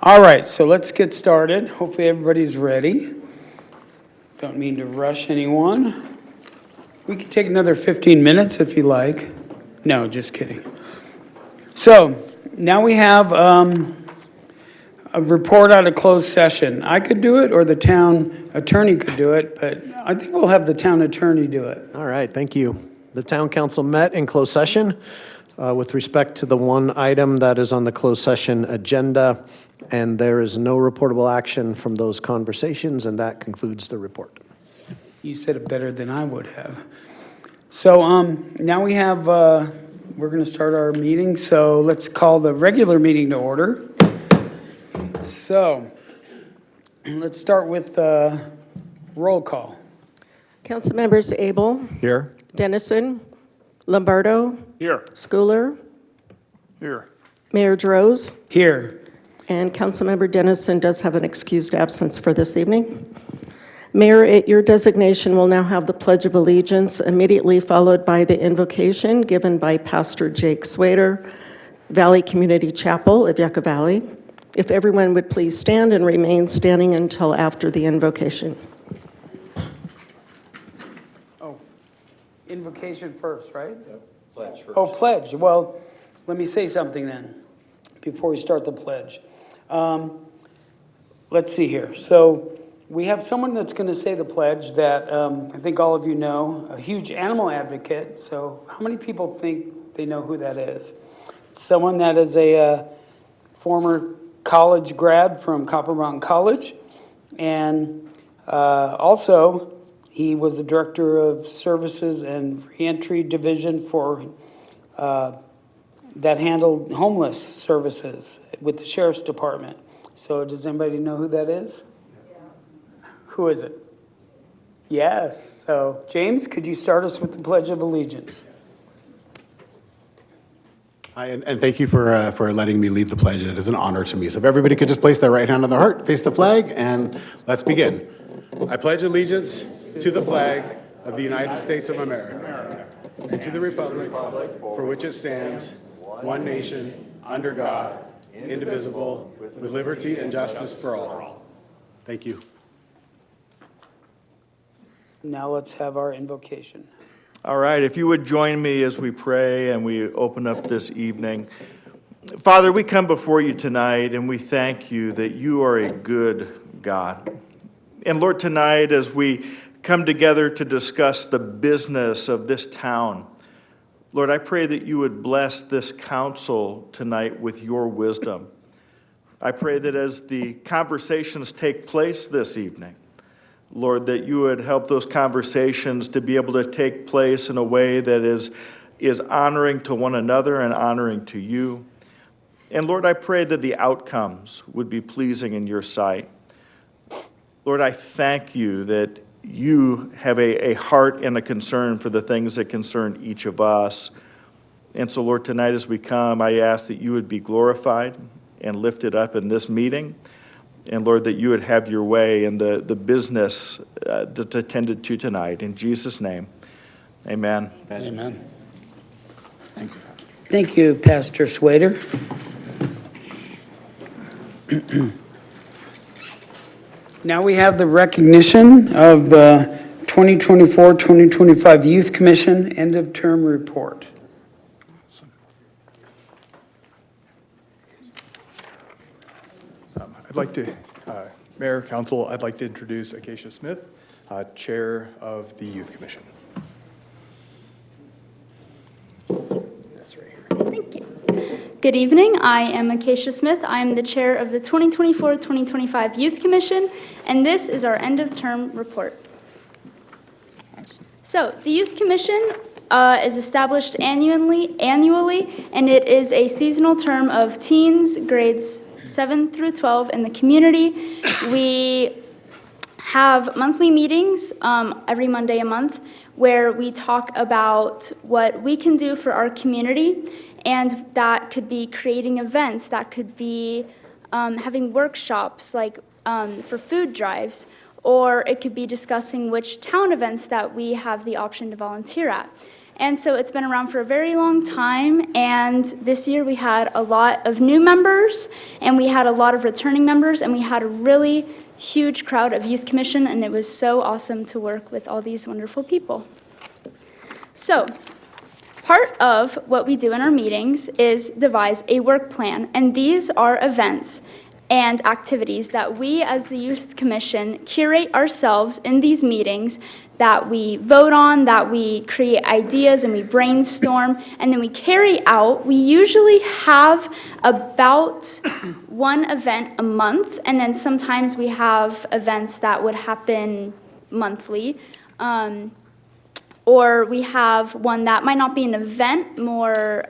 All right, so let's get started. Hopefully everybody's ready. Don't mean to rush anyone. We can take another 15 minutes if you like. No, just kidding. So now we have a report out of closed session. I could do it or the town attorney could do it, but I think we'll have the town attorney do it. All right, thank you. The town council met in closed session with respect to the one item that is on the closed session agenda, and there is no reportable action from those conversations, and that concludes the report. You said it better than I would have. So now we have, we're going to start our meeting, so let's call the regular meeting to order. So let's start with roll call. Council members Abel, Here. Dennison, Lombardo, Here. Schooler, Here. Mayor Droz, Here. and Councilmember Dennison does have an excused absence for this evening. Mayor, at your designation, will now have the Pledge of Allegiance, immediately followed by the invocation given by Pastor Jake Swader, Valley Community Chapel of Yucca Valley. If everyone would please stand and remain standing until after the invocation. Oh, invocation first, right? Yep. Pledge first. Oh, pledge. Well, let me say something then before we start the pledge. Let's see here. So we have someone that's going to say the pledge that I think all of you know, a huge animal advocate. So how many people think they know who that is? Someone that is a former college grad from Copper Mountain College, and also he was the director of services and reentry division for that handled homeless services with the sheriff's department. So does anybody know who that is? Who is it? Yes. So, James, could you start us with the Pledge of Allegiance? Hi, and thank you for letting me lead the pledge. It is an honor to me. So if everybody could just place their right hand on their heart, face the flag, and let's begin. I pledge allegiance to the flag of the United States of America and to the republic for which it stands, one nation, under God, indivisible, with liberty and justice for all. Thank you. Now let's have our invocation. All right, if you would join me as we pray and we open up this evening. Father, we come before you tonight and we thank you that you are a good God. And Lord, tonight as we come together to discuss the business of this town, Lord, I pray that you would bless this council tonight with your wisdom. I pray that as the conversations take place this evening, Lord, that you would help those conversations to be able to take place in a way that is honoring to one another and honoring to you. And Lord, I pray that the outcomes would be pleasing in your sight. Lord, I thank you that you have a heart and a concern for the things that concern each of us. And so, Lord, tonight as we come, I ask that you would be glorified and lifted up in this meeting. And Lord, that you would have your way in the business that's attended to tonight. In Jesus' name, amen. Amen. Thank you. Thank you, Pastor Swader. Now we have the recognition of the 2024-2025 Youth Commission End of Term Report. I'd like to, Mayor, Council, I'd like to introduce Acacia Smith, Chair of the Youth Commission. Thank you. Good evening. I am Acacia Smith. I am the chair of the 2024-2025 Youth Commission, and this is our end-of-term report. So, the Youth Commission is established annually, and it is a seasonal term of teens, grades 7 through 12 in the community. We have monthly meetings every Monday a month where we talk about what we can do for our community, and that could be creating events, that could be having workshops like for food drives, or it could be discussing which town events that we have the option to volunteer at. And so it's been around for a very long time, and this year we had a lot of new members, and we had a lot of returning members, and we had a really huge crowd of Youth Commission, and it was so awesome to work with all these wonderful people. So, part of what we do in our meetings is devise a work plan, and these are events and activities that we as the Youth Commission curate ourselves in these meetings, that we vote on, that we create ideas and we brainstorm, and then we carry out. We usually have about one event a month, and then sometimes we have events that would happen monthly. Or we have one that might not be an event, more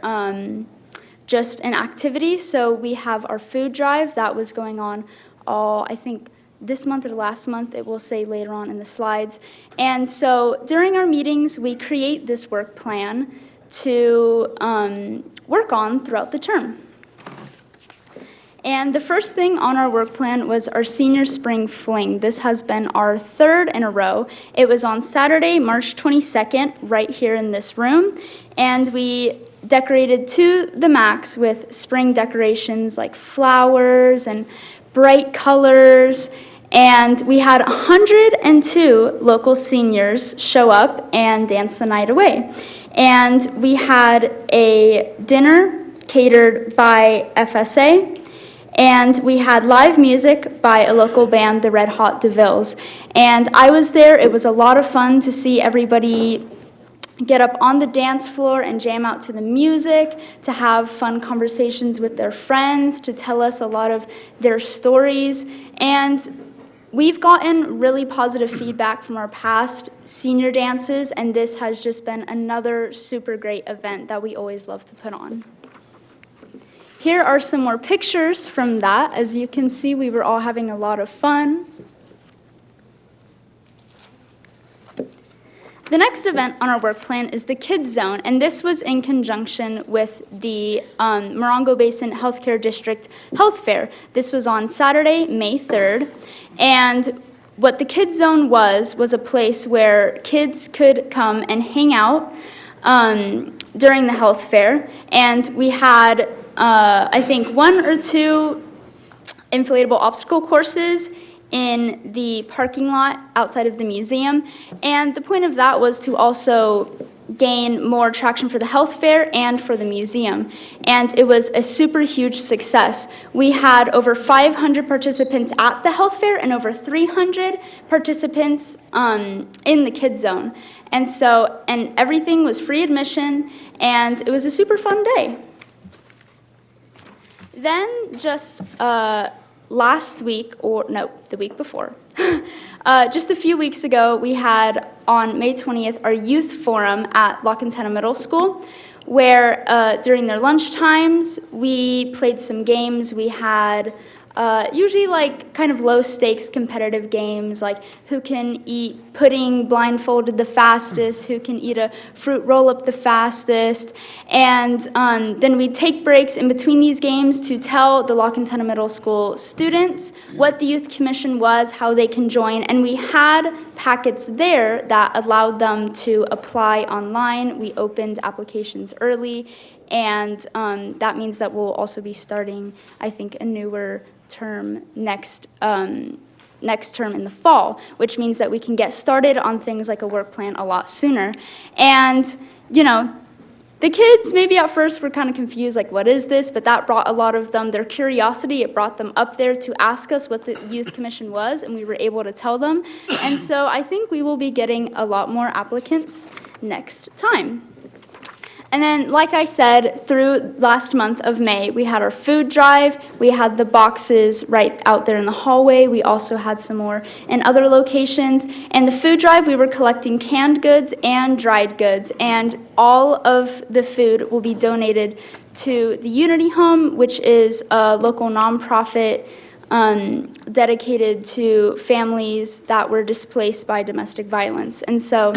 just an activity. So we have our food drive that was going on I think this month or last month, it will say later on in the slides. And so during our meetings, we create this work plan to work on throughout the term. And the first thing on our work plan was our senior spring fling. This has been our third in a row. It was on Saturday, March 22nd, right here in this room. And we decorated to the max with spring decorations like flowers and bright colors. And we had 102 local seniors show up and dance the night away. And we had a dinner catered by FSA. And we had live music by a local band, the Red Hot DeVilles. And I was there. It was a lot of fun to see everybody get up on the dance floor and jam out to the music, to have fun conversations with their friends, to tell us a lot of their stories. And we've gotten really positive feedback from our past senior dances, and this has just been another super great event that we always love to put on. Here are some more pictures from that. As you can see, we were all having a lot of fun. The next event on our work plan is the Kids Zone, and this was in conjunction with the Morongo Basin Healthcare District Health Fair. This was on Saturday, May 3rd, and what the Kids Zone was a place where kids could come and hang out during the health fair, and we had I think 1 or 2 inflatable obstacle courses in the parking lot outside of the museum. And the point of that was to also gain more traction for the health fair and for the museum. And it was a super huge success. We had over 500 participants at the health fair and over 300 participants in the Kids Zone. And everything was free admission, and it was a super fun day. Then just last week, the week before, just a few weeks ago, we had on May 20th our youth forum at La Quintana Middle School, where during their lunch times, we played some games. We had usually like kind of low stakes competitive games, like who can eat pudding blindfolded the fastest, who can eat a fruit roll up the fastest. And then we'd take breaks in between these games to tell the La Quintana Middle School students what the Youth Commission was, how they can join. And we had packets there that allowed them to apply online. We opened applications early. And that means that we'll also be starting, I think, a newer term next term in the fall, which means that we can get started on things like a work plan a lot sooner. And, the kids maybe at first were kind of confused, like, what is this? But that brought a lot of them, their curiosity, it brought them up there to ask us what the Youth Commission was, and we were able to tell them. And so I think we will be getting a lot more applicants next time. And then, like I said, through last month of May, we had our food drive. We had the boxes right out there in the hallway. We also had some more in other locations. And the food drive, we were collecting canned goods and dried goods. And all of the food will be donated to the Unity Home, which is a local nonprofit dedicated to families that were displaced by domestic violence. And so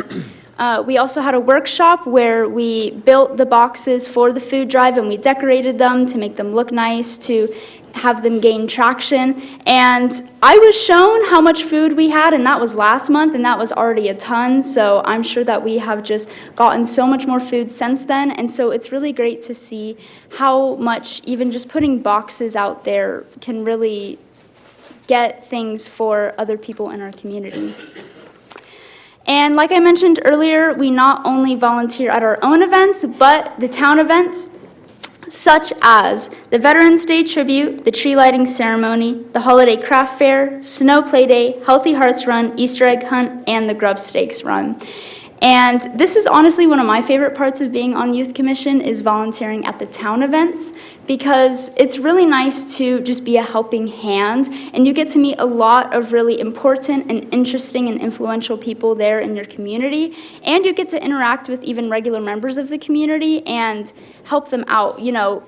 we also had a workshop where we built the boxes for the food drive, and we decorated them to make them look nice, to have them gain traction. And I was shown how much food we had, and that was last month, and that was already a ton. So I'm sure that we have just gotten so much more food since then. And so it's really great to see how much even just putting boxes out there can really get things for other people in our community. And like I mentioned earlier, we not only volunteer at our own events, but the town events, such as the Veterans Day Tribute, the Tree Lighting Ceremony, the Holiday Craft Fair, Snow Play Day, Healthy Hearts Run, Easter Egg Hunt, and the Grub Stakes Run. And this is honestly one of my favorite parts of being on Youth Commission is volunteering at the town events, because it's really nice to just be a helping hand, and you get to meet a lot of really important and interesting and influential people there in your community, and you get to interact with even regular members of the community and help them out. You know,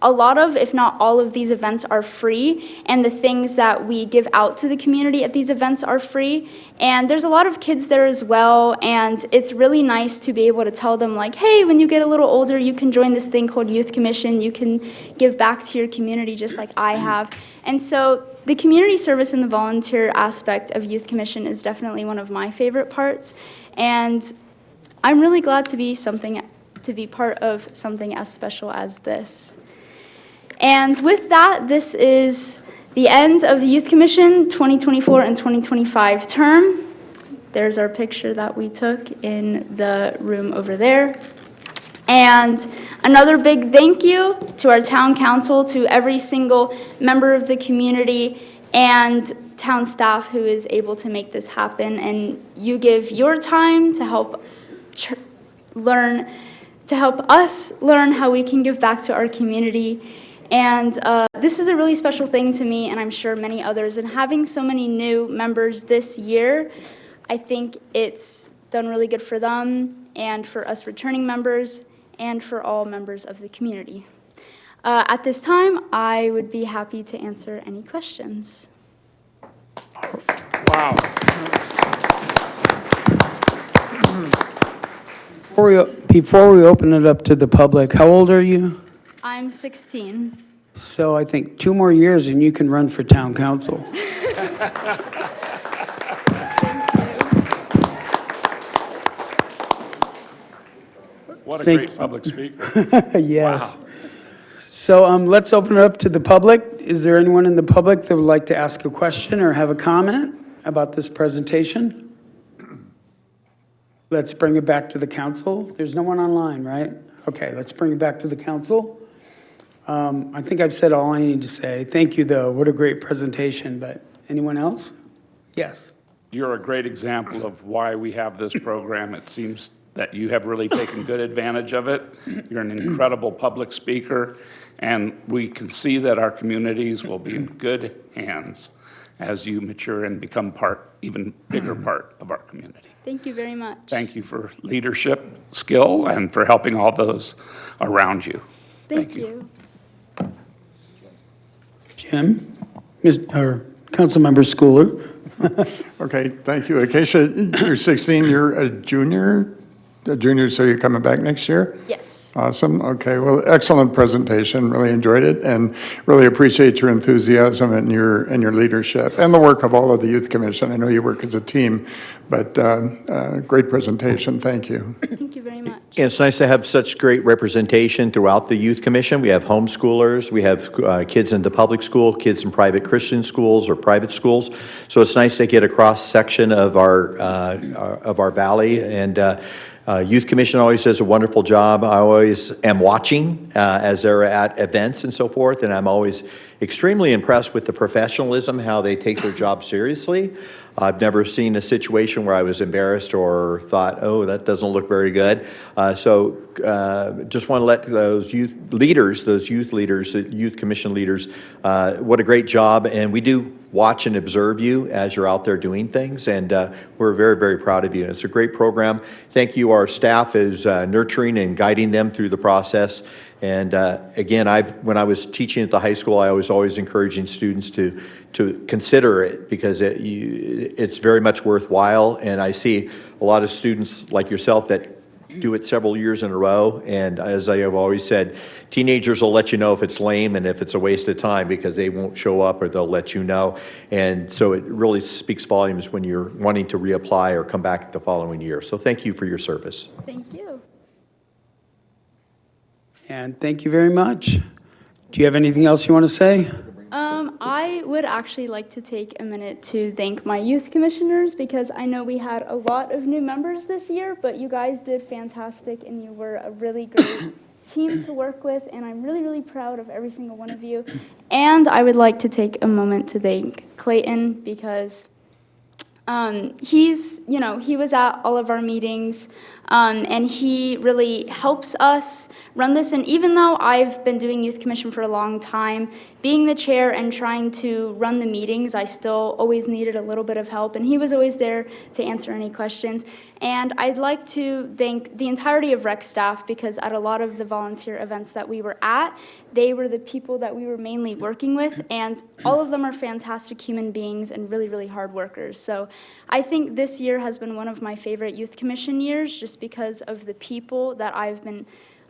a lot of, if not all of these events are free, and the things that we give out to the community at these events are free. And there's a lot of kids there as well, and it's really nice to be able to tell them, like, hey, when you get a little older, you can join this thing called Youth Commission. You can give back to your community just like I have. And so the community service and the volunteer aspect of Youth Commission is definitely one of my favorite parts. And I'm really glad to be part of something as special as this. And with that, this is the end of the Youth Commission 2024 and 2025 term. There's our picture that we took in the room over there. And another big thank you to our town council, to every single member of the community and town staff who is able to make this happen. And you give your time to help us learn how we can give back to our community. And this is a really special thing to me, and I'm sure many others. And having so many new members this year, I think it's done really good for them and for us returning members and for all members of the community. At this time, I would be happy to answer any questions. Wow. Before we open it up to the public, how old are you? I'm 16. So I think 2 more years and you can run for town council. What a Thank great public speaker. Yes. Wow. So let's open it up to the public. Is there anyone in the public that would like to ask a question or have a comment about this presentation? Let's bring it back to the council. There's no one online, right? Okay, let's bring it back to the council. I think I've said all I need to say. Thank you, though. What a great presentation. But anyone else? Yes. You're a great example of why we have this program. It seems that you have really taken good advantage of it. You're an incredible public speaker, and we can see that our communities will be in good hands as you mature and become even bigger part of our community. Thank you very much. Thank you for leadership skill and for helping all those around you. Thank you. Jim? Or Councilmember Schooler? Okay, thank you. Acacia, you're 16, you're a junior, so you're coming back next year? Yes. Awesome, okay, well, excellent presentation, really enjoyed it, and really appreciate your enthusiasm and your leadership, and the work of all of the Youth Commission. I know you work as a team, but great presentation, thank you. Thank you very much. Yeah, it's nice to have such great representation throughout the Youth Commission. We have homeschoolers, we have kids in the public school, kids in private Christian schools or private schools. So it's nice to get a cross-section of our valley, and Youth Commission always does a wonderful job. I always am watching as they're at events and so forth, and I'm always extremely impressed with the professionalism, how they take their job seriously. I've never seen a situation where I was embarrassed or thought, oh, that doesn't look very good. So just want to let those youth leaders, the Youth Commission leaders, what a great job. And we do watch and observe you as you're out there doing things, and we're very, very proud of you. And it's a great program. Thank you. Our staff is nurturing and guiding them through the process. And again, when I was teaching at the high school, I was always encouraging students to consider it, because it's very much worthwhile. And I see a lot of students like yourself that do it several years in a row. And as I have always said, teenagers will let you know if it's lame and if it's a waste of time because they won't show up or they'll let you know. And so it really speaks volumes when you're wanting to reapply or come back the following year. So thank you for your service. Thank you. And thank you very much. Do you have anything else you want to say? I would actually like to take a minute to thank my youth commissioners because I know we had a lot of new members this year, but you guys did fantastic and you were a really great team to work with, and I'm really, really proud of every single one of you. And I would like to take a moment to thank Clayton because he was at all of our meetings, and he really helps us run this. And even though I've been doing Youth Commission for a long time, being the chair and trying to run the meetings, I still always needed a little bit of help, and he was always there to answer any questions. And I'd like to thank the entirety of rec staff because at a lot of the volunteer events that we were at, they were the people that we were mainly working with, and all of them are fantastic human beings and really, really hard workers. So I think this year has been one of my favorite Youth Commission years just because of the people that I've been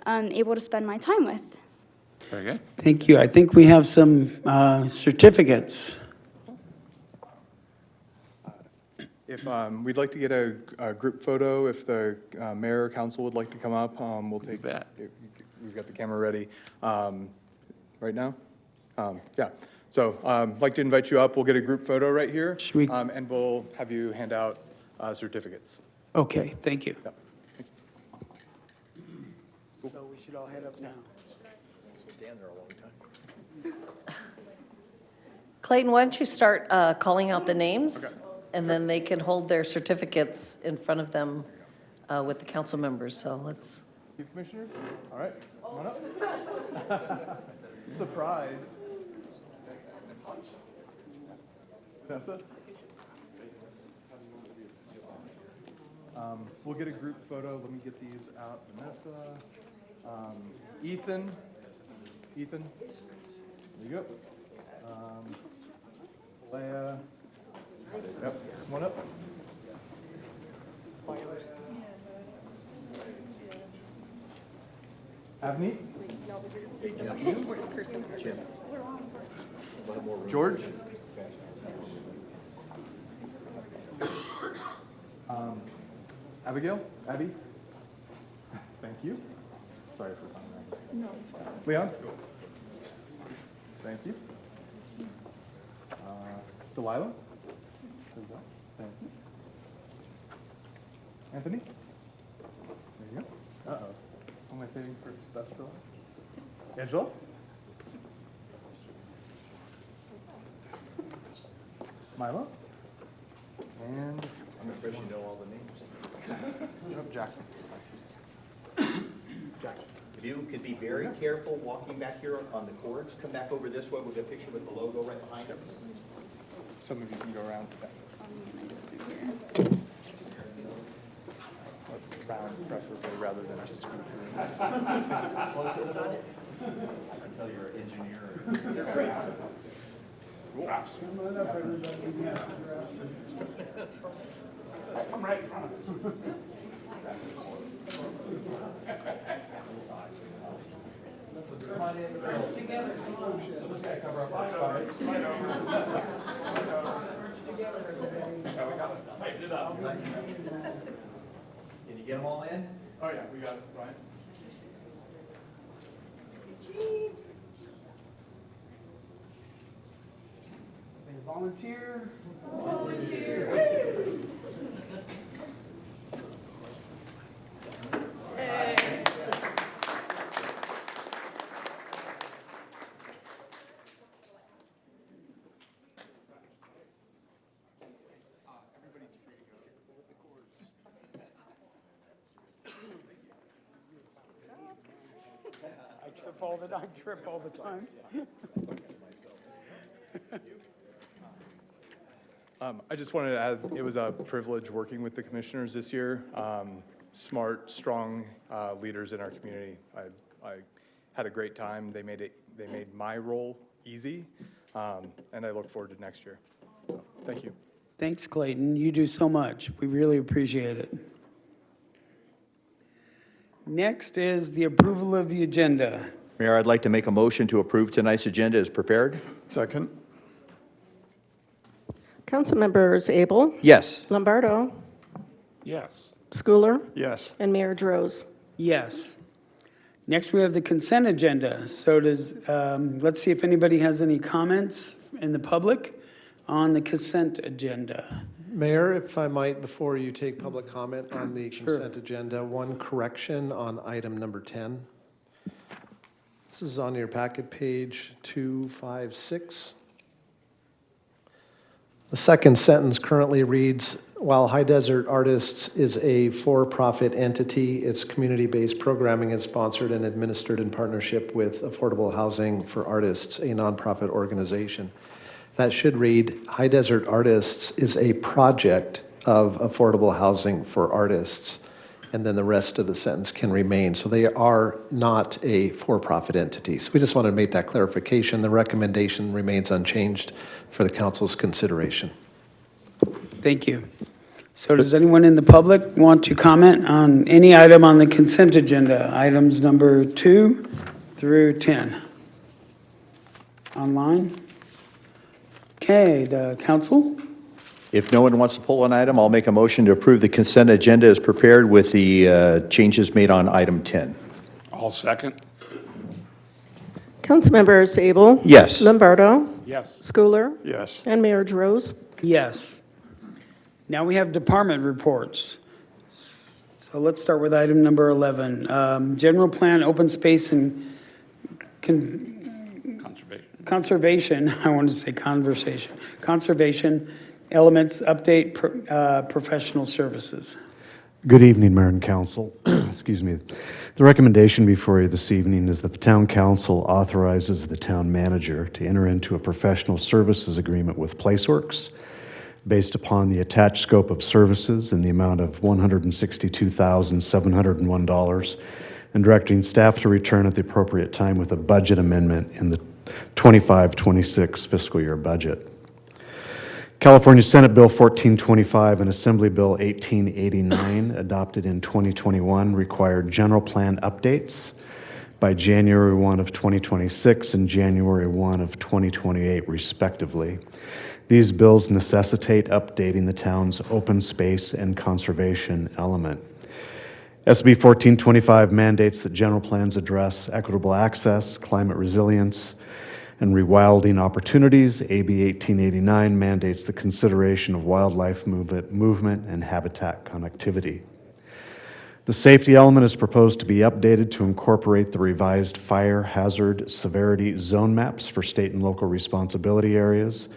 able to spend my time with. Very good. Thank you. I think we have some certificates. If we'd like to get a group photo, if the mayor or council would like to come up, we'll take bet. We've got the camera ready right now. Yeah. So I'd like to invite you up. We'll get a group photo right here, Should we- and we'll have you hand out certificates. Okay, thank you. Yeah. So we should all head up now. Clayton, why don't you start calling out the names, and then they can hold their certificates in front of them with the council members. So let's. Youth Commissioner? All right. Come on up. Surprise. Vanessa? We'll get a group photo. Let me get these out. Vanessa. Ethan. Ethan. There you go. Leia. Yep. Come on up. Avni? George? Abigail? Abby? Thank you. Sorry for calling that. No, it's fine. Leon? Thank you. Delilah? Thank you. Anthony? There you go. Uh-oh. What am I saving for best for last? Angela? Milo? And I'm impressed you know all the names. Jackson. Jackson. If you could be very careful walking back here on the cords, come back over this way, we'll get a picture with the logo right behind us. Some of you can go around. Round preferably rather than just scoot through. Close to the button. I can tell you're an engineer. I'm right in front of you. Can you get them all in? Oh yeah, we got it, Brian. Say volunteer. I trip all the time. I just wanted to add, it was a privilege working with the commissioners this year. Smart, strong leaders in our community. I had a great time. They made my role easy, and I look forward to next year. So, thank you. Thanks, Clayton. You do so much. We really appreciate it. Next is the approval of the agenda. Mayor, I'd like to make a motion to approve tonight's agenda as prepared. Second? Councilmembers Abel, Yes. Lombardo, Yes. Schooler, Yes. and Mayor Droz. Yes. Next, we have the consent agenda. So let's see if anybody has any comments in the public on the consent agenda. Mayor, if I might, before you take public comment on the consent agenda, one correction on item number 10. This is on your packet, page 256. The second sentence currently reads, while High Desert Artists is a for-profit entity, its community-based programming is sponsored and administered in partnership with Affordable Housing for Artists, a nonprofit organization. That should read, High Desert Artists is a project of affordable housing for artists, and then the rest of the sentence can remain. So they are not a for-profit entity. So we just wanted to make that clarification. The recommendation remains unchanged for the council's consideration. Thank you. So does anyone in the public want to comment on any item on the consent agenda, items number 2 through 10? Online? Okay, the council? If no one wants to pull an item, I'll make a motion to approve the consent agenda as prepared with the changes made on item 10. All second? Councilmembers Abel, Yes. Lombardo, Yes. Schooler, Yes. and Mayor Droz. Yes. Now we have department reports. So let's start with item number 11. General plan, open space, and conservation, I wanted to say conversation. Conservation elements, update, professional services. Good evening, Mayor and Council. Excuse me. The recommendation before you this evening is that the Town Council authorizes the Town Manager to enter into a professional services agreement with Placeworks based upon the attached scope of services in the amount of $162,701 and directing staff to return at the appropriate time with a budget amendment in the 25-26 fiscal year budget. California Senate Bill 1425 and Assembly Bill 1889, adopted in 2021, required general plan updates by January 1 of 2026 and January 1 of 2028, respectively. These bills necessitate updating the town's open space and conservation element. SB 1425 mandates that general plans address equitable access, climate resilience, and rewilding opportunities. AB 1889 mandates the consideration of wildlife movement and habitat connectivity. The safety element is proposed to be updated to incorporate the revised fire hazard severity zone maps for state and local responsibility areas,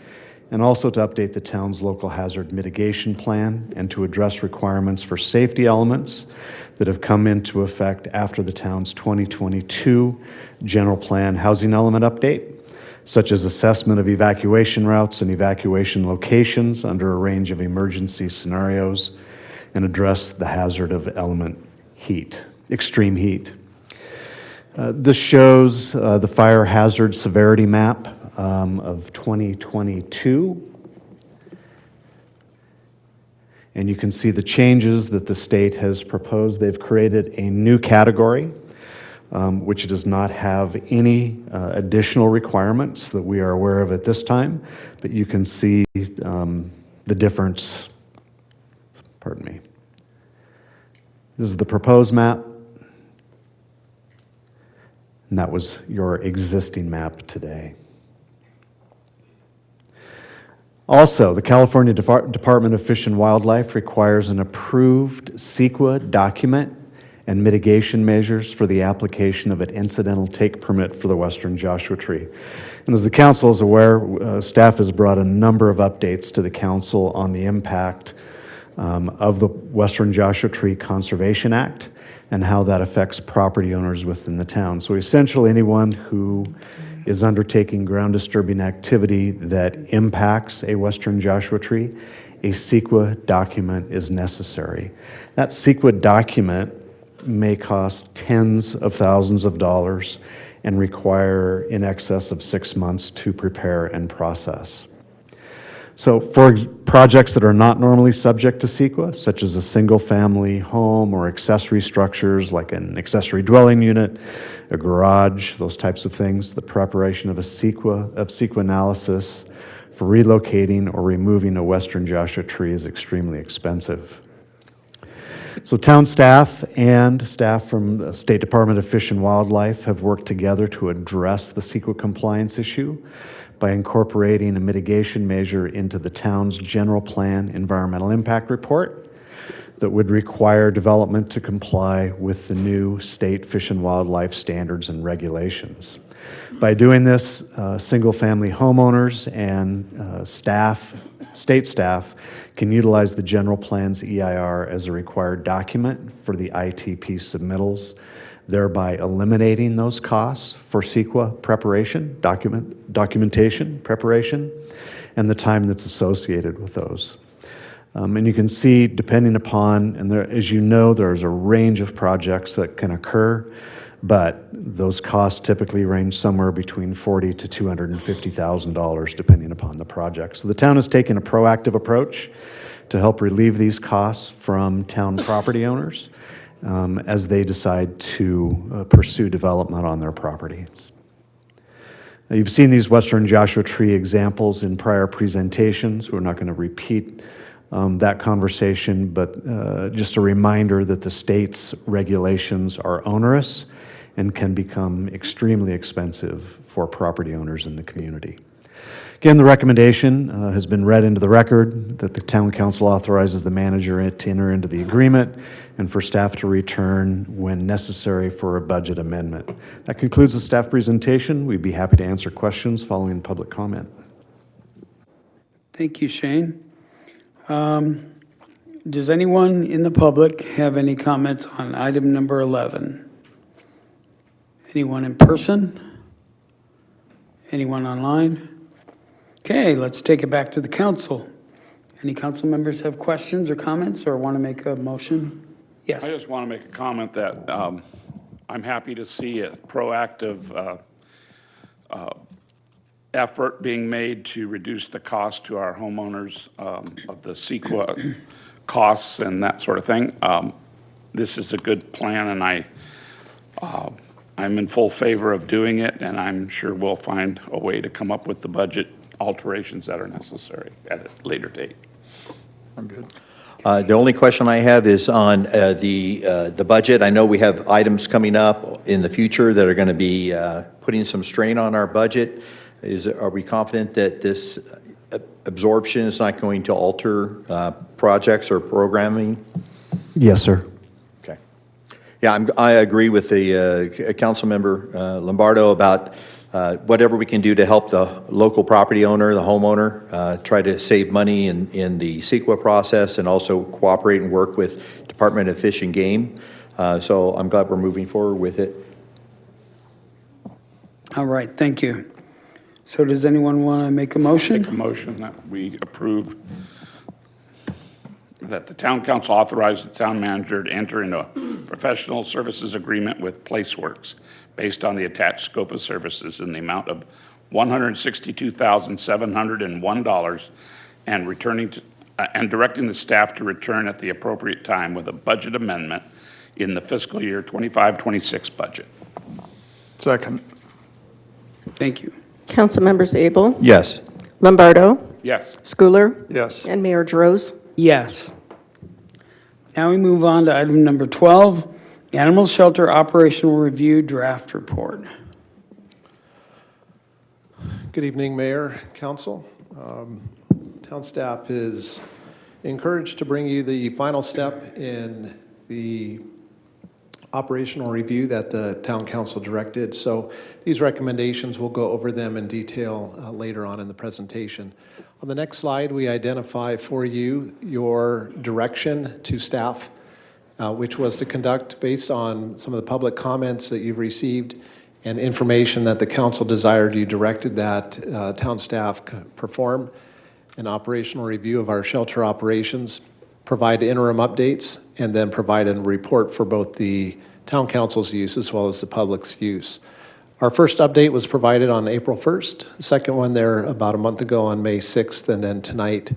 and also to update the town's local hazard mitigation plan and to address requirements for safety elements that have come into effect after the town's 2022 general plan housing element update, such as assessment of evacuation routes and evacuation locations under a range of emergency scenarios, and address the hazard of element heat, extreme heat. This shows the fire hazard severity map of 2022. And you can see the changes that the state has proposed. They've created a new category, which does not have any additional requirements that we are aware of at this time, but you can see the difference. Pardon me. This is the proposed map, and that was your existing map today. Also, the California Department of Fish and Wildlife requires an approved CEQA document and mitigation measures for the application of an incidental take permit for the Western Joshua Tree. And as the council is aware, staff has brought a number of updates to the council on the impact of the Western Joshua Tree Conservation Act and how that affects property owners within the town. So essentially, anyone who is undertaking ground disturbing activity that impacts a Western Joshua tree, a CEQA document is necessary. That CEQA document may cost tens of thousands of dollars and require in excess of 6 months to prepare and process. So for projects that are not normally subject to CEQA, such as a single-family home or accessory structures like an accessory dwelling unit, a garage, those types of things, the preparation of CEQA analysis for relocating or removing a western Joshua tree is extremely expensive. So town staff and staff from the State Department of Fish and Wildlife have worked together to address the CEQA compliance issue by incorporating a mitigation measure into the town's general plan environmental impact report that would require development to comply with the new state fish and wildlife standards and regulations. By doing this, single-family homeowners and state staff can utilize the general plan's EIR as a required document for the ITP submittals, thereby eliminating those costs for CEQA preparation, documentation preparation, and the time that's associated with those. And you can see, depending upon, and there, as you know, there's a range of projects that can occur, but those costs typically range somewhere between $40,000 to $250,000, depending upon the project. So the town has taken a proactive approach to help relieve these costs from town property owners as they decide to pursue development on their properties. Now, you've seen these Western Joshua Tree examples in prior presentations. We're not going to repeat that conversation, but just a reminder that the state's regulations are onerous and can become extremely expensive for property owners in the community. Again, the recommendation has been read into the record that the town council authorizes the manager to enter into the agreement and for staff to return when necessary for a budget amendment. That concludes the staff presentation. We'd be happy to answer questions following public comment. Thank you, Shane. Does anyone in the public have any comments on item number 11? Anyone in person? Anyone online? Okay, let's take it back to the council. Any council members have questions or comments or want to make a motion? Yes. I just want to make a comment that I'm happy to see a proactive effort being made to reduce the cost to our homeowners of the CEQA costs and that sort of thing. This is a good plan, and I'm in full favor of doing it, and I'm sure we'll find a way to come up with the budget alterations that are necessary at a later date. I'm good. The only question I have is on the budget. I know we have items coming up in the future that are going to be putting some strain on our budget. Are we confident that this absorption is not going to alter projects or programming? Yes, sir. Okay. Yeah, I agree with the council member Lombardo about whatever we can do to help the local property owner, the homeowner, try to save money in the CEQA process and also cooperate and work with Department of Fish and Game. So I'm glad we're moving forward with it. All right, thank you. So does anyone want to make a motion? Make a motion that we approve that the town council authorize the town manager to enter into a professional services agreement with PlaceWorks based on the attached scope of services in the amount of $162,701 and and directing the staff to return at the appropriate time with a budget amendment in the fiscal year 25-26 budget. Second. Thank you. Council members Abel, Yes. Lombardo, Yes. Schooler, Yes. and Mayor Droz. Yes. Now we move on to item number 12, Animal Shelter Operational Review Draft Report. Good evening, Mayor, Council. Town staff is encouraged to bring you the final step in the operational review that the Town Council directed. So these recommendations, we'll go over them in detail later on in the presentation. On the next slide, we identify for you your direction to staff, which was to conduct, based on some of the public comments that you've received and information that the council desired, you directed that town staff perform an operational review of our shelter operations, provide interim updates, and then provide a report for both the town council's use as well as the public's use. Our first update was provided on April 1st, the second one there about a month ago on May 6th, and then tonight,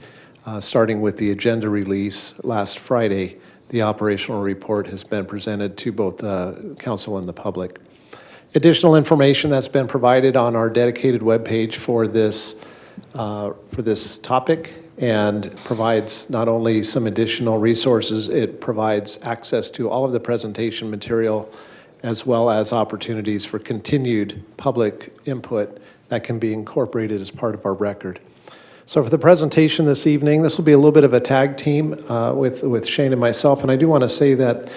starting with the agenda release last Friday, the operational report has been presented to both the council and the public. Additional information that's been provided on our dedicated webpage for this topic, and provides not only some additional resources, it provides access to all of the presentation material as well as opportunities for continued public input that can be incorporated as part of our record. So for the presentation this evening, this will be a little bit of a tag team with Shane and myself, and I do want to say that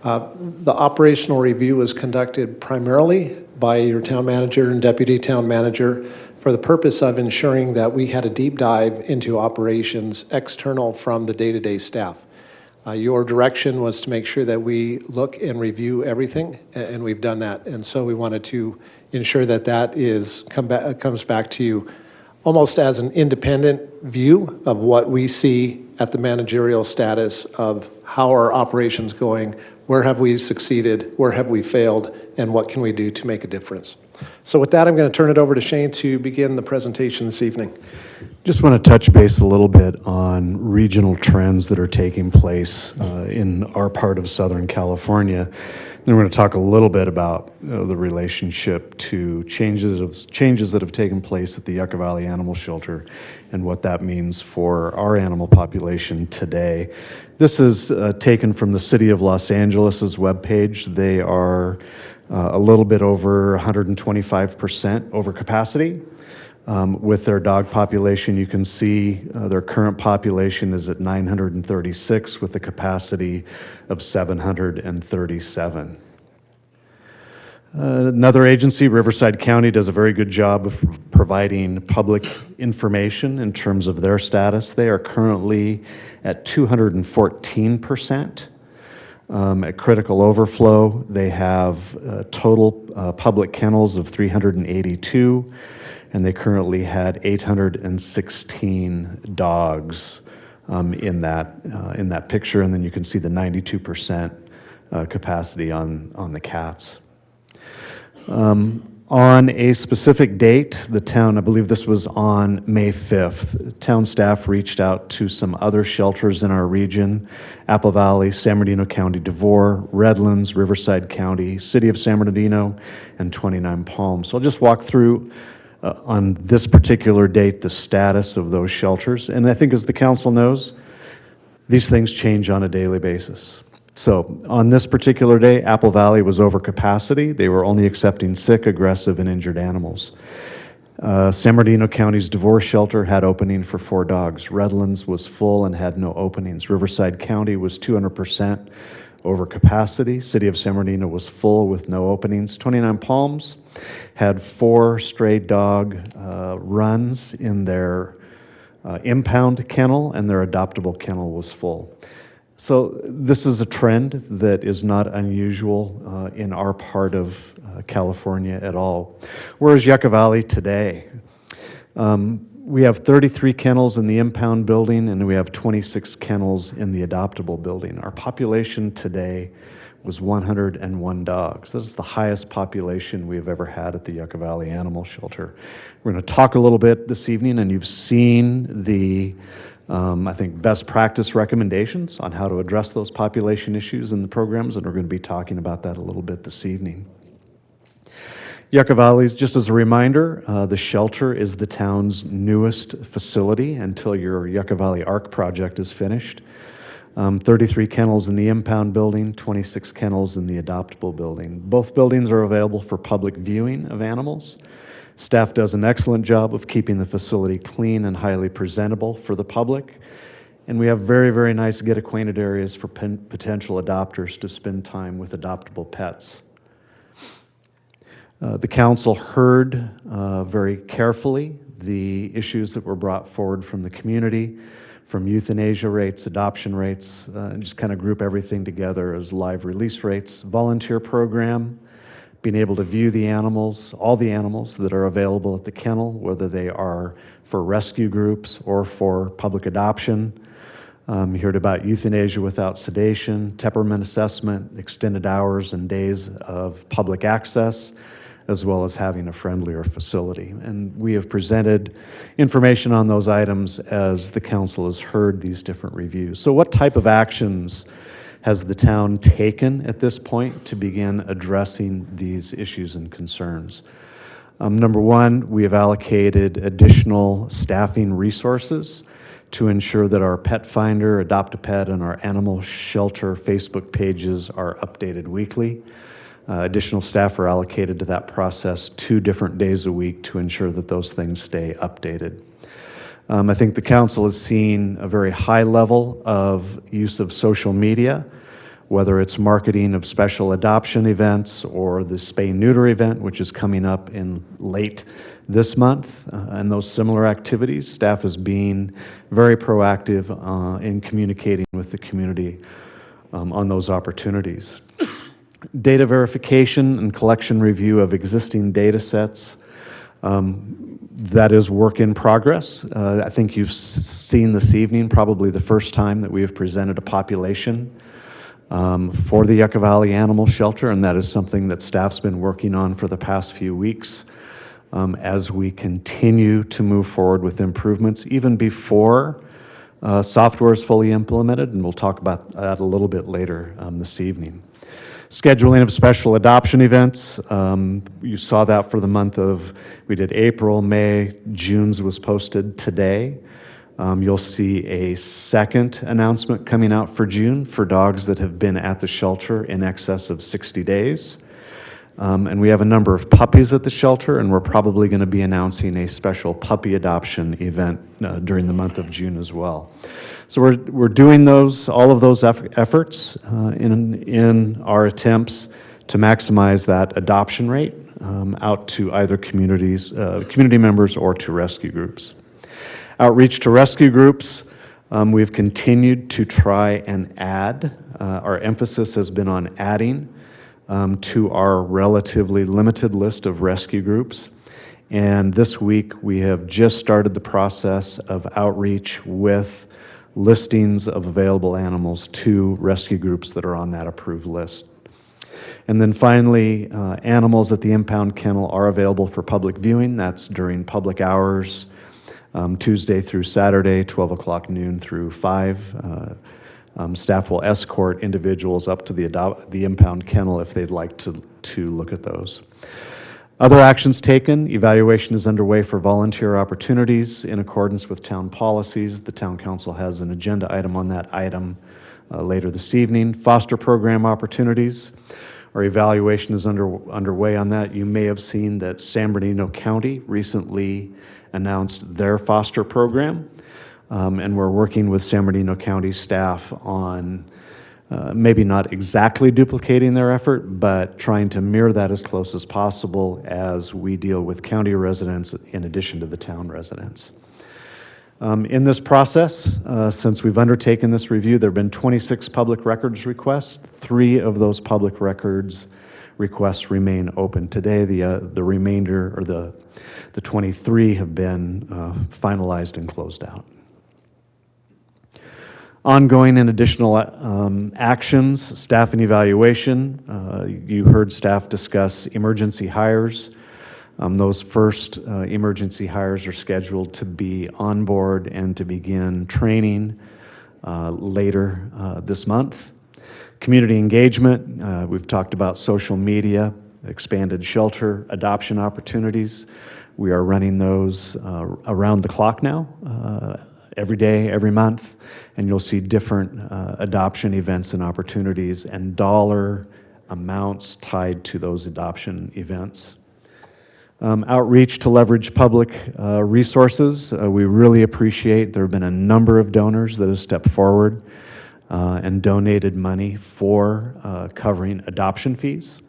the operational review was conducted primarily by your town manager and deputy town manager for the purpose of ensuring that we had a deep dive into operations external from the day-to-day staff. Your direction was to make sure that we look and review everything, and we've done that. And so we wanted to ensure that that comes back to you almost as an independent view of what we see at the managerial status of how our operations going, where have we succeeded, where have we failed, and what can we do to make a difference. So with that, I'm going to turn it over to Shane to begin the presentation this evening. Just want to touch base a little bit on regional trends that are taking place in our part of Southern California. Then we're going to talk a little bit about the relationship to changes that have taken place at the Yucca Valley Animal Shelter and what that means for our animal population today. This is taken from the City of Los Angeles' webpage. They are a little bit over 125% over capacity. With their dog population, you can see their current population is at 936 with a capacity of 737. Another agency, Riverside County, does a very good job of providing public information in terms of their status. They are currently at 214%. At critical overflow, they have total public kennels of 382, and they currently had 816 dogs in that picture, and then you can see the 92% capacity on the cats. On a specific date, the town, I believe this was on May 5th, town staff reached out to some other shelters in our region, Apple Valley, San Bernardino County, DeVore, Redlands, Riverside County, City of San Bernardino, and 29 Palms. So I'll just walk through on this particular date the status of those shelters. And I think as the council knows, these things change on a daily basis. So on this particular day, Apple Valley was over capacity. They were only accepting sick, aggressive, and injured animals. San Bernardino County's DeVore shelter had opening for 4 dogs. Redlands was full and had no openings. Riverside County was 200% over capacity. City of San Bernardino was full with no openings. 29 Palms had 4 stray dog runs in their impound kennel, and their adoptable kennel was full. So this is a trend that is not unusual in our part of California at all. Whereas Yucca Valley today, we have 33 kennels in the impound building, and we have 26 kennels in the adoptable building. Our population today was 101 dogs. That is the highest population we've ever had at the Yucca Valley Animal Shelter. We're going to talk a little bit this evening, and you've seen the I think best practice recommendations on how to address those population issues in the programs, and we're going to be talking about that a little bit this evening. Yucca Valley's, just as a reminder, the shelter is the town's newest facility until your Yucca Valley ARC project is finished. 33 kennels in the impound building, 26 kennels in the adoptable building. Both buildings are available for public viewing of animals. Staff does an excellent job of keeping the facility clean and highly presentable for the public. And we have very, very nice get-acquainted areas for potential adopters to spend time with adoptable pets. The council heard very carefully the issues that were brought forward from the community, from euthanasia rates, adoption rates, and just kind of group everything together as live release rates, volunteer program, being able to view the animals, all the animals that are available at the kennel, whether they are for rescue groups or for public adoption. You heard about euthanasia without sedation, temperament assessment, extended hours and days of public access, as well as having a friendlier facility. And we have presented information on those items as the council has heard these different reviews. So what type of actions has the town taken at this point to begin addressing these issues and concerns? Number one, we have allocated additional staffing resources to ensure that our Pet Finder, Adopt a Pet, and our Animal Shelter Facebook pages are updated weekly. Additional staff are allocated to that process 2 different days a week to ensure that those things stay updated. I think the council has seen a very high level of use of social media, whether it's marketing of special adoption events or the spay-neuter event, which is coming up in late this month, and those similar activities. Staff is being very proactive in communicating with the community on those opportunities. Data verification and collection review of existing data sets, that is work in progress. I think you've seen this evening probably the first time that we have presented a population for the Yucca Valley Animal Shelter, and that is something that staff's been working on for the past few weeks as we continue to move forward with improvements, even before software is fully implemented, and we'll talk about that a little bit later this evening. Scheduling of special adoption events, you saw that for the month of, we did April, May, June's was posted today. You'll see a second announcement coming out for June for dogs that have been at the shelter in excess of 60 days. And we have a number of puppies at the shelter, and we're probably going to be announcing a special puppy adoption event during the month of June as well. So we're doing all of those efforts in our attempts to maximize that adoption rate out to either community members or to rescue groups. Outreach to rescue groups, we've continued to try and add. Our emphasis has been on adding to our relatively limited list of rescue groups. And this week, we have just started the process of outreach with listings of available animals to rescue groups that are on that approved list. And then finally, animals at the impound kennel are available for public viewing. That's during public hours, Tuesday through Saturday, 12 o'clock noon through 5. Staff will escort individuals up to the impound kennel if they'd like to look at those. Other actions taken, evaluation is underway for volunteer opportunities in accordance with town policies. The town council has an agenda item on that item later this evening. Foster program opportunities. Our evaluation is underway on that. You may have seen that San Bernardino County recently announced their foster program. And we're working with San Bernardino County staff on maybe not exactly duplicating their effort, but trying to mirror that as close as possible as we deal with county residents in addition to the town residents. In this process, since we've undertaken this review, there have been 26 public records requests. 3 of those public records requests remain open today. The remainder, or the 23, have been finalized and closed out. Ongoing and additional actions, staff and evaluation. You heard staff discuss emergency hires. Those first emergency hires are scheduled to be on board and to begin training later this month. Community engagement, we've talked about social media, expanded shelter adoption opportunities. We are running those around the clock now. Every day, every month, and you'll see different adoption events and opportunities and dollar amounts tied to those adoption events. Outreach to leverage public resources. We really appreciate there have been a number of donors that have stepped forward and donated money for covering adoption fees.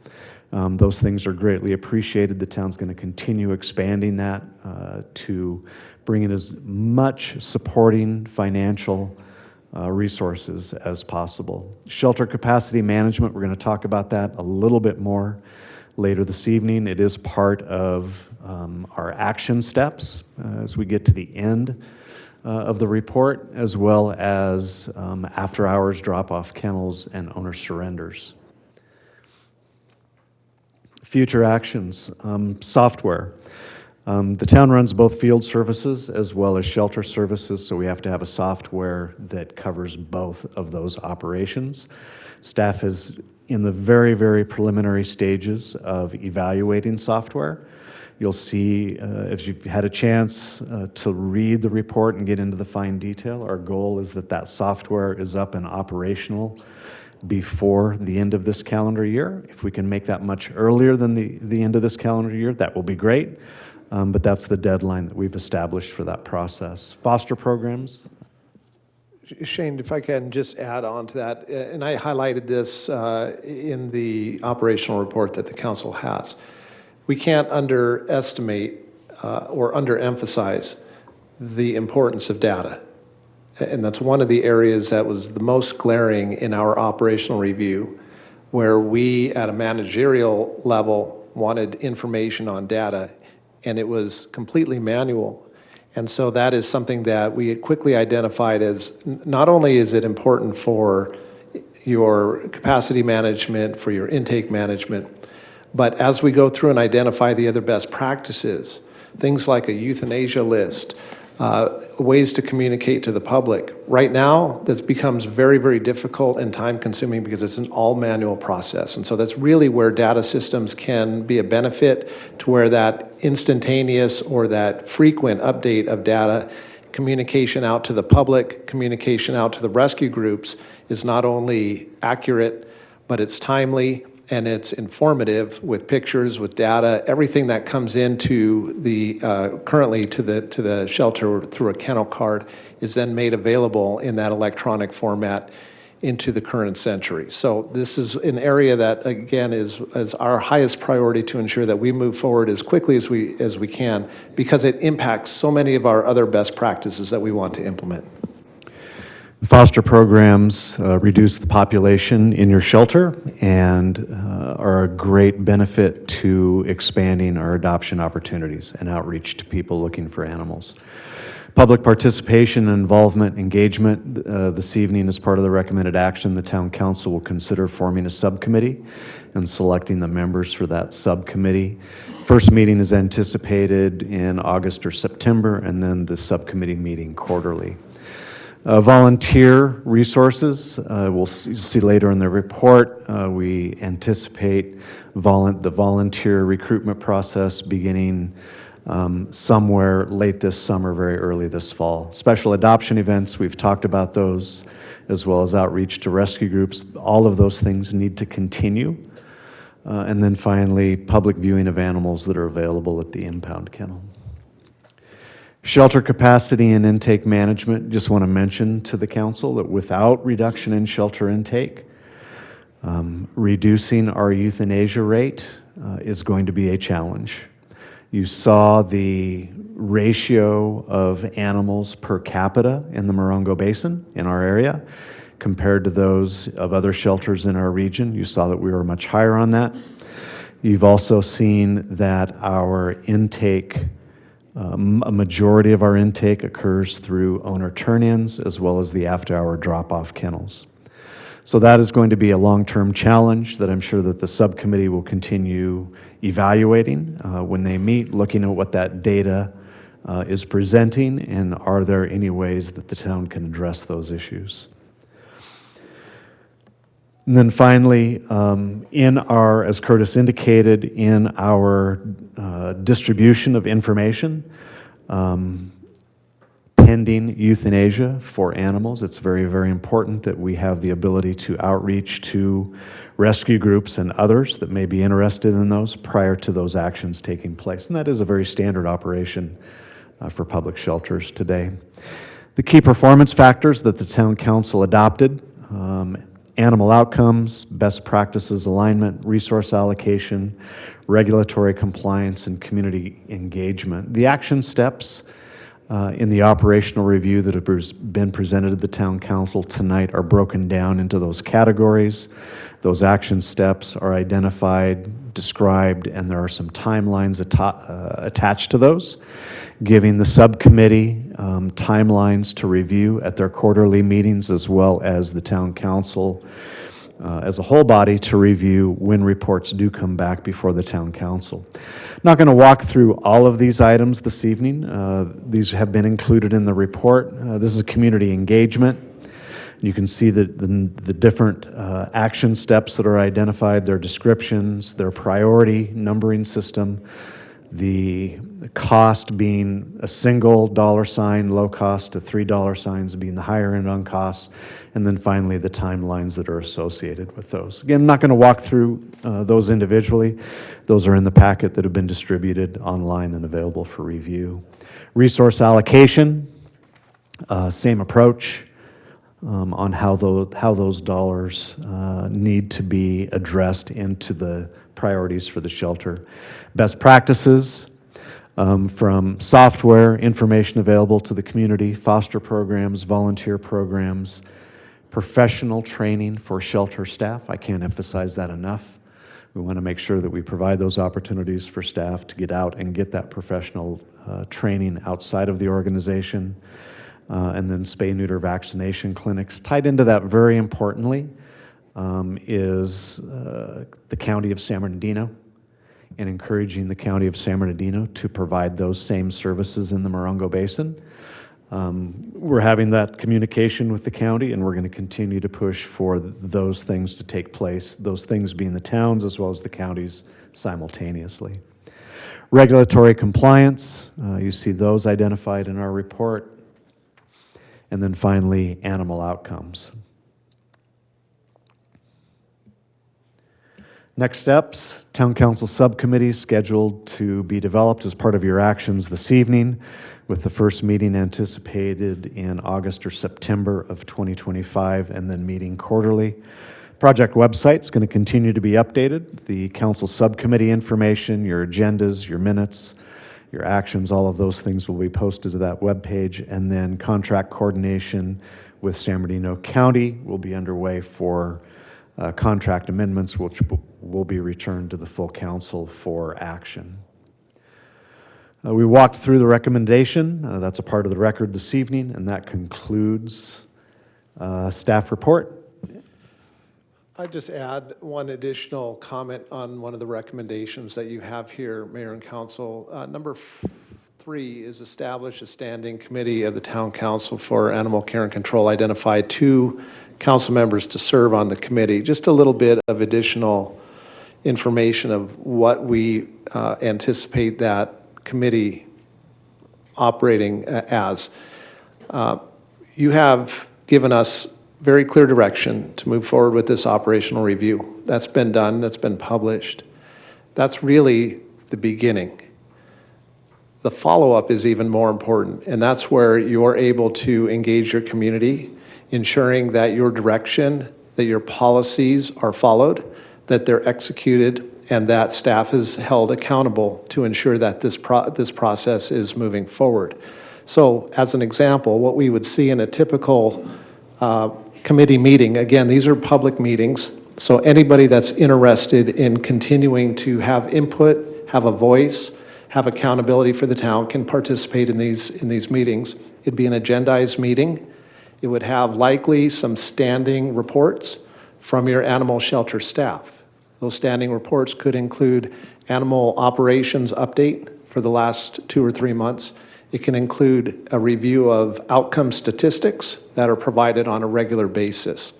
Those things are greatly appreciated. The town's going to continue expanding that to bring in as much supporting financial resources as possible. Shelter capacity management, we're going to talk about that a little bit more later this evening. It is part of our action steps as we get to the end of the report, as well as after-hours drop-off kennels and owner surrenders. Future actions, software. The town runs both field services as well as shelter services, so we have to have a software that covers both of those operations. Staff is in the very, very preliminary stages of evaluating software. You'll see, if you've had a chance to read the report and get into the fine detail, our goal is that that software is up and operational before the end of this calendar year. If we can make that much earlier than the end of this calendar year, that will be great. But that's the deadline that we've established for that process. Foster programs. Shane, if I can just add on to that, and I highlighted this in the operational report that the council has. We can't underestimate or underemphasize the importance of data. And that's one of the areas that was the most glaring in our operational review, where we, at a managerial level, wanted information on data, and it was completely manual. And so that is something that we quickly identified as not only is it important for your capacity management, for your intake management, but as we go through and identify the other best practices, things like a euthanasia list, ways to communicate to the public. Right now, this becomes very, very difficult and time-consuming because it's an all-manual process. And so that's really where data systems can be a benefit, to where that instantaneous or that frequent update of data, communication out to the public, communication out to the rescue groups is not only accurate, but it's timely, and it's informative with pictures, with data. Everything that comes into the currently to the shelter through a kennel card is then made available in that electronic format into the current century. So this is an area that, again, is our highest priority to ensure that we move forward as quickly as we can, because it impacts so many of our other best practices that we want to implement. Foster programs reduce the population in your shelter and are a great benefit to expanding our adoption opportunities and outreach to people looking for animals. Public participation and involvement engagement. This evening, as part of the recommended action, the Town Council will consider forming a subcommittee and selecting the members for that subcommittee. First meeting is anticipated in August or September, and then the subcommittee meeting quarterly. Volunteer resources, you'll see later in the report, we anticipate the volunteer recruitment process beginning somewhere late this summer, very early this fall. Special adoption events, we've talked about those, as well as outreach to rescue groups. All of those things need to continue. And then finally, public viewing of animals that are available at the impound kennel. Shelter capacity and intake management, just want to mention to the council that without reduction in shelter intake, reducing our euthanasia rate is going to be a challenge. You saw the ratio of animals per capita in the Morongo Basin in our area compared to those of other shelters in our region. You saw that we were much higher on that. You've also seen that our intake, a majority of our intake occurs through owner turn-ins as well as the after-hour drop-off kennels. So that is going to be a long-term challenge that I'm sure that the subcommittee will continue evaluating when they meet, looking at what that data is presenting, and are there any ways that the town can address those issues. And then finally, as Curtis indicated, in our distribution of information, pending euthanasia for animals, it's very, very important that we have the ability to outreach to rescue groups and others that may be interested in those prior to those actions taking place. And that is a very standard operation for public shelters today. The key performance factors that the Town Council adopted: animal outcomes, best practices alignment, resource allocation, regulatory compliance, and community engagement. The action steps in the operational review that have been presented to the Town Council tonight are broken down into those categories. Those action steps are identified, described, and there are some timelines attached to those, giving the subcommittee timelines to review at their quarterly meetings, as well as the Town Council as a whole body to review when reports do come back before the town council. Not going to walk through all of these items this evening. These have been included in the report. This is community engagement. You can see the different action steps that are identified, their descriptions, their priority numbering system, the cost being a single dollar sign, low cost, to $3 signs being the higher end on costs, and then finally the timelines that are associated with those. Again, I'm not going to walk through those individually. Those are in the packet that have been distributed online and available for review. Resource allocation, same approach on how those dollars need to be addressed into the priorities for the shelter. Best practices from software, information available to the community, foster programs, volunteer programs, professional training for shelter staff. I can't emphasize that enough. We want to make sure that we provide those opportunities for staff to get out and get that professional training outside of the organization. And then spay-neuter vaccination clinics. Tied into that very importantly is the County of San Bernardino, and encouraging the County of San Bernardino to provide those same services in the Morongo Basin. We're having that communication with the county, and we're going to continue to push for those things to take place, those things being the towns as well as the counties simultaneously. Regulatory compliance, you see those identified in our report. And then finally, animal outcomes. Next steps, Town Council subcommittee scheduled to be developed as part of your actions this evening, with the first meeting anticipated in August or September of 2025, and then meeting quarterly. Project website's going to continue to be updated. The council subcommittee information, your agendas, your minutes, your actions, all of those things will be posted to that webpage, and then contract coordination with San Bernardino County will be underway for contract amendments, which will be returned to the full council for action. We walked through the recommendation. That's a part of the record this evening, and that concludes staff report. I'd just add one additional comment on one of the recommendations that you have here, Mayor and Council. Number 3 is establish a standing committee of the Town Council for Animal Care and Control. Identify 2 council members to serve on the committee. Just a little bit of additional information of what we anticipate that committee operating as. You have given us very clear direction to move forward with this operational review. That's been done, that's been published. That's really the beginning. The follow-up is even more important, and that's where you're able to engage your community, ensuring that your direction, that your policies are followed, that they're executed, and that staff is held accountable to ensure that this process is moving forward. So, as an example, what we would see in a typical committee meeting, again, these are public meetings, so anybody that's interested in continuing to have input, have a voice, have accountability for the town can participate in these meetings. It'd be an agendized meeting. It would have likely some standing reports from your animal shelter staff. Those standing reports could include animal operations update for the last 2 or 3 months. It can include a review of outcome statistics that are provided on a regular basis.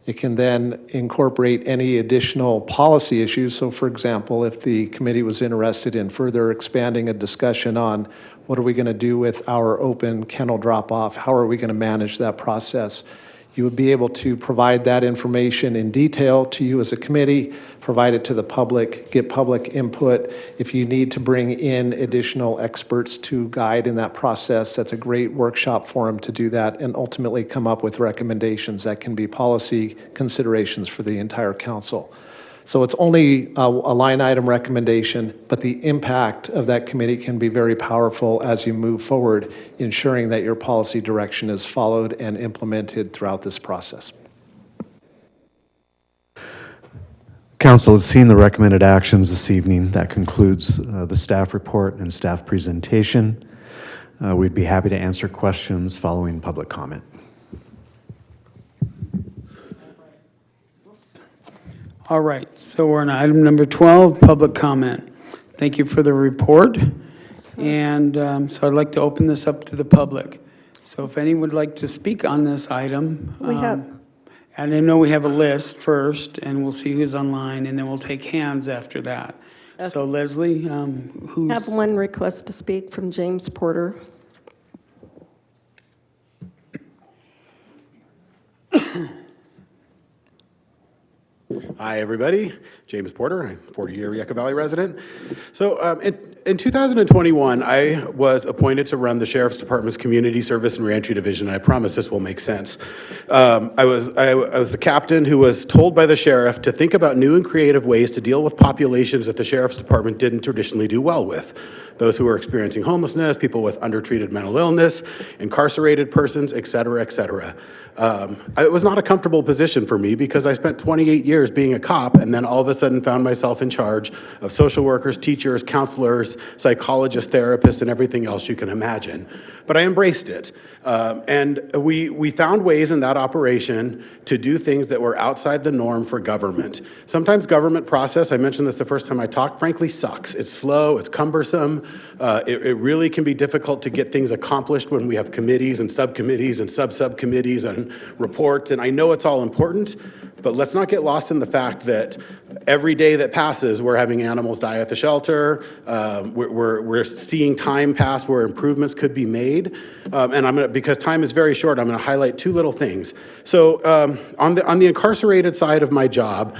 It can then incorporate any additional policy issues. So, for example, if the committee was interested in further expanding a discussion on what are we going to do with our open kennel drop-off, how are we going to manage that process, you would be able to provide that information in detail to you as a committee, provide it to the public, get public input. If you need to bring in additional experts to guide in that process, that's a great workshop forum to do that and ultimately come up with recommendations that can be policy considerations for the entire council. So it's only a line item recommendation, but the impact of that committee can be very powerful as you move forward, ensuring that your policy direction is followed and implemented throughout this process. Council has seen the recommended actions this evening. That concludes the staff report and staff presentation. We'd be happy to answer questions following public comment. All right, so we're on item number 12, public comment. Thank you for the report. And so I'd like to open this up to the public. So if anyone would like to speak on this item. We have- And I know we have a list first, and we'll see who's online, and then we'll take hands after that. So Leslie, who's? I have one request to speak from James Porter. Hi, everybody. James Porter, I'm a 40-year Yucca Valley resident. So in 2021, I was appointed to run the Sheriff's Department's Community Service and Reentry Division. I promise this will make sense. I was the captain who was told by the sheriff to think about new and creative ways to deal with populations that the Sheriff's Department didn't traditionally do well with. Those who were experiencing homelessness, people with undertreated mental illness, incarcerated persons, et cetera, et cetera. It was not a comfortable position for me because I spent 28 years being a cop and then all of a sudden found myself in charge of social workers, teachers, counselors, psychologists, therapists, and everything else you can imagine. But I embraced it. And we found ways in that operation to do things that were outside the norm for government. Sometimes government process, I mentioned this the first time I talked, frankly sucks. It's slow, it's cumbersome. It really can be difficult to get things accomplished when we have committees and subcommittees and sub-subcommittees and reports. And I know it's all important, but let's not get lost in the fact that every day that passes, we're having animals die at the shelter. We're seeing time pass where improvements could be made. And because time is very short, I'm going to highlight two little things. So on the incarcerated side of my job,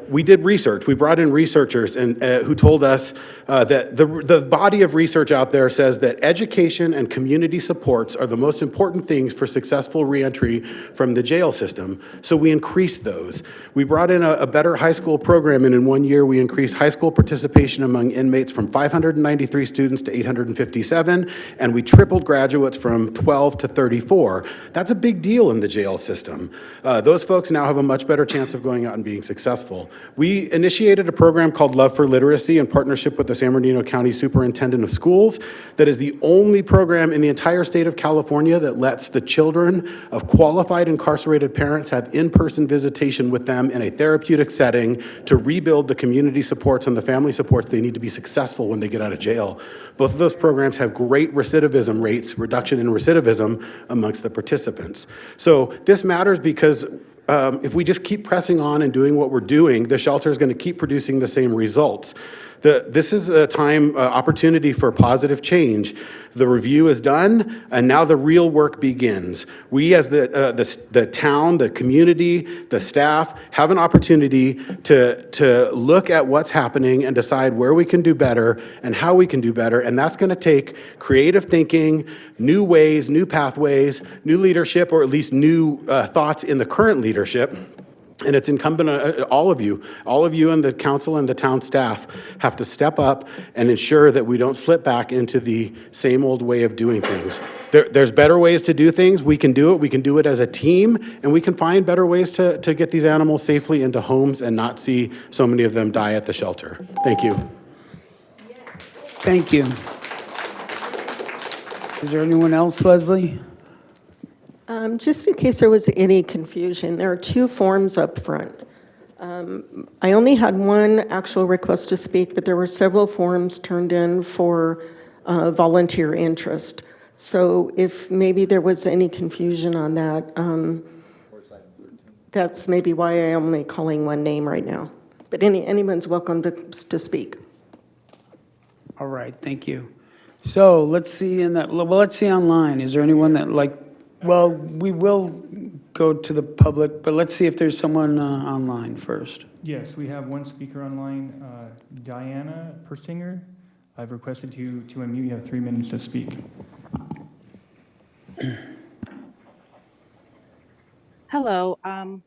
we did research. We brought in researchers and who told us that the body of research out there says that education and community supports are the most important things for successful reentry from the jail system. So we increased those. We brought in a better high school program, and in 1 year we increased high school participation among inmates from 593 students to 857, and we tripled graduates from 12 to 34. That's a big deal in the jail system. Those folks now have a much better chance of going out and being successful. We initiated a program called Love for Literacy in partnership with the San Bernardino County Superintendent of Schools that is the only program in the entire state of California that lets the children of qualified incarcerated parents have in-person visitation with them in a therapeutic setting to rebuild the community supports and the family supports they need to be successful when they get out of jail. Both of those programs have great recidivism rates, reduction in recidivism amongst the participants. So this matters because if we just keep pressing on and doing what we're doing, the shelter is going to keep producing the same results. This is a opportunity for positive change. The review is done, and now the real work begins. We as the town, the community, the staff have an opportunity to look at what's happening and decide where we can do better and how we can do better, and that's going to take creative thinking, new ways, new pathways, new leadership, or at least new thoughts in the current leadership. And it's incumbent on all of you and the council and the town staff have to step up and ensure that we don't slip back into the same old way of doing things. There's better ways to do things. We can do it. We can do it as a team, and we can find better ways to get these animals safely into homes and not see so many of them die at the shelter. Thank you. Thank you. Is there anyone else, Leslie? Just in case there was any confusion, there are two forms up front. I only had one actual request to speak, but there were several forms turned in for volunteer interest. So if maybe there was any confusion on that, that's maybe why I'm only calling one name right now. But anyone's welcome to speak. All right, thank you. So let's see let's see online. Is there anyone that well, we will go to the public, but let's see if there's someone online first. Yes, we have one speaker online, Diana Persinger. I've requested you to unmute. You have 3 minutes to speak. Hello.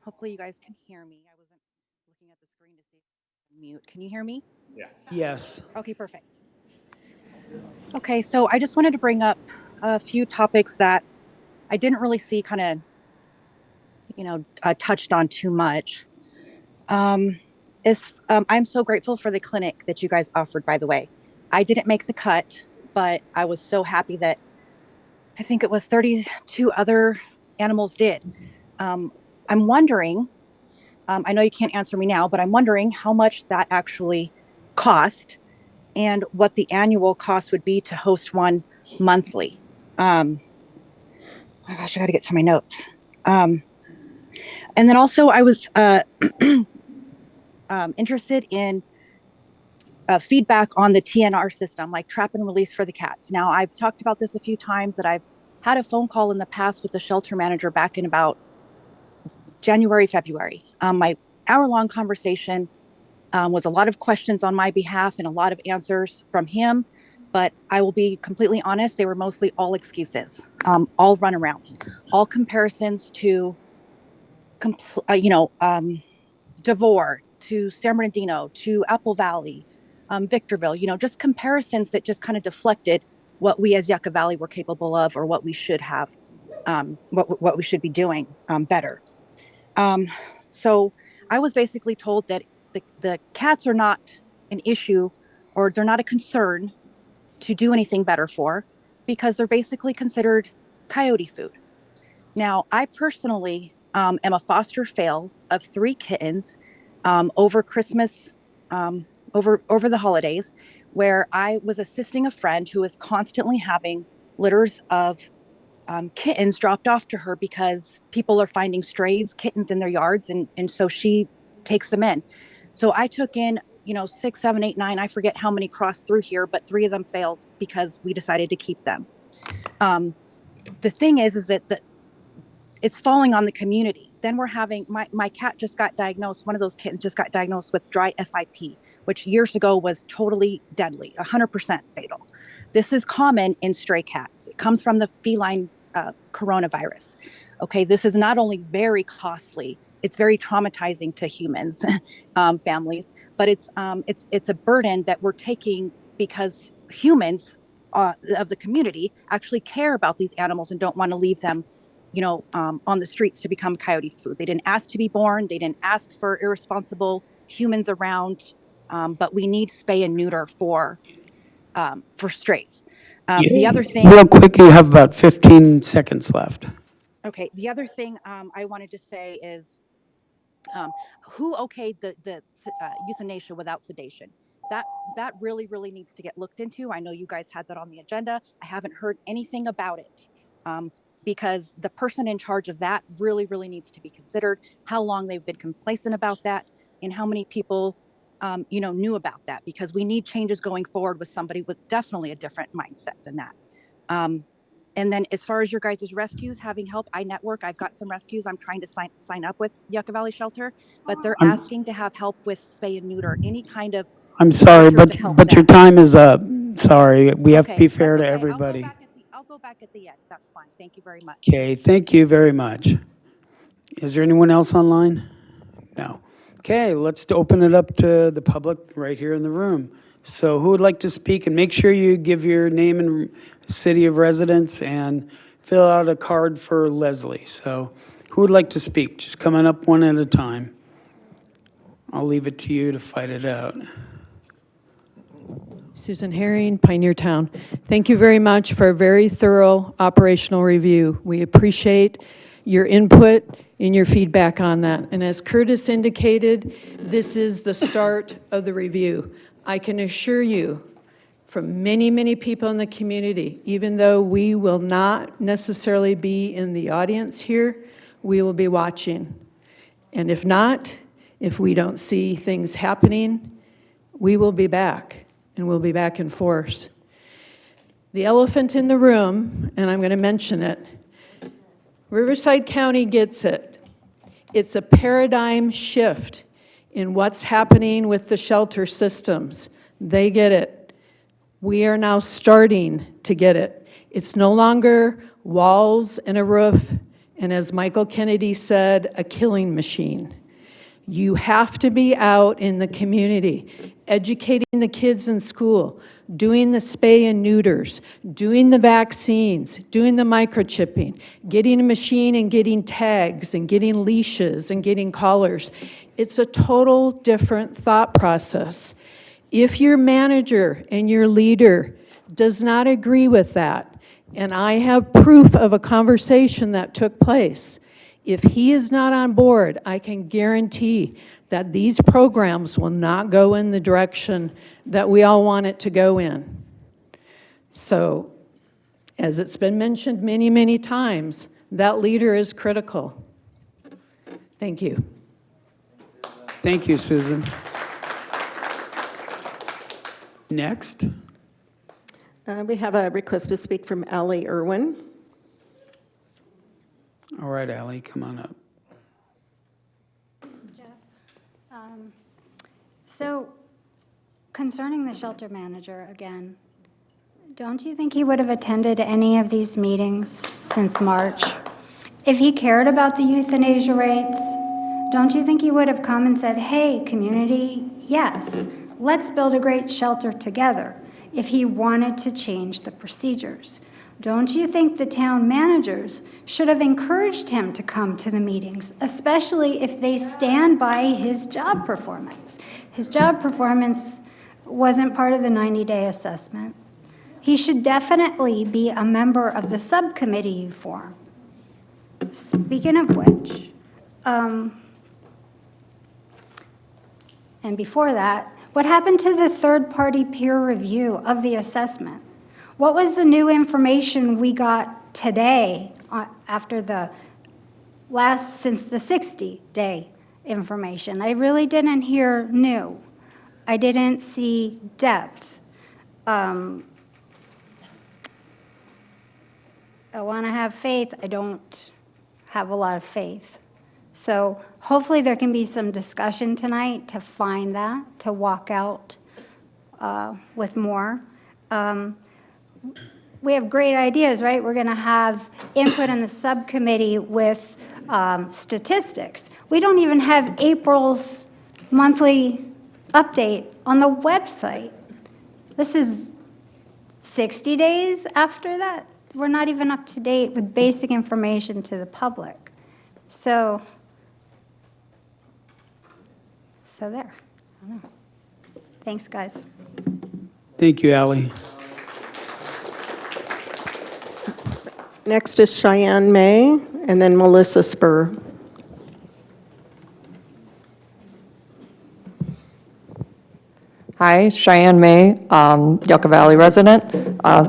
Hopefully you guys can hear me. I wasn't looking at the screen to see if I could mute. Can you hear me? Yes. Okay, perfect. Okay, so I just wanted to bring up a few topics that I didn't really see kind of, touched on too much. I'm so grateful for the clinic that you guys offered, by the way. I didn't make the cut, but I was so happy that I think it was 32 other animals did. I'm wondering, I know you can't answer me now, but I'm wondering how much that actually cost and what the annual cost would be to host one monthly. Oh gosh, I got to get to my notes. And then also, I was interested in feedback on the TNR system, like trap and release for the cats. Now, I've talked about this a few times that I've had a phone call in the past with the shelter manager back in about January, February. My hour-long conversation was a lot of questions on my behalf and a lot of answers from him. But I will be completely honest, they were mostly all excuses, all runarounds, all comparisons to, DeVore, to San Bernardino, to Apple Valley, Victorville, just comparisons that just kind of deflected what we as Yucca Valley were capable of or what we should have, what we should be doing better. So I was basically told that the cats are not an issue or they're not a concern to do anything better for because they're basically considered coyote food. Now, I personally am a foster fail of 3 kittens over Christmas, over the holidays, where I was assisting a friend who was constantly having litters of kittens dropped off to her because people are finding strays, kittens in their yards, and so she takes them in. So I took in, 6, 7, 8, 9, I forget how many crossed through here, but 3 of them failed because we decided to keep them. The thing is that it's falling on the community. Then we're having, my cat just got diagnosed, one of those kittens just got diagnosed with dry FIP, which years ago was totally deadly, 100% fatal. This is common in stray cats. It comes from the feline coronavirus. Okay, this is not only very costly, it's very traumatizing to humans, families, but it's a burden that we're taking because humans of the community actually care about these animals and don't want to leave them, on the streets to become coyote food. They didn't ask to be born. They didn't ask for irresponsible humans around. But we need spay and neuter for strays. The other thing, Real quick, you have about 15 seconds left. okay. The other thing I wanted to say is, who okayed the euthanasia without sedation? That really, really needs to get looked into. I know you guys had that on the agenda. I haven't heard anything about it. Because the person in charge of that really, really needs to be considered, how long they've been complacent about that, and how many people, knew about that, because we need changes going forward with somebody with definitely a different mindset than that. And then as far as your guys' rescues, having help, I network, I've got some rescues I'm trying to sign up with Yucca Valley Shelter, but they're asking to have help with spay and neuter, any kind of. I'm sorry, measure to help but your them. time is up. Sorry, we have to Okay, be fair that's to okay. everybody. I'll go back at the end. That's fine. Thank you very much. Okay, thank you very much. Is there anyone else online? No. Okay, let's open it up to the public right here in the room. So who would like to speak? And make sure you give your name and city of residence and fill out a card for Leslie. So who would like to speak? Just coming up one at a time. I'll leave it to you to fight it out. Susan Herring, Pioneer Town. Thank you very much for a very thorough operational review. We appreciate your input and your feedback on that. And as Curtis indicated, this is the start of the review. I can assure you from many, many people in the community, even though we will not necessarily be in the audience here, we will be watching. And if not, if we don't see things happening, we will be back. And we'll be back in force. The elephant in the room, and I'm going to mention it, Riverside County gets it. It's a paradigm shift in what's happening with the shelter systems. They get it. We are now starting to get it. It's no longer walls and a roof, and as Michael Kennedy said, a killing machine. You have to be out in the community, educating the kids in school, doing the spay and neuters, doing the vaccines, doing the microchipping, getting a machine and getting tags and getting leashes and getting collars. It's a total different thought process. If your manager and your leader does not agree with that, and I have proof of a conversation that took place, If he is not on board, I can guarantee that these programs will not go in the direction that we all want it to go in. So, as it's been mentioned many, many times, that leader is critical. Thank you. Thank you, Susan. Next. We have a request to speak from Allie Irwin. All right, Allie, come on up. So, concerning the shelter manager again, don't you think he would have attended any of these meetings since March? If he cared about the euthanasia rates, don't you think he would have come and said, hey, community, yes, let's build a great shelter together, if he wanted to change the procedures? Don't you think the town managers should have encouraged him to come to the meetings, especially if they stand by his job performance? His job performance wasn't part of the 90-day assessment. He should definitely be a member of the subcommittee you form. Speaking of which, and before that, what happened to the third-party peer review of the assessment? What was the new information we got today after since the 60-day information? I really didn't hear new. I didn't see depth. I want to have faith. I don't have a lot of faith. So hopefully there can be some discussion tonight to find that, to walk out with more. We have great ideas, right? We're going to have input in the subcommittee with statistics. We don't even have April's monthly update on the website. This is 60 days after that. We're not even up to date with basic information to the public. So there. I don't know. Thanks, guys. Thank you, Allie. Next is Cheyenne May, and then Melissa Spur. Hi, Cheyenne May, Yucca Valley resident.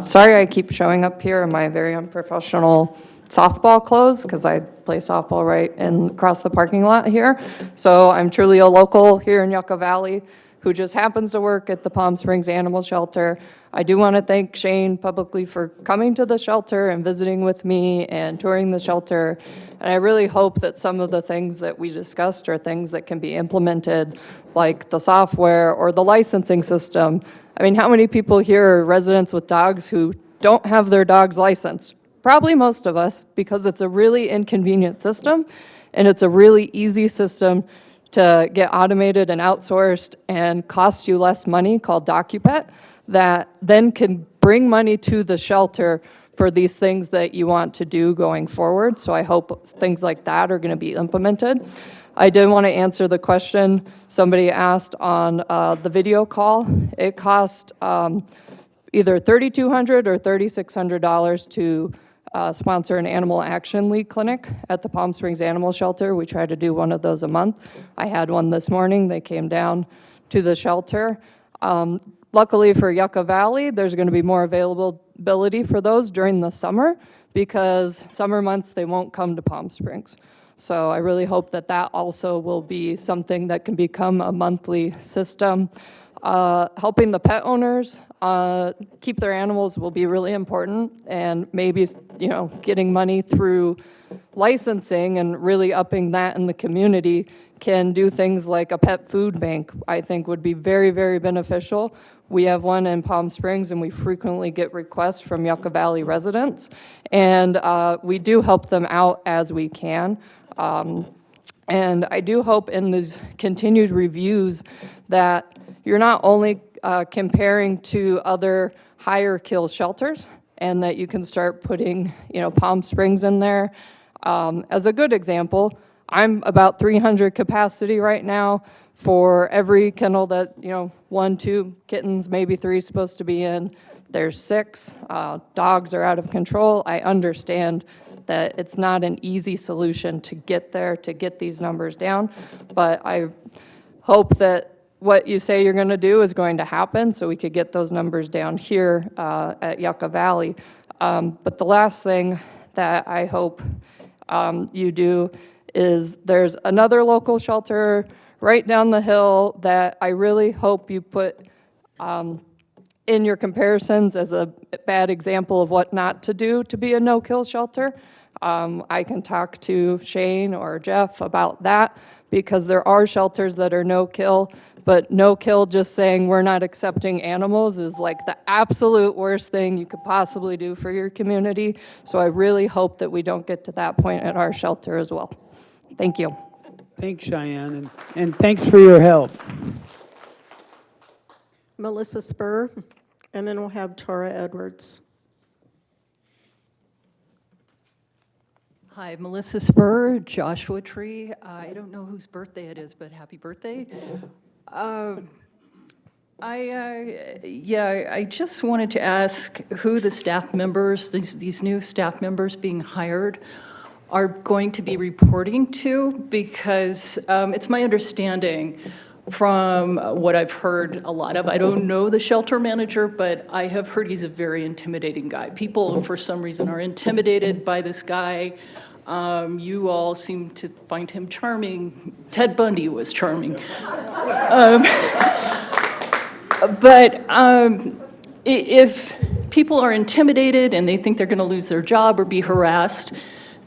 Sorry I keep showing up here in my very unprofessional softball clothes because I play softball right across the parking lot here. So I'm truly a local here in Yucca Valley who just happens to work at the Palm Springs Animal Shelter. I do want to thank Shane publicly for coming to the shelter and visiting with me and touring the shelter. And I really hope that some of the things that we discussed are things that can be implemented, like the software or the licensing system. I mean, how many people here are residents with dogs who don't have their dogs licensed? Probably most of us, because it's a really inconvenient system, and it's a really easy system to get automated and outsourced and cost you less money, called DocuPet, that then can bring money to the shelter for these things that you want to do going forward. So I hope things like that are going to be implemented. I did want to answer the question somebody asked on the video call. It cost either $3,200 or $3,600 to sponsor an Animal Action League clinic at the Palm Springs Animal Shelter. We try to do one of those a month. I had one this morning. They came down to the shelter. Luckily for Yucca Valley, there's going to be more availability for those during the summer, because summer months they won't come to Palm Springs. So I really hope that that also will be something that can become a monthly system. Helping the pet owners keep their animals will be really important, and maybe, getting money through licensing and really upping that in the community can do things like a pet food bank, I think would be very, very beneficial. We have one in Palm Springs, and we frequently get requests from Yucca Valley residents, and we do help them out as we can. And I do hope in these continued reviews that you're not only comparing to other higher kill shelters, and that you can start putting, Palm Springs in there. As a good example, I'm about 300 capacity right now for every kennel that, 1, 2 kittens, maybe 3 is supposed to be in. There's 6. Dogs are out of control. I understand that it's not an easy solution to get there, to get these numbers down, but I hope that what you say you're going to do is going to happen, so we could get those numbers down here at Yucca Valley. But the last thing that I hope you do is there's another local shelter right down the hill that I really hope you put in your comparisons as a bad example of what not to do to be a no-kill shelter. I can talk to Shane or Jeff about that, because there are shelters that are no-kill, but no-kill just saying we're not accepting animals is like the absolute worst thing you could possibly do for your community. So I really hope that we don't get to that point at our shelter as well. Thank you. Thanks, Cheyenne, and thanks for your help. Melissa Spur, and then we'll have Tora Edwards. Hi, Melissa Spur, Joshua Tree. I don't know whose birthday it is, but happy birthday. I just wanted to ask who the staff members, these new staff members being hired, are going to be reporting to, because it's my understanding from what I've heard a lot of, I don't know the shelter manager, but I have heard he's a very intimidating guy. People, for some reason, are intimidated by this guy. You all seem to find him charming. Ted Bundy was charming. But if people are intimidated and they think they're going to lose their job or be harassed,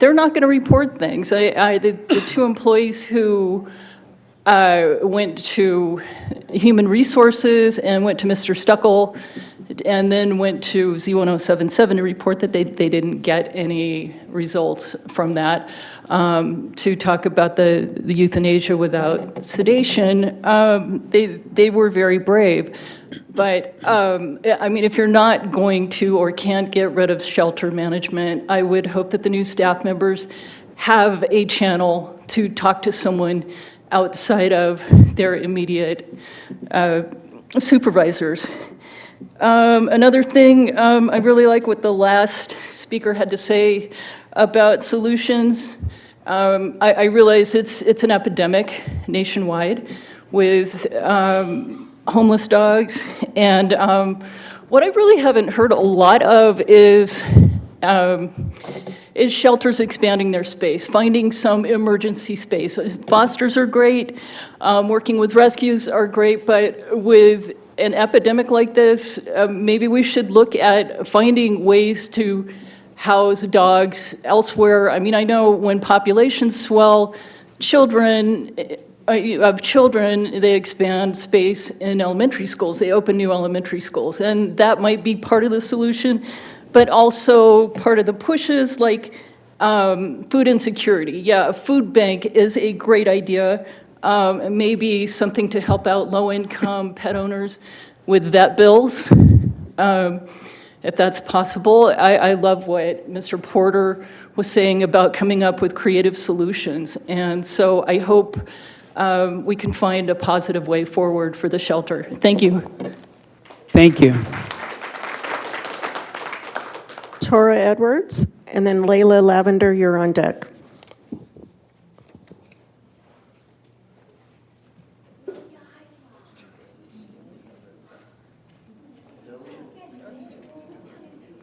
they're not going to report things. The two employees who went to Human Resources and went to Mr. Stuckel and then went to Z1077 to report that they didn't get any results from that, to talk about the euthanasia without sedation. They were very brave. But, I mean, if you're not going to or can't get rid of shelter management, I would hope that the new staff members have a channel to talk to someone outside of their immediate supervisors. Another thing, I really like what the last speaker had to say about solutions. I realize it's an epidemic nationwide with homeless dogs, and what I really haven't heard a lot of is shelters expanding their space, finding some emergency space. Fosters are great, working with rescues are great, but with an epidemic like this, maybe we should look at finding ways to house dogs elsewhere. I mean, I know when populations swell, they expand space in elementary schools. They open new elementary schools, and that might be part of the solution, but also part of the pushes, like food insecurity. Yeah, a food bank is a great idea. Maybe something to help out low-income pet owners with vet bills, if that's possible. I love what Mr. Porter was saying about coming up with creative solutions. And so I hope we can find a positive way forward for the shelter. Thank you. Thank you. Tora Edwards, and then Layla Lavender, you're on deck.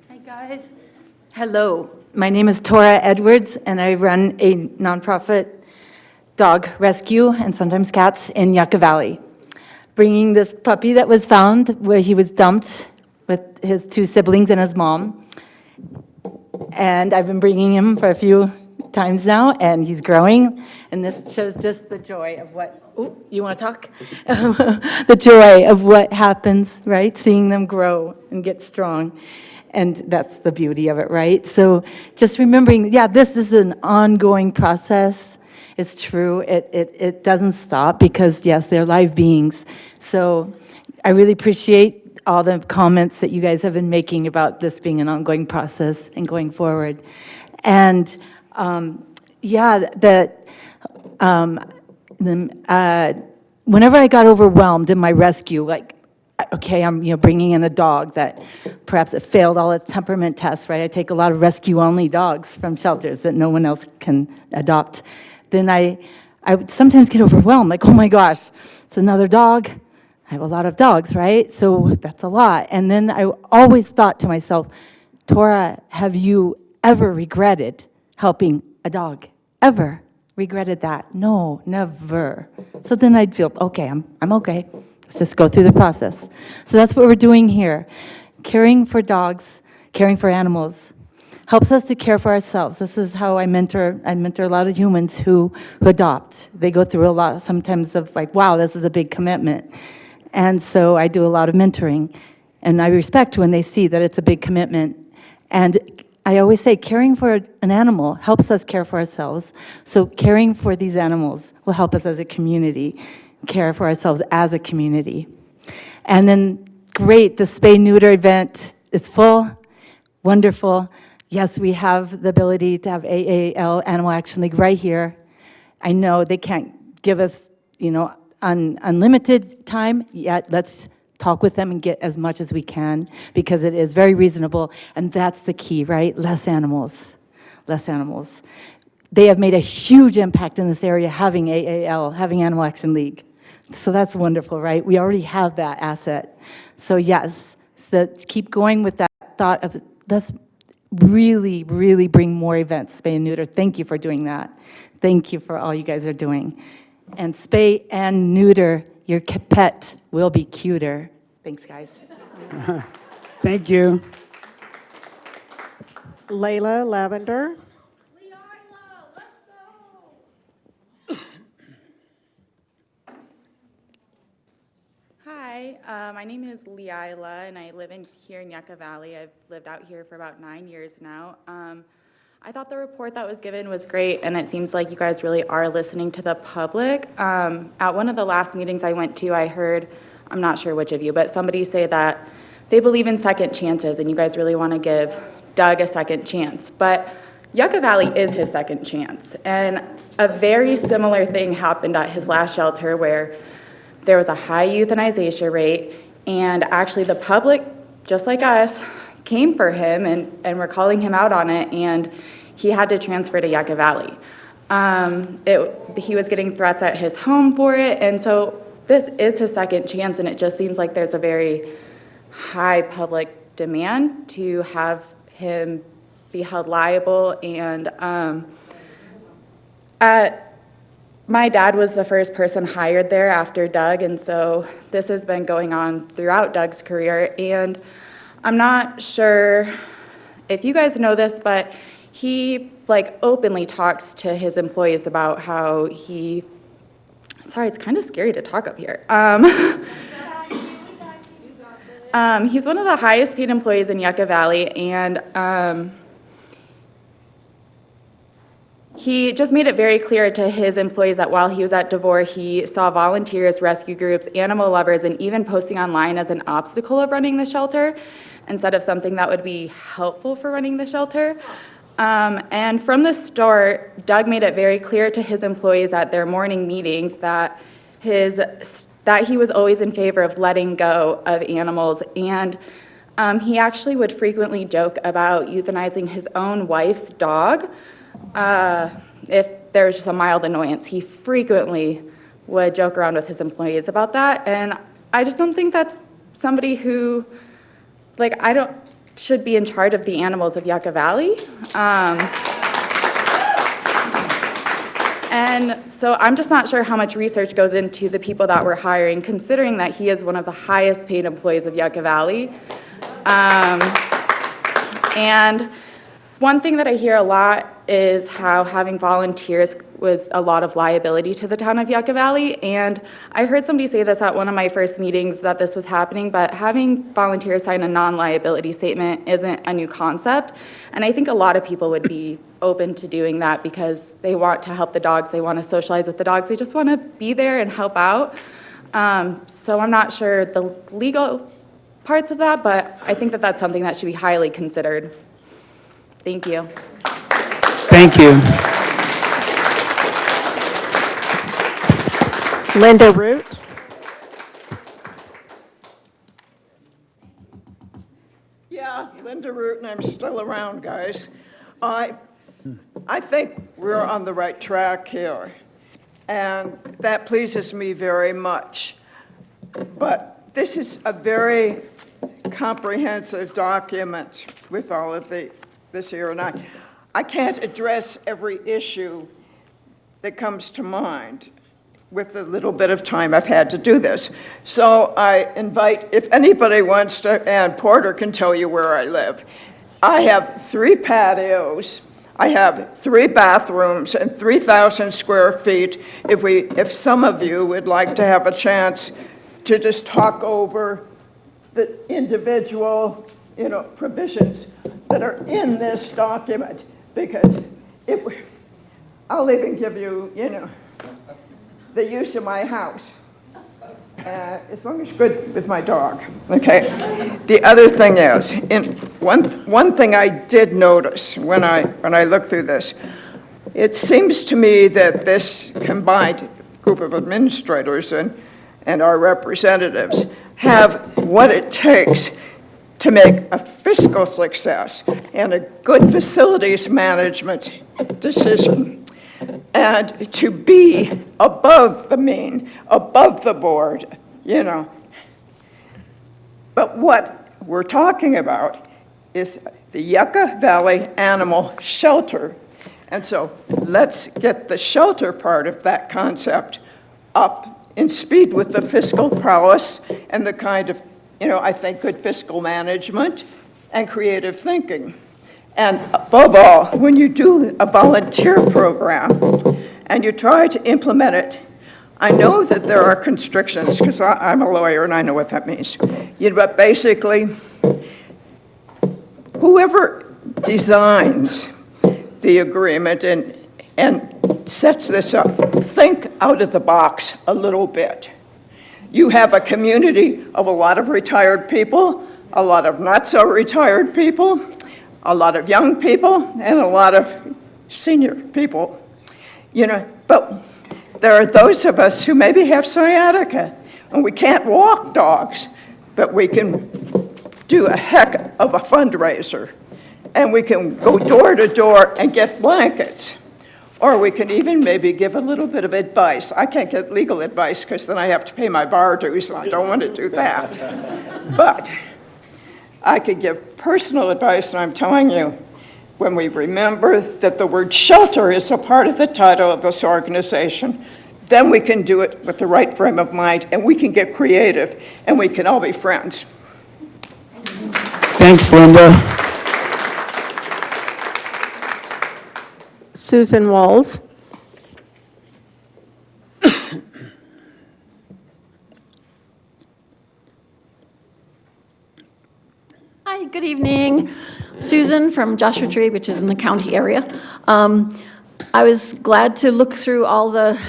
Hi guys. Hello. My name is Tora Edwards, and I run a nonprofit dog rescue and sometimes cats in Yucca Valley. Bringing this puppy that was found where he was dumped with his two siblings and his mom. And I've been bringing him for a few times now, and he's growing. And this shows just the joy of what, you want to talk? The joy of what happens, right? Seeing them grow and get strong. And that's the beauty of it, right? So just remembering, yeah, this is an ongoing process. It's true. It doesn't stop because, yes, they're live beings. So I really appreciate all the comments that you guys have been making about this being an ongoing process and going forward. And whenever I got overwhelmed in my rescue, like that, okay, I'm, bringing in a dog that perhaps it failed all its temperament tests, right? I take a lot of rescue-only dogs from shelters that no one else can adopt. Then I would sometimes get overwhelmed, like, oh my gosh, it's another dog. I have a lot of dogs, right? So that's a lot. And then I always thought to myself, Tora, have you ever regretted helping a dog? Ever regretted that? No, never. So then I'd feel, okay, I'm okay. Let's just go through the process. So that's what we're doing here. Caring for dogs, caring for animals, helps us to care for ourselves. This is how I mentor a lot of humans who adopt. They go through a lot sometimes of like, wow, this is a big commitment. And so I do a lot of mentoring. And I respect when they see that it's a big commitment. And I always say caring for an animal helps us care for ourselves. So caring for these animals will help us as a community, care for ourselves as a community. And then, great, the spay-neuter event is full, wonderful. Yes, we have the ability to have AAL, Animal Action League, right here. I know they can't give us, unlimited time, yet let's talk with them and get as much as we can, because it is very reasonable, and that's the key, right? Less animals, less animals. They have made a huge impact in this area having AAL, having Animal Action League. So that's wonderful, right? We already have that asset. So yes, so keep going with that thought of let's really, really bring more events, spay and neuter. Thank you for doing that. Thank you for all you guys are doing. And spay and neuter, your pet will be cuter. Thanks, guys. Thank you. Layla Lavender. Hi, my name is Leila, and I live here in Yucca Valley. I've lived out here for about 9 years now. I thought the report that was given was great, and it seems like you guys really are listening to the public. At one of the last meetings I went to, I heard, I'm not sure which of you, but somebody say that they believe in second chances, and you guys really want to give Doug a second chance. But Yucca Valley is his second chance, and a very similar thing happened at his last shelter where there was a high euthanization rate, and actually the public, just like us, came for him and were calling him out on it, and he had to transfer to Yucca Valley. He was getting threats at his home for it, and so this is his second chance, and it just seems like there's a very high public demand to have him be held liable. And my dad was the first person hired there after Doug, and so this has been going on throughout Doug's career. And I'm not sure if you guys know this, but he openly talks to his employees about how sorry, it's kind of scary to talk up here. He's one of the highest paid employees in Yucca Valley, and he just made it very clear to his employees that while he was at DeVore, he saw volunteers, rescue groups, animal lovers, and even posting online as an obstacle of running the shelter instead of something that would be helpful for running the shelter. And from the start, Doug made it very clear to his employees at their morning meetings that he was always in favor of letting go of animals. And he actually would frequently joke about euthanizing his own wife's dog. If there was just a mild annoyance, he frequently would joke around with his employees about that. And I just don't think that's somebody who, should be in charge of the animals of Yucca Valley. And so I'm just not sure how much research goes into the people that we're hiring, considering that he is one of the highest paid employees of Yucca Valley. And one thing that I hear a lot is how having volunteers was a lot of liability to the town of Yucca Valley. And I heard somebody say this at one of my first meetings that this was happening, but having volunteers sign a non-liability statement isn't a new concept. And I think a lot of people would be open to doing that because they want to help the dogs, they want to socialize with the dogs, they just want to be there and help out. So I'm not sure the legal parts of that, but I think that that's something that should be highly considered. Thank you. Thank you. Linda Root. Linda Root, and I'm still around, guys. I think we're on the right track here, and that pleases me very much. But this is a very comprehensive document with all of this here, and I can't address every issue that comes to mind with the little bit of time I've had to do this. So I invite, if anybody wants to, and Porter can tell you where I live. I have 3 patios, I have 3 bathrooms and 3,000 square feet. If some of you would like to have a chance to just talk over the individual, provisions that are in this document, because I'll even give you, the use of my house, as long as you're good with my dog, okay? The other thing is, one thing I did notice when I looked through this, it seems to me that this combined group of administrators and our representatives have what it takes to make a fiscal success and a good facilities management decision, and to be above the mean, above the board, But what we're talking about is the Yucca Valley Animal Shelter. And so let's get the shelter part of that concept up in speed with the fiscal prowess and the kind of, I think, good fiscal management and creative thinking. And above all, when you do a volunteer program and you try to implement it, I know that there are constrictions, because I'm a lawyer and I know what that means. But basically, whoever designs the agreement and sets this up, think out of the box a little bit. You have a community of a lot of retired people, a lot of not so retired people, a lot of young people, and a lot of senior people. But there are those of us who maybe have sciatica, and we can't walk dogs, but we can do a heck of a fundraiser, and we can go door to door and get blankets, or we can even maybe give a little bit of advice. I can't get legal advice because then I have to pay my bar dues, and I don't want to do that. But I could give personal advice, and I'm telling you, when we remember that the word shelter is a part of the title of this organization, then we can do it with the right frame of mind, and we can get creative, and we can all be friends. Thanks, Linda. Susan Walls. Hi, good evening. Susan from Joshua Tree, which is in the county area. I was glad to look through all the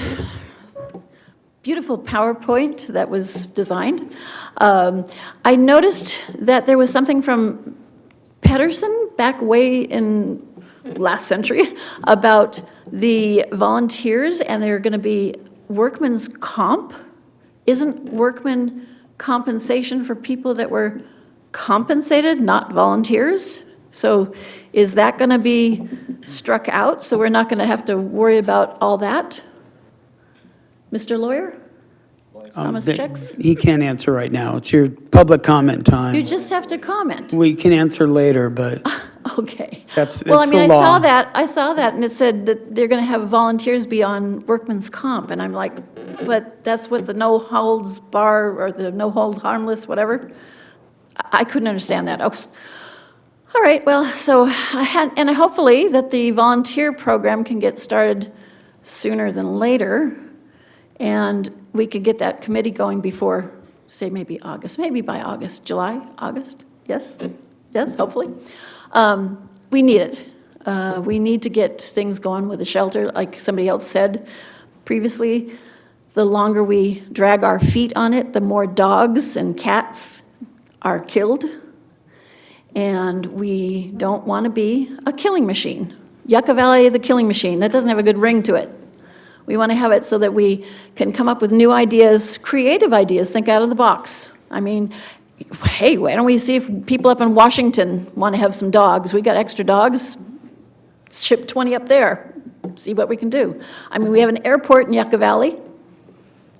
beautiful PowerPoint that was designed. I noticed that there was something from Pedersen back way in last century about the volunteers, and they're going to be workman's comp. Isn't workman compensation for people that were compensated, not volunteers? So is that going to be struck out, so we're not going to have to worry about all that? Mr. Lawyer? Thomas Checks? He can't answer right now. It's your public comment time. You just have to comment. We can answer later, but Okay. that's Well, I it's mean, the I law. saw that, and it said that they're going to have volunteers be on workman's comp, and I'm like, but that's what the no holds bar, or the no hold harmless, whatever. I couldn't understand that. Okay. All right, well, so hopefully that the volunteer program can get started sooner than later, and we could get that committee going before, say, maybe August, maybe by August, July, August, yes, hopefully. We need it. We need to get things going with the shelter, like somebody else said previously. The longer we drag our feet on it, the more dogs and cats are killed. And we don't want to be a killing machine. Yucca Valley, the killing machine. That doesn't have a good ring to it. We want to have it so that we can come up with new ideas, creative ideas, think out of the box. I mean, hey, why don't we see if people up in Washington want to have some dogs? We got extra dogs, ship 20 up there, see what we can do. I mean, we have an airport in Yucca Valley,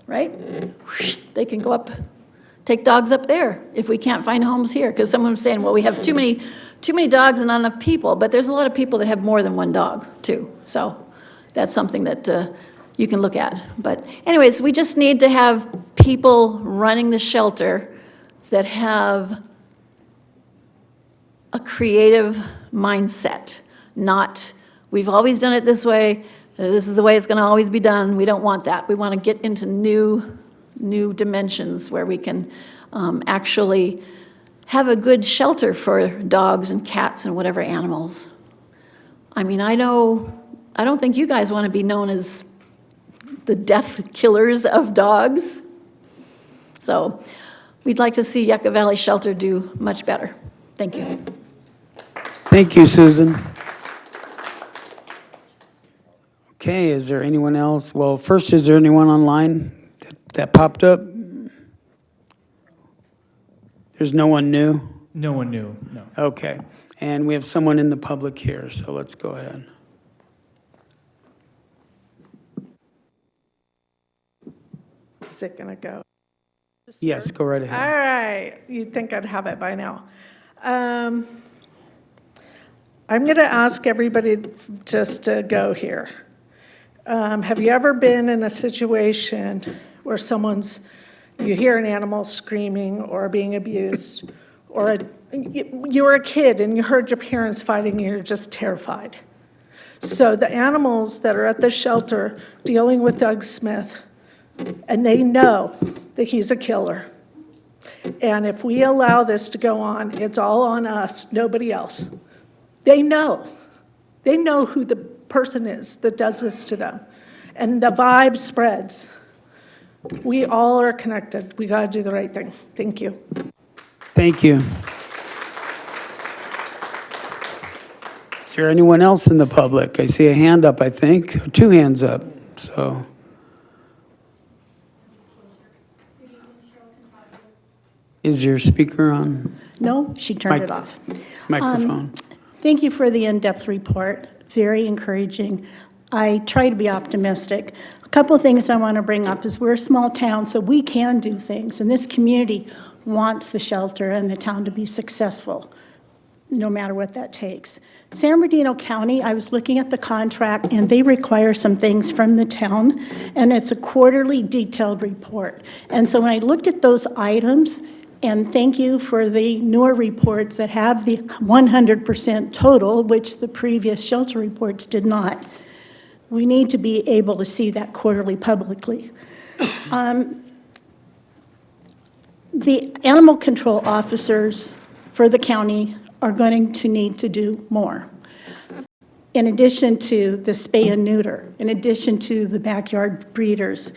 right? They can go up, take dogs up there if we can't find homes here. Because someone was saying, well, we have too many dogs and not enough people. But there's a lot of people that have more than one dog, too. So that's something that you can look at. But anyways, we just need to have people running the shelter that have a creative mindset, not, we've always done it this way, this is the way it's going to always be done. We don't want that. We want to get into new dimensions where we can actually have a good shelter for dogs and cats and whatever animals. I mean, I don't think you guys want to be known as the death killers of dogs. So we'd like to see Yucca Valley Shelter do much better. Thank you. Thank you, Susan. Okay, is there anyone else? Well, first, is there anyone online that popped up? There's no one new? No one new, no. Okay, and we have someone in the public here, so let's go ahead. Is it going to go? Yes, go right ahead. All right. You'd think I'd have it by now. I'm going to ask everybody just to go here. Have you ever been in a situation where you hear an animal screaming or being abused, or you were a kid and you heard your parents fighting and you're just terrified? So the animals that are at the shelter dealing with Doug Smith, and they know that he's a killer. And if we allow this to go on, it's all on us, nobody else. They know. They know who the person is that does this to them. And the vibe spreads. We all are connected. We got to do the right thing. Thank you. Thank you. Is there anyone else in the public? I see a hand up, I think, or two hands up, so. Is your speaker on? No, she turned it off. Microphone. Thank you for the in-depth report. Very encouraging. I try to be optimistic. A couple of things I want to bring up is we're a small town, so we can do things. And this community wants the shelter and the town to be successful, no matter what that takes. San Bernardino County, I was looking at the contract, and they require some things from the town, and it's a quarterly detailed report. And so when I looked at those items, and thank you for the newer reports that have the 100% total, which the previous shelter reports did not. We need to be able to see that quarterly publicly. The animal control officers for the county are going to need to do more. In addition to the spay and neuter, in addition to the backyard breeders,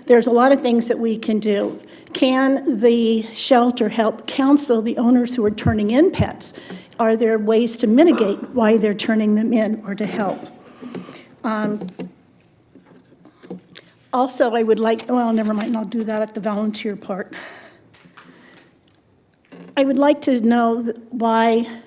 there's a lot of things that we can do. Can the shelter help counsel the owners who are turning in pets? Are there ways to mitigate why they're turning them in or to help? Also, I would like, well, never mind, I'll do that at the volunteer part. I would like to know why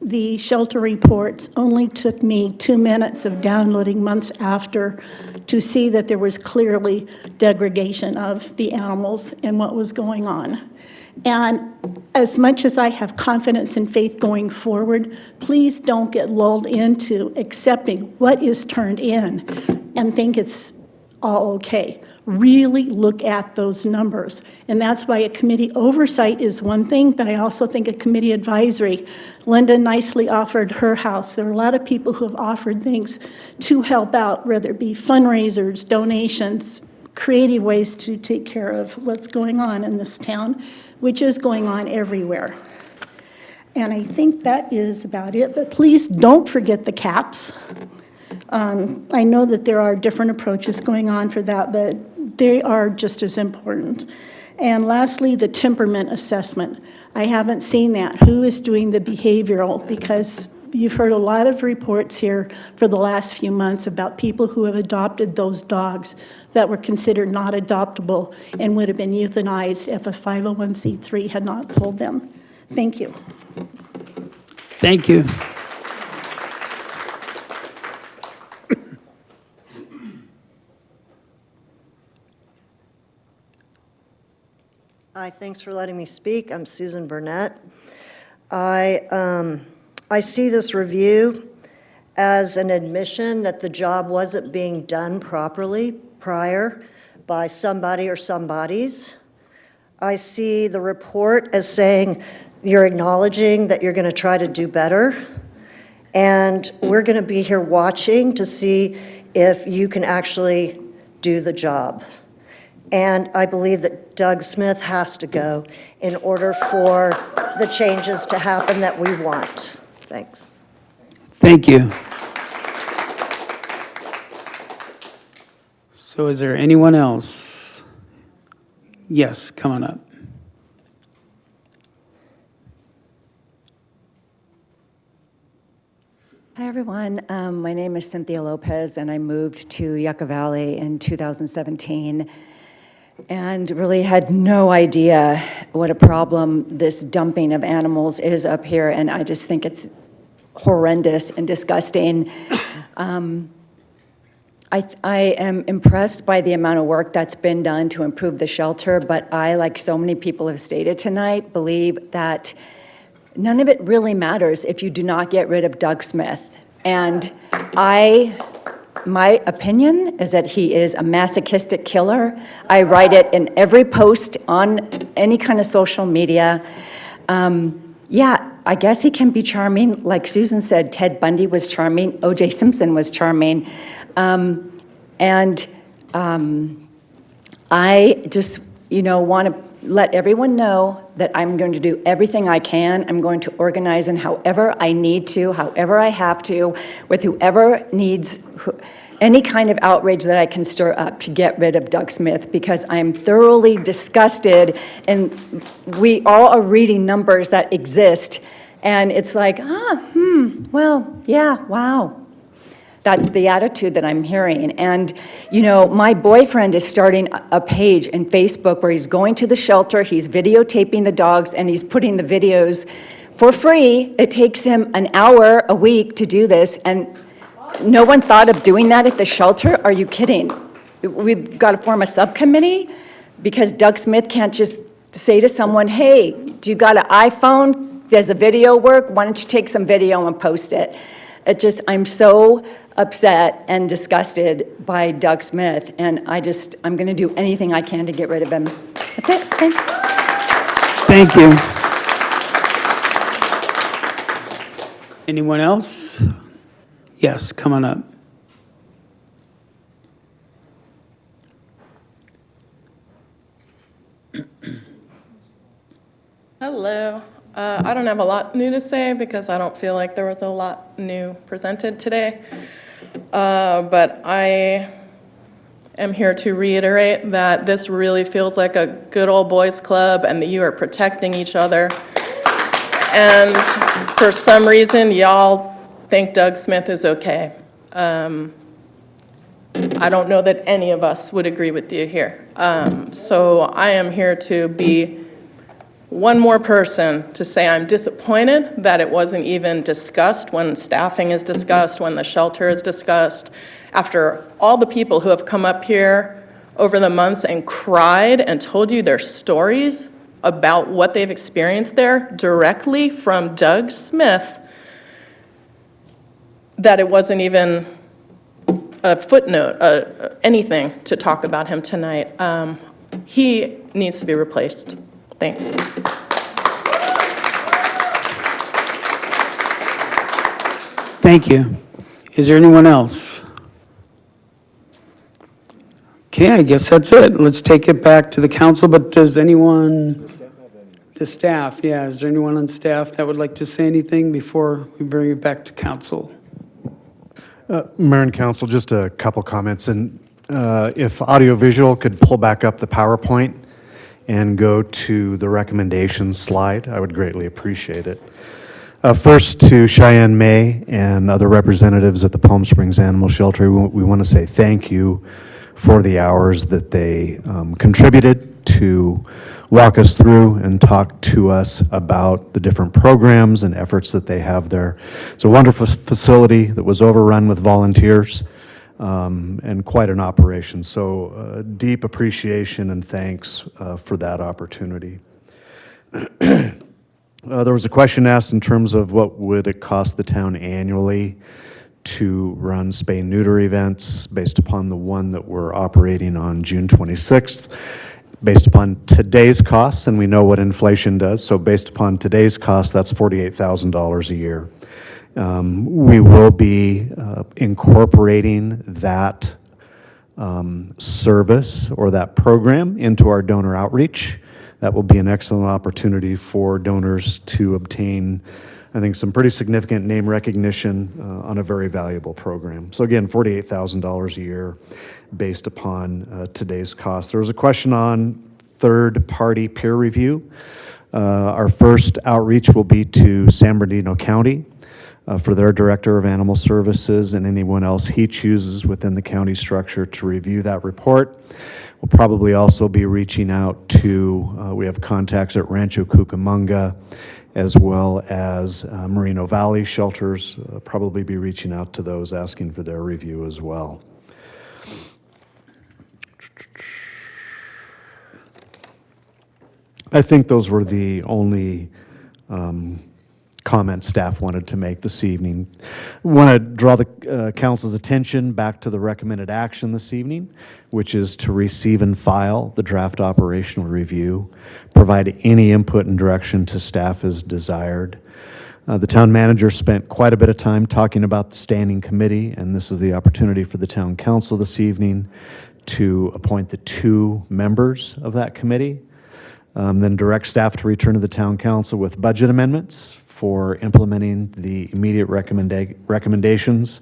the shelter reports only took me 2 minutes of downloading months after to see that there was clearly degradation of the animals and what was going on. And as much as I have confidence and faith going forward, please don't get lulled into accepting what is turned in and think it's all okay. Really look at those numbers. And that's why a committee oversight is one thing, but I also think a committee advisory. Linda nicely offered her house. There are a lot of people who have offered things to help out, whether it be fundraisers, donations, creative ways to take care of what's going on in this town, which is going on everywhere. And I think that is about it, but please don't forget the cats. I know that there are different approaches going on for that, but they are just as important. And lastly, the temperament assessment. I haven't seen that. Who is doing the behavioral? Because You've heard a lot of reports here for the last few months about people who have adopted those dogs that were considered not adoptable and would have been euthanized if a 501c3 had not pulled them. Thank you. Thank you. Hi, thanks for letting me speak. I'm Susan Burnett. I see this review as an admission that the job wasn't being done properly prior by somebody or somebodies. I see the report as saying you're acknowledging that you're going to try to do better, and we're going to be here watching to see if you can actually do the job. And I believe that Doug Smith has to go in order for the changes to happen that we want. Thanks. Thank you. So is there anyone else? Yes, come on up. Hi, everyone. My name is Cynthia Lopez, and I moved to Yucca Valley in 2017 and really had no idea what a problem this dumping of animals is up here, and I just think it's horrendous and disgusting. I am impressed by the amount of work that's been done to improve the shelter, but I, like so many people have stated tonight, believe that none of it really matters if you do not get rid of Doug Smith. And my opinion is that he is a masochistic killer. I write it in every post on any kind of social media. Yeah, I guess he can be charming. Like Susan said, Ted Bundy was charming. O.J. Simpson was charming. I just, want to let everyone know that I'm going to do everything I can. I'm going to organize in however I need to, however I have to, with whoever needs any kind of outrage that I can stir up to get rid of Doug Smith, because I'm thoroughly disgusted, and we all are reading numbers that exist, and it's like, well, yeah, wow. That's the attitude that I'm hearing. And, my boyfriend is starting a page in Facebook where he's going to the shelter, he's videotaping the dogs, and he's putting the videos for free. It takes him an hour a week to do this, and no one thought of doing that at the shelter? Are you kidding? We've got to form a subcommittee because Doug Smith can't just say to someone, hey, do you got an iPhone? Does a video work? Why don't you take some video and post it? I'm so upset and disgusted by Doug Smith, and I'm going to do anything I can to get rid of him. That's it. Thanks. Thank you. Anyone else? Yes, come on up. Hello. I don't have a lot new to say because I don't feel like there was a lot new presented today. But I am here to reiterate that this really feels like a good old boys club and that you are protecting each other. And for some reason, y'all think Doug Smith is okay. I don't know that any of us would agree with you here. So I am here to be one more person to say I'm disappointed that it wasn't even discussed when staffing is discussed, when the shelter is discussed, after all the people who have come up here over the months and cried and told you their stories about what they've experienced there directly from Doug Smith, that it wasn't even a footnote, anything to talk about him tonight. He needs to be replaced. Thanks. Thank you. Is there anyone else? Okay, I guess that's it. Let's take it back to the council, but does anyone, the staff, yeah, is there anyone on staff that would like to say anything before we bring it back to council? Mayor and council, just a couple comments. And if audiovisual could pull back up the PowerPoint and go to the recommendations slide, I would greatly appreciate it. First, to Cheyenne May and other representatives at the Palm Springs Animal Shelter, we want to say thank you for the hours that they contributed to walk us through and talk to us about the different programs and efforts that they have there. It's a wonderful facility that was overrun with volunteers and quite an operation. So deep appreciation and thanks for that opportunity. There was a question asked in terms of what would it cost the town annually to run spay-neuter events based upon the one that we're operating on June 26th. Based upon today's costs, and we know what inflation does, so based upon today's costs, that's $48,000 a year. We will be incorporating that service or that program into our donor outreach. That will be an excellent opportunity for donors to obtain, I think, some pretty significant name recognition on a very valuable program. So again, $48,000 a year based upon today's cost. There was a question on third-party peer review. Our first outreach will be to San Bernardino County for their Director of Animal Services and anyone else he chooses within the county structure to review that report. We'll probably also be reaching out to, we have contacts at Rancho Cucamonga, as well as Merino Valley shelters, probably be reaching out to those, asking for their review as well. I think those were the only comments staff wanted to make this evening. I want to draw the council's attention back to the recommended action this evening, which is to receive and file the draft operational review, provide any input and direction to staff as desired. The town manager spent quite a bit of time talking about the standing committee, and this is the opportunity for the town council this evening to appoint the 2 members of that committee. Then direct staff to return to the town council with budget amendments for implementing the immediate recommendations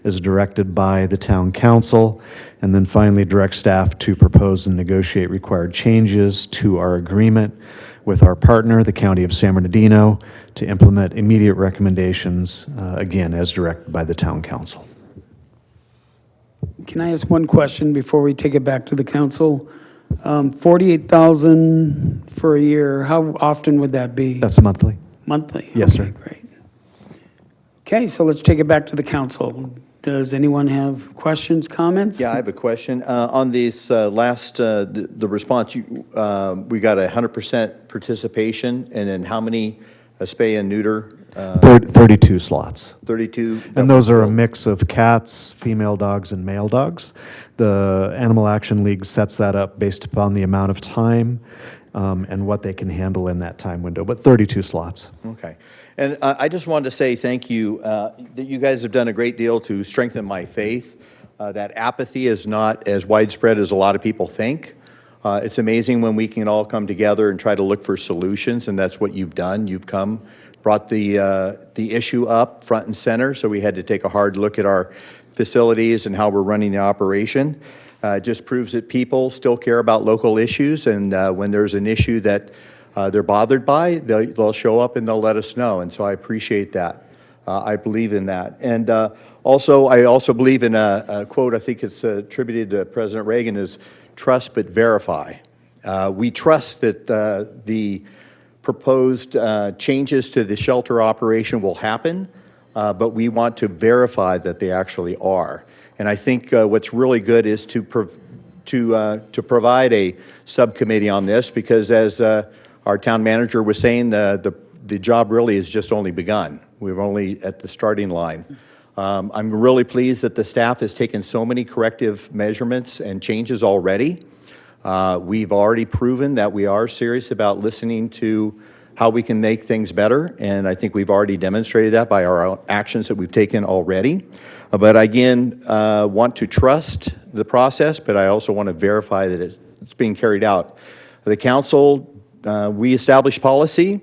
as directed by the town council, and then finally direct staff to propose and negotiate required changes to our agreement with our partner, the County of San Bernardino, to implement immediate recommendations, again, as directed by the town council. Can I ask one question before we take it back to the council? 48,000 for a year, how often would that be? That's monthly. Monthly? Yes, Okay, sir. great. Okay, so let's take it back to the council. Does anyone have questions, comments? Yeah, I have a question. On this last, the response, we got 100% participation, and then how many spay and neuter? 32 slots. 32? And those are a mix of cats, female dogs, and male dogs. The Animal Action League sets that up based upon the amount of time and what they can handle in that time window, but 32 slots. Okay. And I just wanted to say thank you, that you guys have done a great deal to strengthen my faith. That apathy is not as widespread as a lot of people think. It's amazing when we can all come together and try to look for solutions, and that's what you've done. You've brought the issue up front and center, so we had to take a hard look at our facilities and how we're running the operation. It just proves that people still care about local issues, and when there's an issue that they're bothered by, they'll show up and they'll let us know, and so I appreciate that. I believe in that. And I also believe in a quote, I think it's attributed to President Reagan, is trust but verify. We trust that the proposed changes to the shelter operation will happen, but we want to verify that they actually are. And I think what's really good is to provide a subcommittee on this, because as our town manager was saying, the job really has just only begun. We're only at the starting line. I'm really pleased that the staff has taken so many corrective measurements and changes already. We've already proven that we are serious about listening to how we can make things better, and I think we've already demonstrated that by our actions that we've taken already. But again, want to trust the process, but I also want to verify that it's being carried out. The council, we establish policy,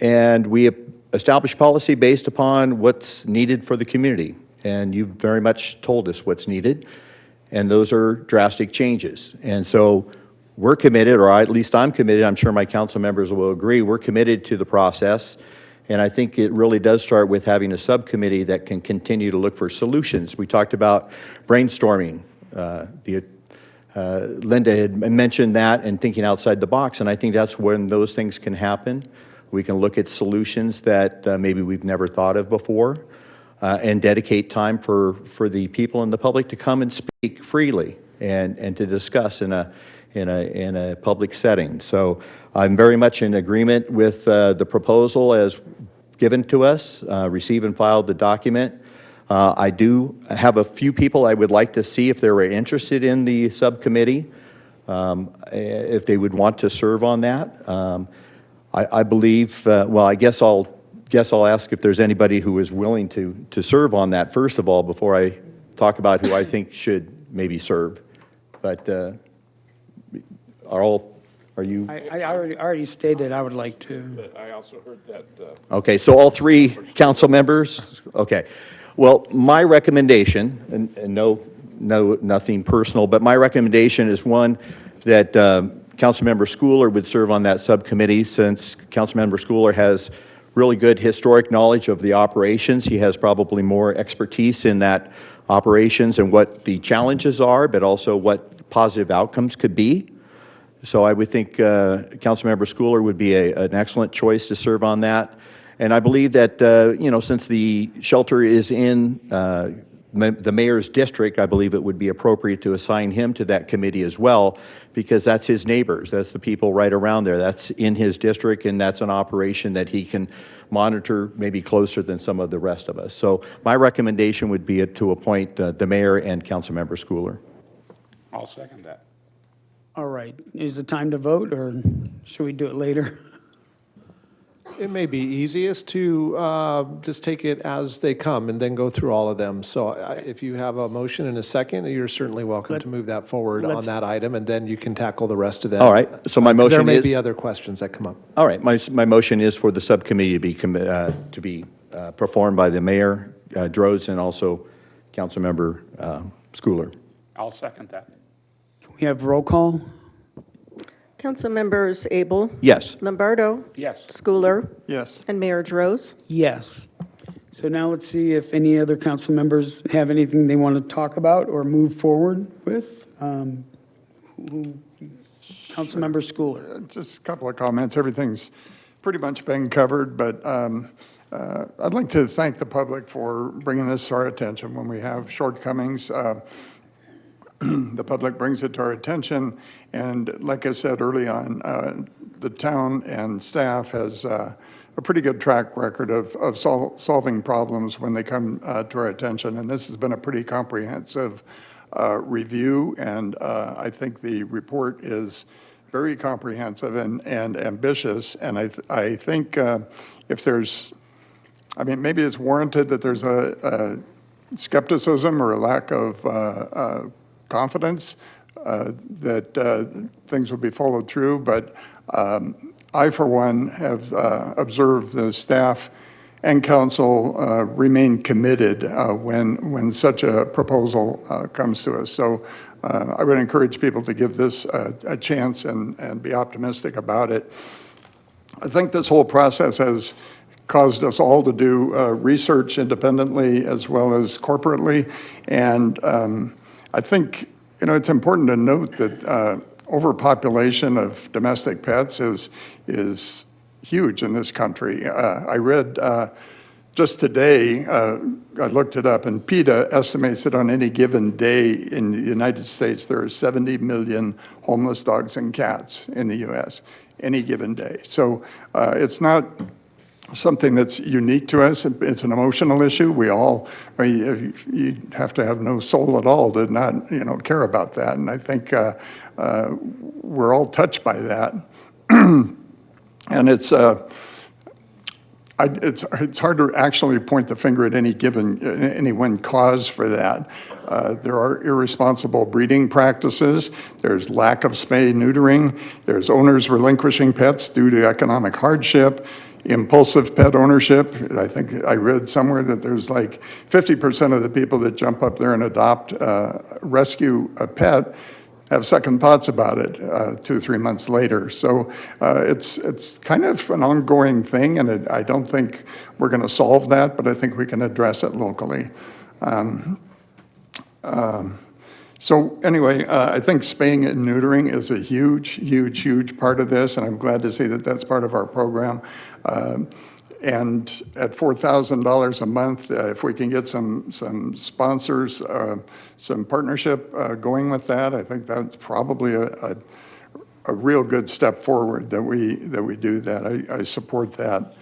and we establish policy based upon what's needed for the community. And you've very much told us what's needed, and those are drastic changes. And so we're committed, or at least I'm committed, I'm sure my council members will agree, we're committed to the process, And I think it really does start with having a subcommittee that can continue to look for solutions. We talked about brainstorming. Linda had mentioned that and thinking outside the box, and I think that's when those things can happen. We can look at solutions that maybe we've never thought of before, and dedicate time for the people in the public to come and speak freely and to discuss in a public setting. So I'm very much in agreement with the proposal as given to us. Receive and file the document. I do have a few people I would like to see if they were interested in the subcommittee, if they would want to serve on that. I believe, well, I guess I'll ask if there's anybody who is willing to serve on that, first of all, before I talk about who I think should maybe serve. But are you? I already stated I would like to. But I also heard that. Okay, so all three council members? Okay. Well, my recommendation, and nothing personal, but my recommendation is one that Councilmember Schooler would serve on that subcommittee, since Councilmember Schooler has really good historic knowledge of the operations. He has probably more expertise in that operations and what the challenges are, but also what positive outcomes could be. So I would think Councilmember Schooler would be an excellent choice to serve on that. And I believe that, since the shelter is in the mayor's district, I believe it would be appropriate to assign him to that committee as well, because that's his neighbors. That's the people right around there. That's in his district, and that's an operation that he can monitor maybe closer than some of the rest of us. So my recommendation would be to appoint the mayor and Councilmember Schooler. I'll second that. All right. Is it time to vote, or should we do it later? It may be easiest to just take it as they come and then go through all of them. So if you have a motion and a second, you're certainly welcome to move that forward on that item, and then you can tackle the rest of them. All right. So my motion There may is, be other questions that come up. all right. My motion is for the subcommittee to be performed by the mayor, Droz, and also Councilmember Schooler. I'll second that. We have roll call. Council members Abel. Yes. Lombardo. Yes. Schooler. Yes. And Mayor Droz. Yes. So now let's see if any other council members have anything they want to talk about or move forward with. Councilmember Schooler. Just a couple of comments. Everything's pretty much been covered, but I'd like to thank the public for bringing this to our attention when we have shortcomings. The public brings it to our attention, and like I said early on, the town and staff has a pretty good track record of solving problems when they come to our attention, and this has been a pretty comprehensive review, and I think the report is very comprehensive and ambitious, and I think if there's, I mean, maybe it's warranted that there's a skepticism or a lack of confidence that things will be followed through, but I, for one, have observed the staff and council remain committed when such a proposal comes to us. So I would encourage people to give this a chance and be optimistic about it. I think this whole process has caused us all to do research independently as well as corporately, and I think, it's important to note that overpopulation of domestic pets is huge in this country. I read just today, I looked it up, and PETA estimates that on any given day in the United States, there are 70 million homeless dogs and cats in the U.S. any given day. So it's not something that's unique to us. It's an emotional issue. We all, you have to have no soul at all to not, care about that. And I think we're all touched by that. And it's hard to actually point the finger at any one cause for that. There are irresponsible breeding practices. There's lack of spay-neutering. There's owners relinquishing pets due to economic hardship. Impulsive pet ownership. I think I read somewhere that there's like 50% of the people that jump up there and rescue a pet have second thoughts about it 2 or 3 months later. So it's kind of an ongoing thing, and I don't think we're going to solve that, but I think we can address it locally. So anyway, I think spaying and neutering is a huge part of this, and I'm glad to see that that's part of our program. And at $4,000 a month, if we can get some sponsors, some partnership going with that, I think that's probably a real good step forward that we do that. I support that.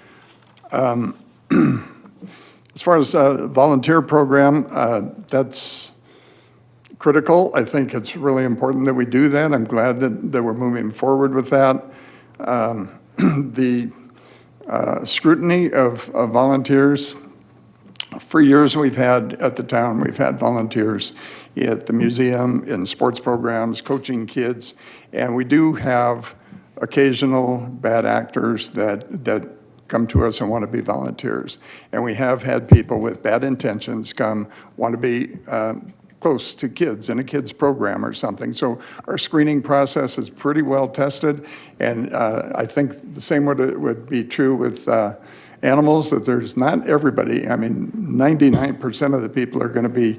As far as volunteer program, that's critical. I think it's really important that we do that. I'm glad that we're moving forward with that. The scrutiny of volunteers. For years we've had, at the town, we've had volunteers at the museum, in sports programs, coaching kids, and we do have occasional bad actors that come to us and want to be volunteers. And we have had people with bad intentions come, want to be close to kids in a kids program or something. So our screening process is pretty well tested, and I think the same would be true with animals, that there's not everybody, I mean, 99% of the people are going to be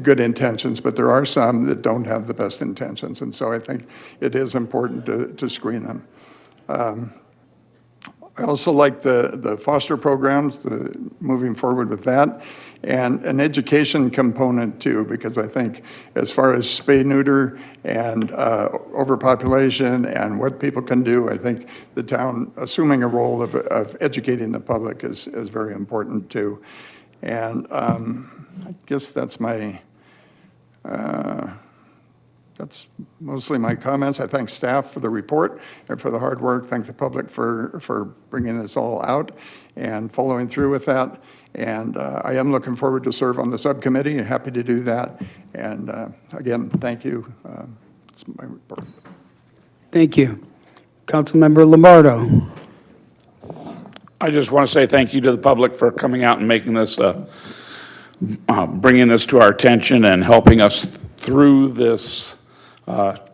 good intentions, but there are some that don't have the best intentions, and so I think it is important to screen them. I also like the foster programs, moving forward with that, and an education component too, because I think as far as spay, neuter, and overpopulation and what people can do, I think the town assuming a role of educating the public is very important too. And I guess that's mostly my comments. I thank staff for the report and for the hard work. Thank the public for bringing this all out and following through with that. And I am looking forward to serve on the subcommittee, and happy to do that. And again, thank you. That's my report. Thank you. Councilmember Lombardo. I just want to say thank you to the public for coming out and making this, bringing this to our attention and helping us through this,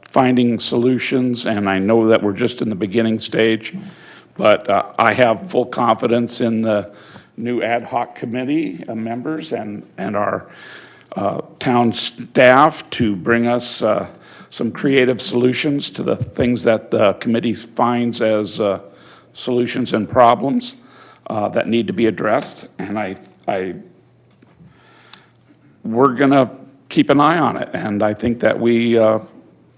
finding solutions. And I know that we're just in the beginning stage, but I have full confidence in the new ad hoc committee members and our town staff to bring us some creative solutions to the things that the committee finds as solutions and problems that need to be addressed. And we're going to keep an eye on it. And I think that we are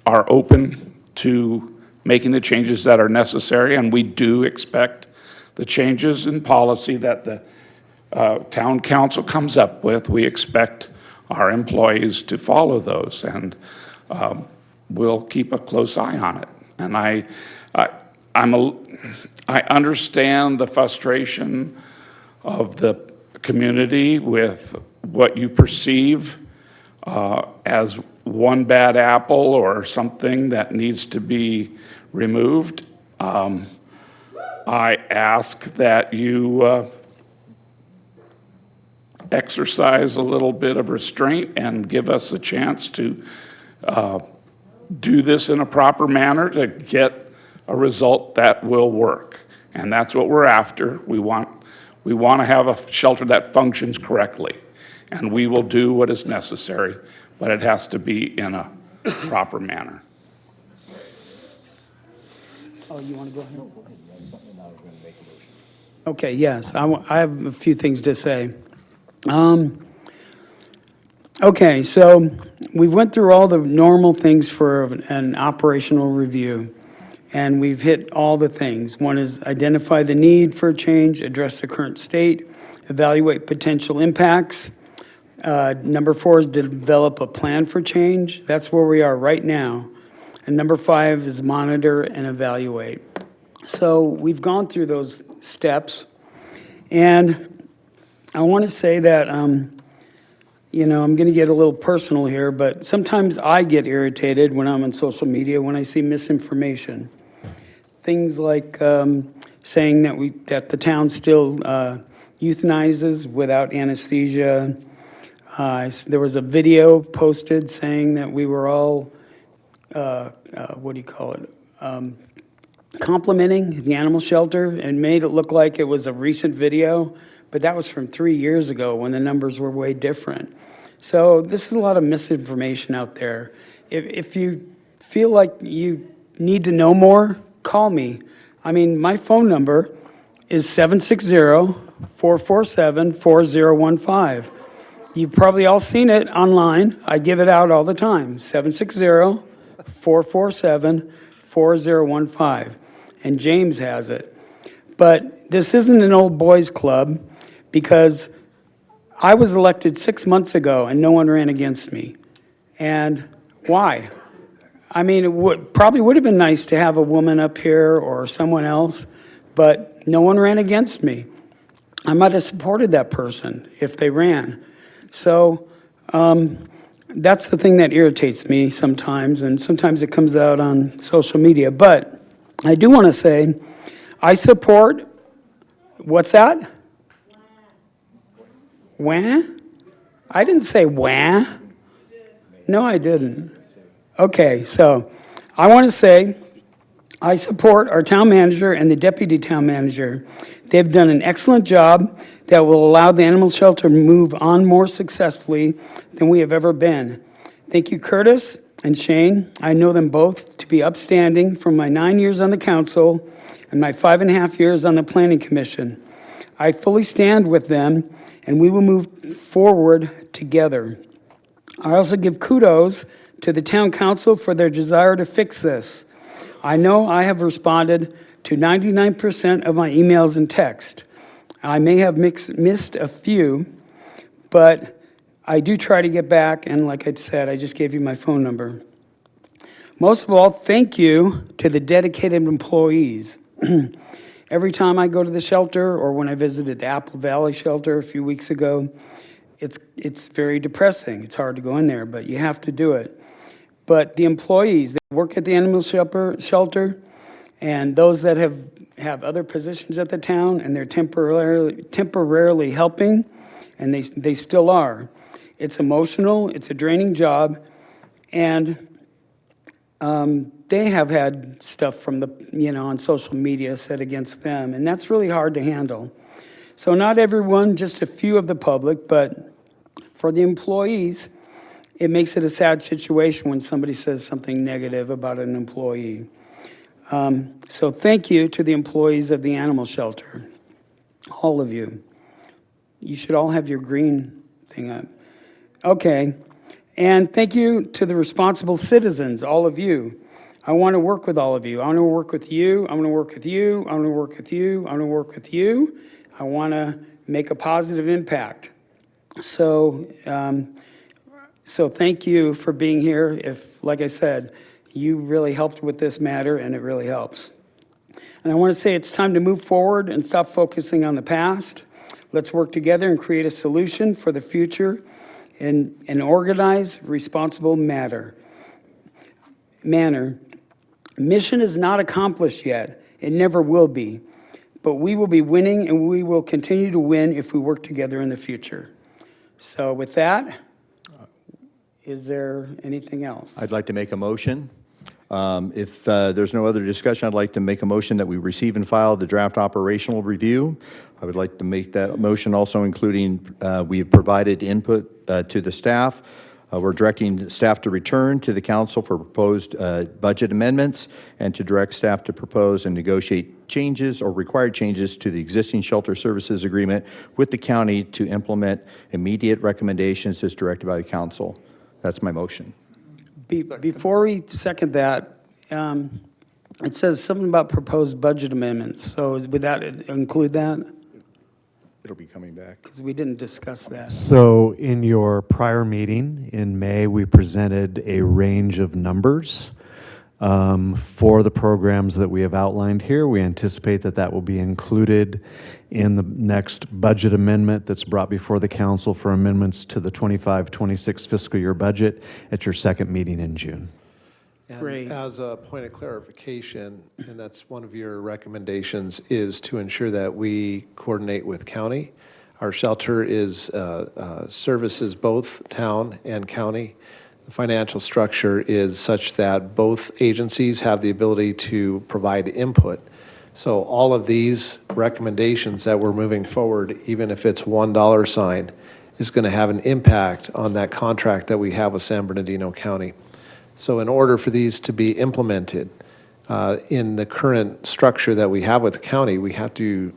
open to making the changes that are necessary. And we do expect the changes in policy that the town council comes up with. We expect our employees to follow those, and we'll keep a close eye on it. And I understand the frustration of the community with what you perceive as one bad apple or something that needs to be removed. I ask that you exercise a little bit of restraint and give us a chance to do this in a proper manner to get a result that will work. And that's what we're after. We want to have a shelter that functions correctly, and we will do what is necessary, but it has to be in a proper manner. Oh, you want to go ahead? Okay, yes, I have a few things to say. Okay, so we went through all the normal things for an operational review, and we've hit all the things. One is identify the need for change, address the current state, evaluate potential impacts. Number 4 is develop a plan for change. That's where we are right now. And number 5 is monitor and evaluate. So we've gone through those steps, and I want to say that, you know, I'm going to get a little personal here, but sometimes I get irritated when I'm on social media when I see misinformation. Things like saying that the town still euthanizes without anesthesia. There was a video posted saying that we were all what do you call it? Complimenting the animal shelter and made it look like it was a recent video, but that was from 3 years ago when the numbers were way different. So this is a lot of misinformation out there. If you feel like you need to know more, call me. I mean, my phone number is 760-447-4015. You've probably all seen it online. I give it out all the time, 760-447-4015. And James has it. But this isn't an old boys club because I was elected 6 months ago and no one ran against me. And why? I mean, it probably would have been nice to have a woman up here or someone else, but no one ran against me. I might have supported that person if they ran. So that's the thing that irritates me sometimes, and sometimes it comes out on social media. But I do want to say I support, what's that? Wah? I didn't say wah. No, I didn't. Okay, so I want to say I support our town manager and the deputy town manager. They've done an excellent job that will allow the animal shelter to move on more successfully than we have ever been. Thank you, Curtis and Shane. I know them both to be upstanding from my 9 years on the council and my 5.5 years on the planning commission. I fully stand with them, and we will move forward together. I also give kudos to the town council for their desire to fix this. I know I have responded to 99% of my emails and text. I may have missed a few, but I do try to get back, and like I said, I just gave you my phone number. Most of all, thank you to the dedicated employees. Every time I go to the shelter, or when I visited the Apple Valley shelter a few weeks ago, it's very depressing. It's hard to go in there, but you have to do it. But the employees that work at the animal shelter, and those that have other positions at the town, and they're temporarily helping, and they still are. It's emotional, it's a draining job, and they have had stuff from on social media said against them, and that's really hard to handle. So not everyone, just a few of the public, but for the employees, it makes it a sad situation when somebody says something negative about an employee. So thank you to the employees of the animal shelter, all of you. You should all have your green thing up. Okay, and thank you to the responsible citizens, all of you. I want to work with all of you. I want to work with you. I want to work with you. I want to work with you. I want to work with you. I want to make a positive impact. So thank you for being here. If, like I said, you really helped with this matter, and it really helps. And I want to say it's time to move forward and stop focusing on the past. Let's work together and create a solution for the future in an organized, responsible manner. Mission is not accomplished yet. It never will be. But we will be winning, and we will continue to win if we work together in the future. So with that, is there anything else? I'd like to make a motion. If there's no other discussion, I'd like to make a motion that we receive and file the draft operational review. I would like to make that motion also including we have provided input to the staff. We're directing staff to return to the council for proposed budget amendments and to direct staff to propose and negotiate changes or required changes to the existing shelter services agreement with the county to implement immediate recommendations as directed by the council. That's my motion. Before we second that, it says something about proposed budget amendments. So would that include that? It'll be coming back. Because we didn't discuss that. So in your prior meeting in May, we presented a range of numbers for the programs that we have outlined here. We anticipate that that will be included in the next budget amendment that's brought before the council for amendments to the 25-26 fiscal year budget at your second meeting in June. And Great. as a point of clarification, and that's one of your recommendations, is to ensure that we coordinate with county. Our shelter services both town and county. the financial structure is such that both agencies have the ability to provide input. So all of these recommendations that we're moving forward, even if it's $1 sign, is going to have an impact on that contract that we have with San Bernardino County. So in order for these to be implemented in the current structure that we have with the county, we have to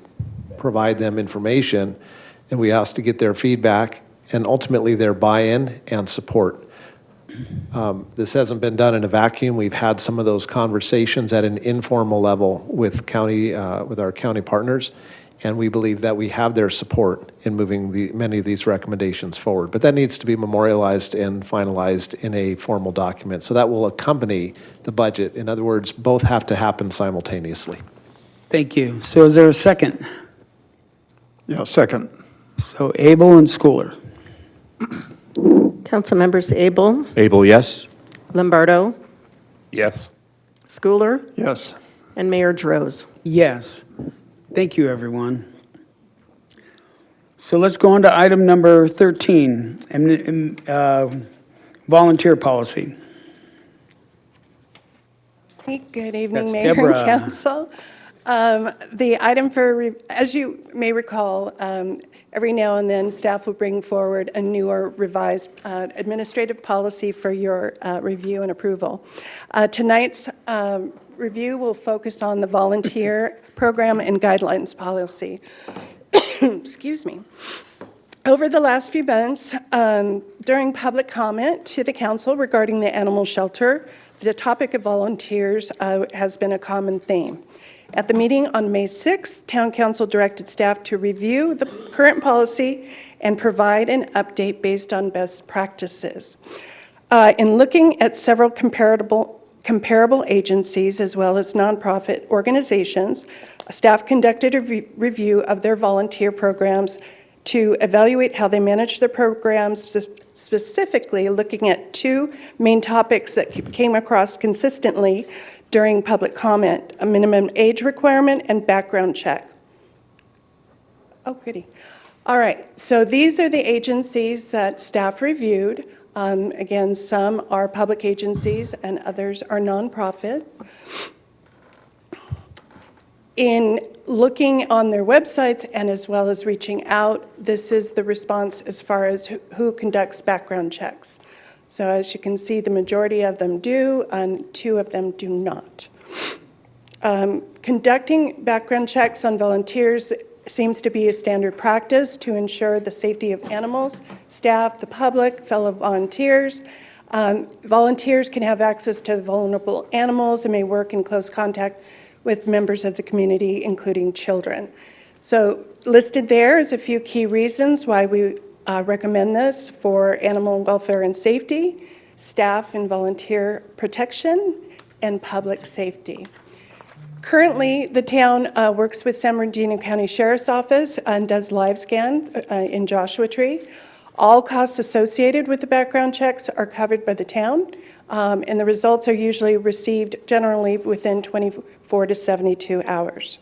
provide them information, and we ask to get their feedback and ultimately their buy-in and support. This hasn't been done in a vacuum. We've had some of those conversations at an informal level with our county partners, and we believe that we have their support in moving many of these recommendations forward. But that needs to be memorialized and finalized in a formal document. So that will accompany the budget. In other words, both have to happen simultaneously. Thank you. So is there a second? Yeah, second. So Abel and Schooler. Council members Abel, Abel, yes? Lombardo, Yes. Schooler, Yes. and Mayor Droz. Yes. Thank you, everyone. So let's go on to item number 13, volunteer policy. Good evening, That's Mayor and Deborah. Council. The item as you may recall, every now and then staff will bring forward a newer revised administrative policy for your review and approval. Tonight's review will focus on the volunteer program and guidelines policy. Excuse me. Over the last few months, during public comment to the council regarding the animal shelter, the topic of volunteers has been a common theme. At the meeting on May 6th, Town Council directed staff to review the current policy and provide an update based on best practices. In looking at several comparable agencies as well as nonprofit organizations, staff conducted a review of their volunteer programs to evaluate how they manage their programs, specifically looking at two main topics that came across consistently during public comment: a minimum age requirement and background check. Oh, goody. All right, so these are the agencies that staff reviewed. Again, some are public agencies and others are nonprofit. In looking on their websites and as well as reaching out, this is the response as far as who conducts background checks. So as you can see, the majority of them do, and 2 of them do not. Conducting background checks on volunteers seems to be a standard practice to ensure the safety of animals, staff, the public, fellow volunteers. Volunteers can have access to vulnerable animals and may work in close contact with members of the community, including children. So listed there is a few key reasons why we recommend this: for animal welfare and safety, staff and volunteer protection, and public safety. Currently, the town works with San Bernardino County Sheriff's Office and does live scans in Joshua Tree. All costs associated with the background checks are covered by the town, and the results are usually received generally within 24 to 72 hours.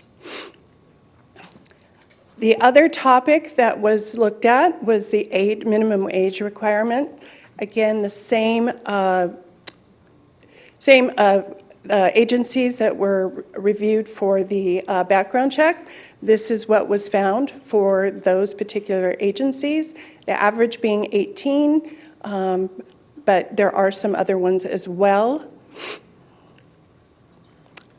The other topic that was looked at was the minimum age requirement. Again, the same agencies that were reviewed for the background checks. This is what was found for those particular agencies, the average being 18, but there are some other ones as well.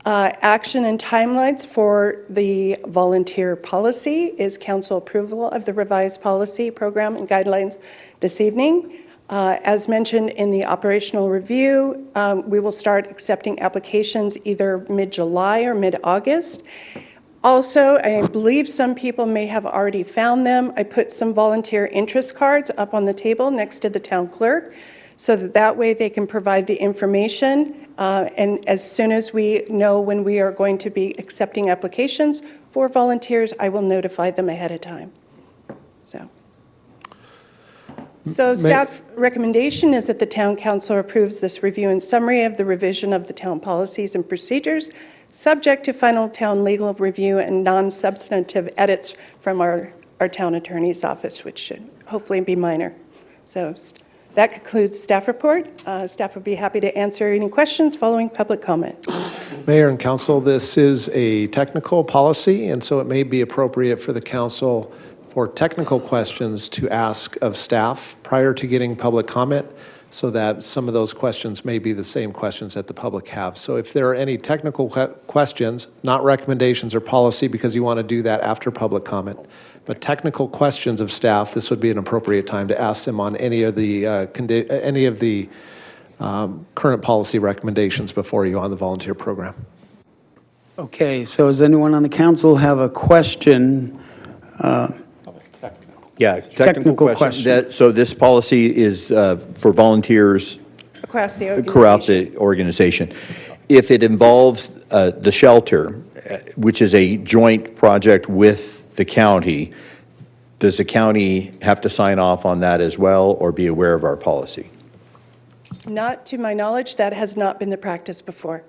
Action and timelines for the volunteer policy is council approval of the revised policy, program, and guidelines this evening. As mentioned in the operational review, we will start accepting applications either mid-July or mid-August. Also, I believe some people may have already found them. I put some volunteer interest cards up on the table next to the town clerk, so that way they can provide the information. And as soon as we know when we are going to be accepting applications for volunteers, I will notify them ahead of time. So staff recommendation is that the town council approves this review and summary of the revision of the town policies and procedures, subject to final town legal review and non-substantive edits from our town attorney's office, which should hopefully be minor. So That concludes staff report. Staff would be happy to answer any questions following public comment. Mayor and council, this is a technical policy, and so it may be appropriate for the council for technical questions to ask of staff prior to getting public comment, so that some of those questions may be the same questions that the public have. So if there are any technical questions, not recommendations or policy, because you want to do that after public comment, but technical questions of staff, this would be an appropriate time to ask them on any of the current policy recommendations before you on the volunteer program. Okay, so does anyone on the council have a question? Yeah, Technical question. So this policy is for volunteers Across the organization. throughout the organization. If it involves the shelter, which is a joint project with the county, does the county have to sign off on that as well or be aware of our policy? Not to my knowledge, that has not been the practice before.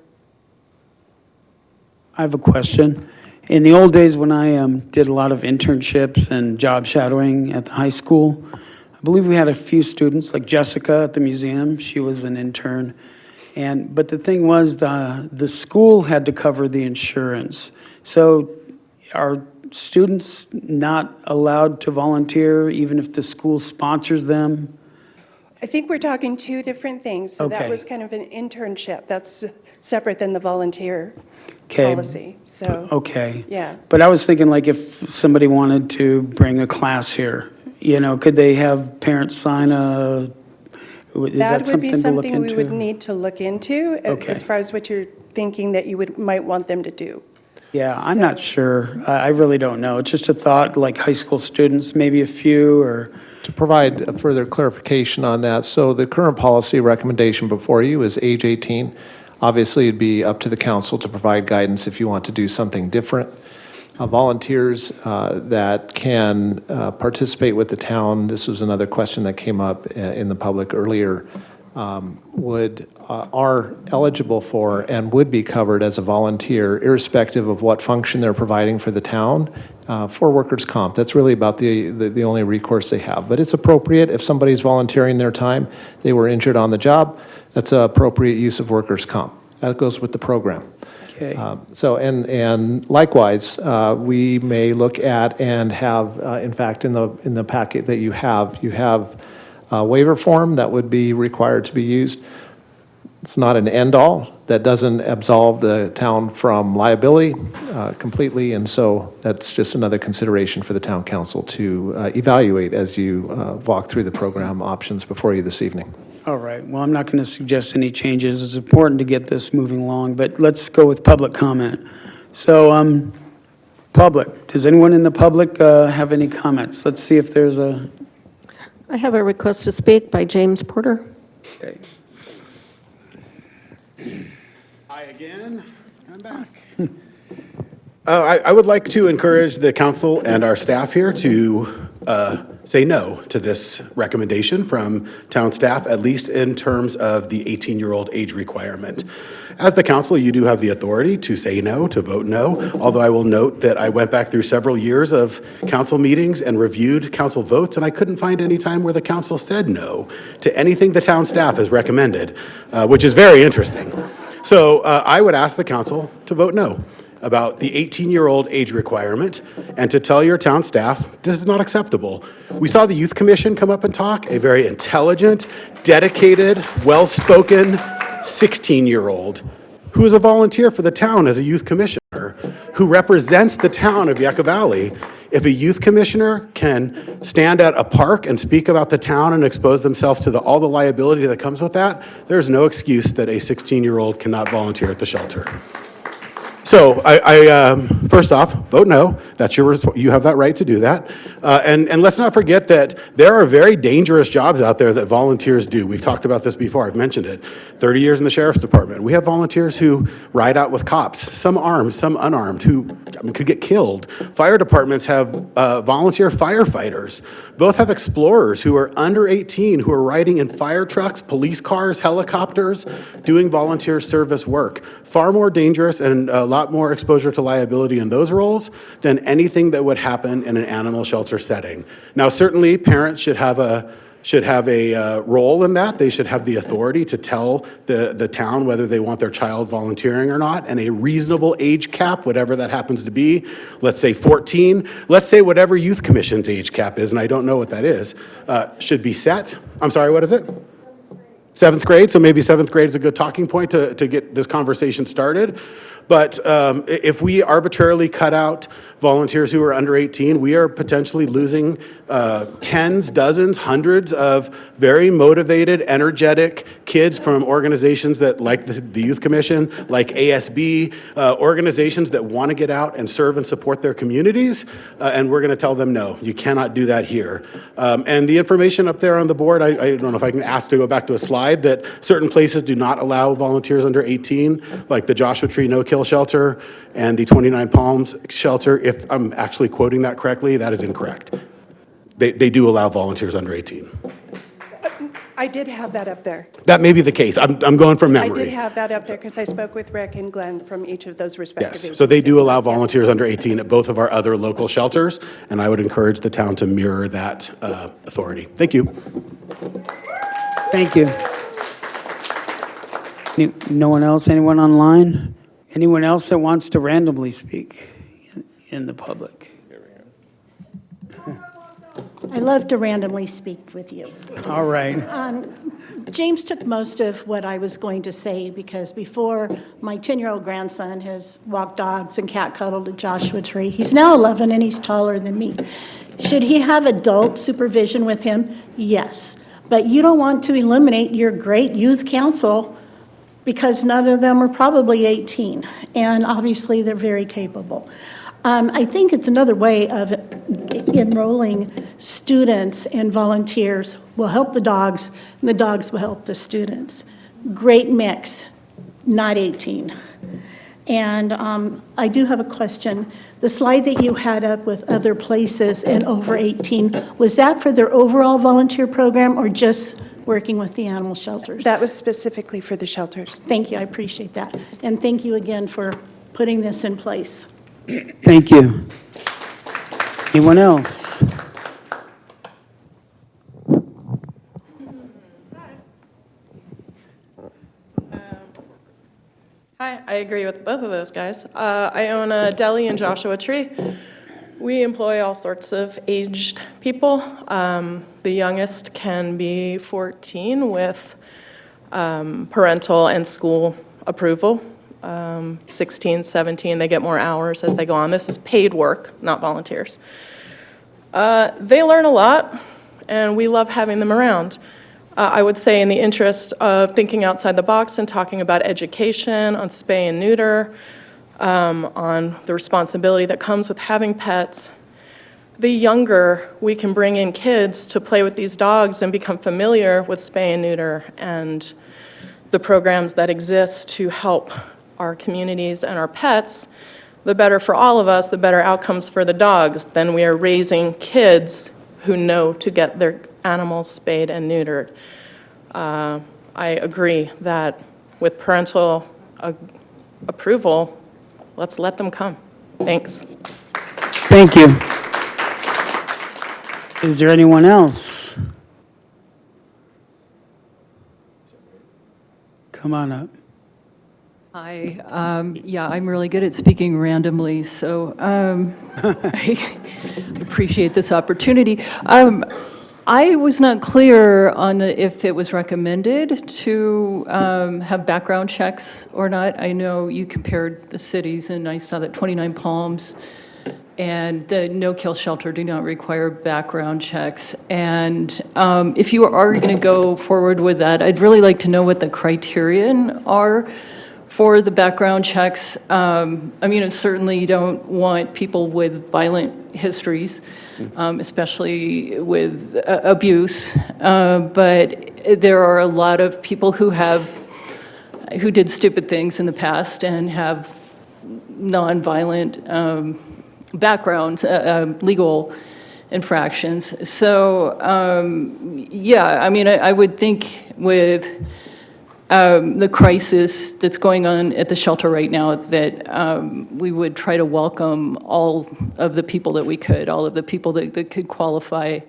I have a question. In the old days when I did a lot of internships and job shadowing at the high school, I believe we had a few students, like Jessica at the museum. She was an intern. But the thing was, the school had to cover the insurance. So are students not allowed to volunteer even if the school sponsors them? I think we're talking two different things. So that Okay. was kind of an internship. That's separate than the volunteer Okay. policy. So, Okay. yeah. But I was thinking, like, if somebody wanted to bring a class here, could they have parents sign a, is that That would be something to look something we would into? need to look into Okay. as far as what you're thinking that you might want them to do. Yeah, I'm not sure. I really don't know. It's just a thought, like high school students, maybe a few, or, To provide a further clarification on that, so the current policy recommendation before you is age 18. Obviously, it'd be up to the council to provide guidance if you want to do something different. Volunteers that can participate with the town, this was another question that came up in the public earlier, are eligible for and would be covered as a volunteer, irrespective of what function they're providing for the town, for workers' comp. That's really about the only recourse they have. But it's appropriate if somebody's volunteering their time, they were injured on the job, that's an appropriate use of workers' comp. That goes with the program. okay. And likewise, we may look at and have, in fact, in the packet that you have a waiver form that would be required to be used. It's not an end-all. That doesn't absolve the town from liability completely, and so that's just another consideration for the town council to evaluate as you walk through the program options before you this evening. All right, well, I'm not going to suggest any changes. It's important to get this moving along, but let's go with public comment. So, public, does anyone in the public have any comments? Let's see if there's a... I have a request to speak by James Porter. Okay. Hi again. I'm back. I would like to encourage the council and our staff here to say no to this recommendation from town staff, at least in terms of the 18-year-old age requirement. As the council, you do have the authority to say no, to vote no, although I will note that I went back through several years of council meetings and reviewed council votes, and I couldn't find any time where the council said no to anything the town staff has recommended, which is very interesting. So I would ask the council to vote no about the 18-year-old age requirement and to tell your town staff this is not acceptable. We saw the Youth Commission come up and talk, a very intelligent, dedicated, well-spoken 16-year-old who is a volunteer for the town as a youth commissioner, who represents the town of Yucca Valley. If a youth commissioner can stand at a park and speak about the town and expose themselves to all the liability that comes with that, there's no excuse that a 16-year-old cannot volunteer at the shelter. So I first off, vote no. That's you have that right to do that. And let's not forget that there are very dangerous jobs out there that volunteers do. We've talked about this before. I've mentioned it. 30 years in the sheriff's department. We have volunteers who ride out with cops, some armed, some unarmed, who could get killed. Fire departments have volunteer firefighters. Both have explorers who are under 18 who are riding in fire trucks, police cars, helicopters, doing volunteer service work. Far more dangerous and a lot more exposure to liability in those roles than anything that would happen in an animal shelter setting. Now, certainly parents should have a should have a role in that. They should have the authority to tell the town whether they want their child volunteering or not, and a reasonable age cap, whatever that happens to be, let's say 14, let's say whatever youth commission's age cap is, and I don't know what that is, should be set. I'm sorry, what is it? 7th grade, so maybe 7th grade is a good talking point to get this conversation started. But if we arbitrarily cut out volunteers who are under 18, we are potentially losing tens, dozens, hundreds of very motivated, energetic kids from organizations that, like the Youth Commission, like ASB, organizations that want to get out and serve and support their communities. And we're going to tell them, no, you cannot do that here. And the information up there on the board, I don't know if I can ask to go back to a slide, that certain places do not allow volunteers under 18, like the Joshua Tree No-Kill Shelter and the 29 Palms Shelter. If I'm actually quoting that correctly, that is incorrect. They do allow volunteers under 18. I did have that up there. That may be the case. I'm going from I memory. did have that up there because I spoke with Rick and Glenn from each of those respective Yes, so they do agencies. allow volunteers under 18 at both of our other local shelters, and I would encourage the town to mirror that authority. Thank you. Thank you. No one else? Anyone online? Anyone else that wants to randomly speak in the public? I love to randomly speak with you. All right. James took most of what I was going to say because before, my 10-year-old grandson has walked dogs and cat cuddled at Joshua Tree. He's now 11 and he's taller than me. Should he have adult supervision with him? Yes. But you don't want to eliminate your great youth council because none of them are probably 18. And obviously, they're very capable. I think it's another way of enrolling students and volunteers will help the dogs, and the dogs will help the students. Great mix, not 18. And I do have a question. The slide that you had up with other places and over 18, was that for their overall volunteer program or just working with the animal shelters? That was specifically for the shelters. Thank you, I appreciate that. And thank you again for putting this in place. Thank you. Anyone else? Hi, I agree with both of those guys. I own a deli in Joshua Tree. We employ all sorts of aged people. The youngest can be 14 with parental and school approval. 16, 17, they get more hours as they go on. This is paid work, not volunteers. They learn a lot, and we love having them around. I would say in the interest of thinking outside the box and talking about education, on spay and neuter, on the responsibility that comes with having pets, the younger we can bring in kids to play with these dogs and become familiar with spay and neuter and the programs that exist to help our communities and our pets, the better for all of us, the better outcomes for the dogs. Then we are raising kids who know to get their animals spayed and neutered. I agree that with parental approval, let's let them come. Thanks. Thank you. Is there anyone else? Come on up. Hi, yeah, I'm really good at speaking randomly, so I appreciate this opportunity. I was not clear on if it was recommended to have background checks or not. I know you compared the cities, and I saw that 29 Palms and the no-kill shelter do not require background checks. And if you are going to go forward with that, I'd really like to know what the criterion are for the background checks. I mean, certainly you don't want people with violent histories, especially with abuse, but there are a lot of people who did stupid things in the past and have non-violent backgrounds, legal infractions. So, yeah, I mean, I would think with the crisis that's going on at the shelter right now, that we would try to welcome all of the people that we could, all of the people that could qualify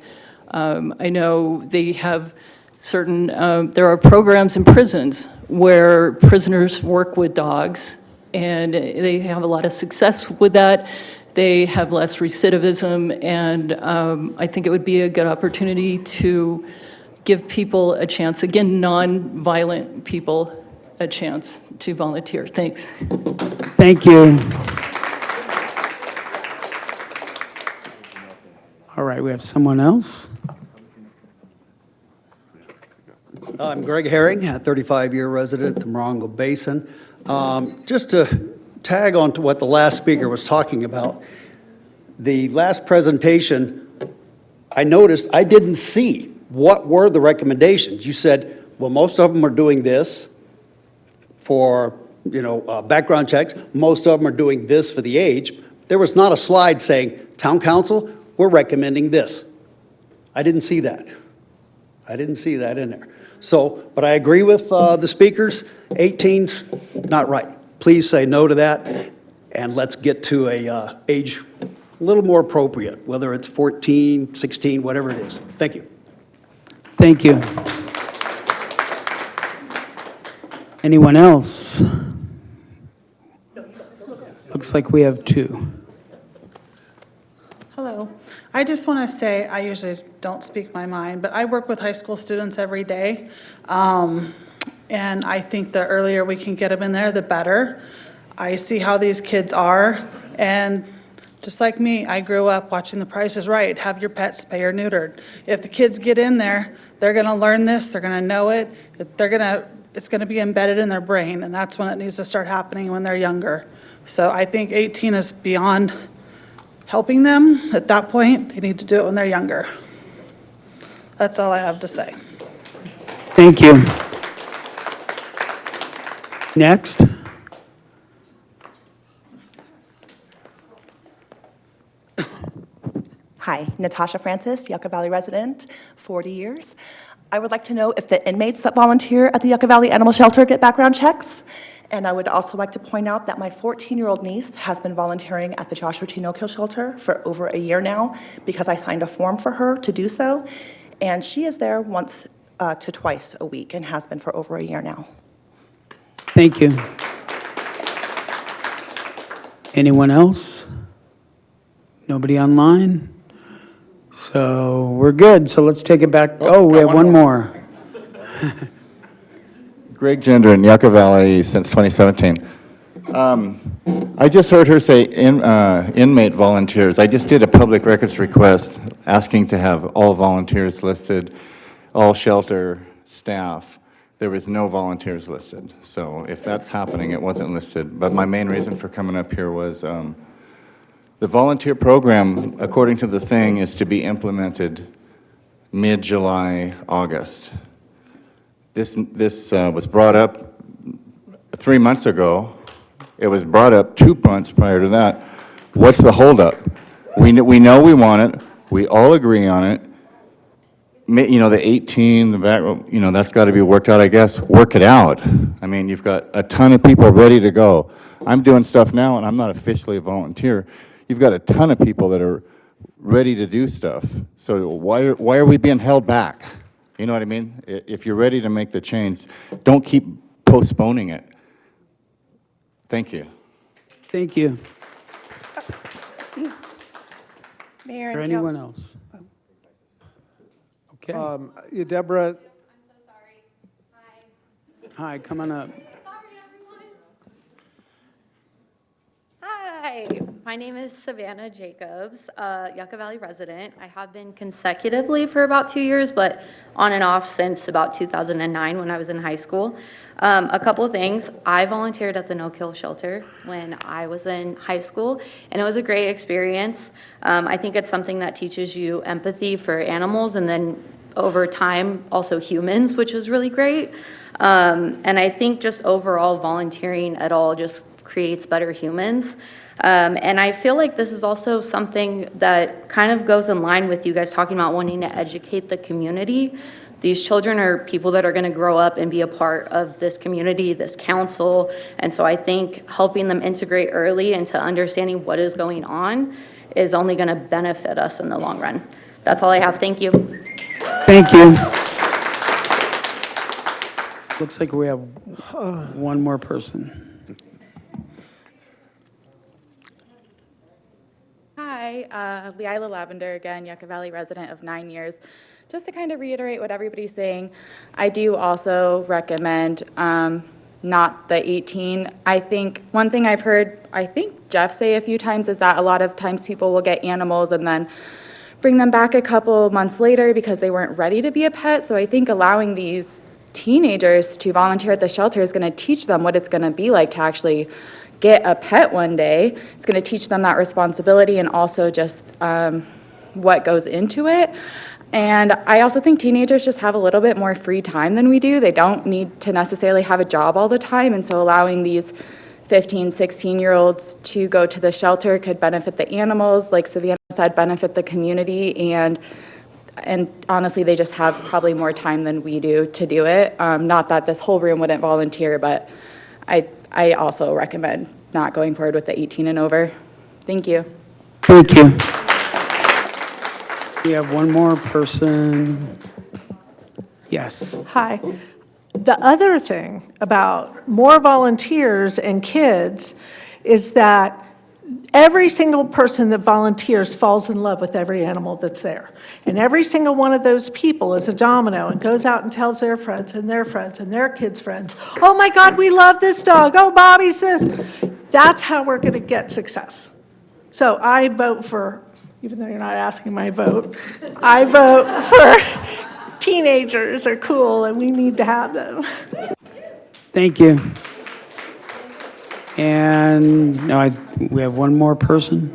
I know they have certain, there are programs in prisons where prisoners work with dogs, and they have a lot of success with that. They have less recidivism, and I think it would be a good opportunity to give people a chance, again, non-violent people, a chance to volunteer. Thanks. Thank you. All right, we have someone else. I'm Greg Herring, a 35-year resident of the Morongo Basin. Just to tag on to what the last speaker was talking about, the last presentation, I noticed I didn't see what were the recommendations. You said, well, most of them are doing this for, background checks. Most of them are doing this for the age. There was not a slide saying, Town Council, we're recommending this. I didn't see that. I didn't see that in there. So, but I agree with the speakers, 18's not right. Please say no to that, and let's get to a age a little more appropriate, whether it's 14, 16, whatever it is. Thank you. Thank you. Anyone else? Looks like we have two. Hello. I just want to say, I usually don't speak my mind, but I work with high school students every day. And I think the earlier we can get them in there, the better. I see how these kids are. And just like me, I grew up watching The Price is Right. Have your pets spayed or neutered. If the kids get in there, they're going to learn this. They're going to know it. It's going to be embedded in their brain. And that's when it needs to start happening, when they're younger. So I think 18 is beyond helping them at that point. They need to do it when they're younger. That's all I have to say. Thank you. Next. Hi, Natasha Francis, Yucca Valley resident, 40 years. I would like to know if the inmates that volunteer at the Yucca Valley Animal Shelter get background checks. And I would also like to point out that my 14-year-old niece has been volunteering at the Joshua T. No-Kill Shelter for over a year now because I signed a form for her to do so. And she is there once to twice a week and has been for over a year now. Thank you. Anyone else? Nobody online? So we're good. So let's take it back. Oh, we have one more. Greg Gendron, Yucca Valley since 2017. I just heard her say inmate volunteers. I just did a public records request asking to have all volunteers listed, all shelter staff. There was no volunteers listed. So if that's happening, it wasn't listed. But my main reason for coming up here was the volunteer program, according to the thing, is to be implemented mid-July, August. This was brought up 3 months ago. It was brought up 2 months prior to that. What's the holdup? We know we want it. We all agree on it. The 18, the back, that's got to be worked out, I guess. Work it out. I mean, you've got a ton of people ready to go. I'm doing stuff now, and I'm not officially a volunteer. You've got a ton of people that are ready to do stuff. So why are we being held back? You know what I mean? If you're ready to make the change, don't keep postponing it. Thank you. Thank you. Mayor Or and anyone Council. else? Okay. Deborah. Hi, come on up. Hi, my name is Savannah Jacobs, Yucca Valley resident. I have been consecutively for about 2 years, but on and off since about 2009 when I was in high school. A couple things. I volunteered at the No-Kill Shelter when I was in high school, and it was a great experience. I think it's something that teaches you empathy for animals and then over time also humans, which was really great. And I think just overall volunteering at all just creates better humans. And I feel like this is also something that kind of goes in line with you guys talking about wanting to educate the community. These children are people that are going to grow up and be a part of this community, this council. And so I think helping them integrate early into understanding what is going on is only going to benefit us in the long run. That's all I have. Thank you. Thank you. Looks like we have one more person. Hi, Leila Lavender again, Yucca Valley resident of 9 years. Just to kind of reiterate what everybody's saying, I do also recommend not the 18. I think one thing I've heard, I think Jeff say a few times, is that a lot of times people will get animals and then bring them back a couple months later because they weren't ready to be a pet. So I think allowing these teenagers to volunteer at the shelter is going to teach them what it's going to be like to actually get a pet one day. It's going to teach them that responsibility and also just what goes into it. And I also think teenagers just have a little bit more free time than we do. They don't need to necessarily have a job all the time. And so allowing these 15, 16-year-olds to go to the shelter could benefit the animals, like Savannah said, benefit the community, and honestly, they just have probably more time than we do to do it. Not that this whole room wouldn't volunteer, but I also recommend not going forward with the 18 and over. Thank you. Thank you. We have one more person. Yes. Hi. The other thing about more volunteers and kids is that every single person that volunteers falls in love with every animal that's there. And every single one of those people is a domino and goes out and tells their friends and their friends and their kids' friends, oh my God, we love this dog. Oh, Bobby says. That's how we're going to get success. So I vote for, even though you're not asking my vote, I vote for teenagers are cool and we need to have them. Thank you. And no, we have one more person.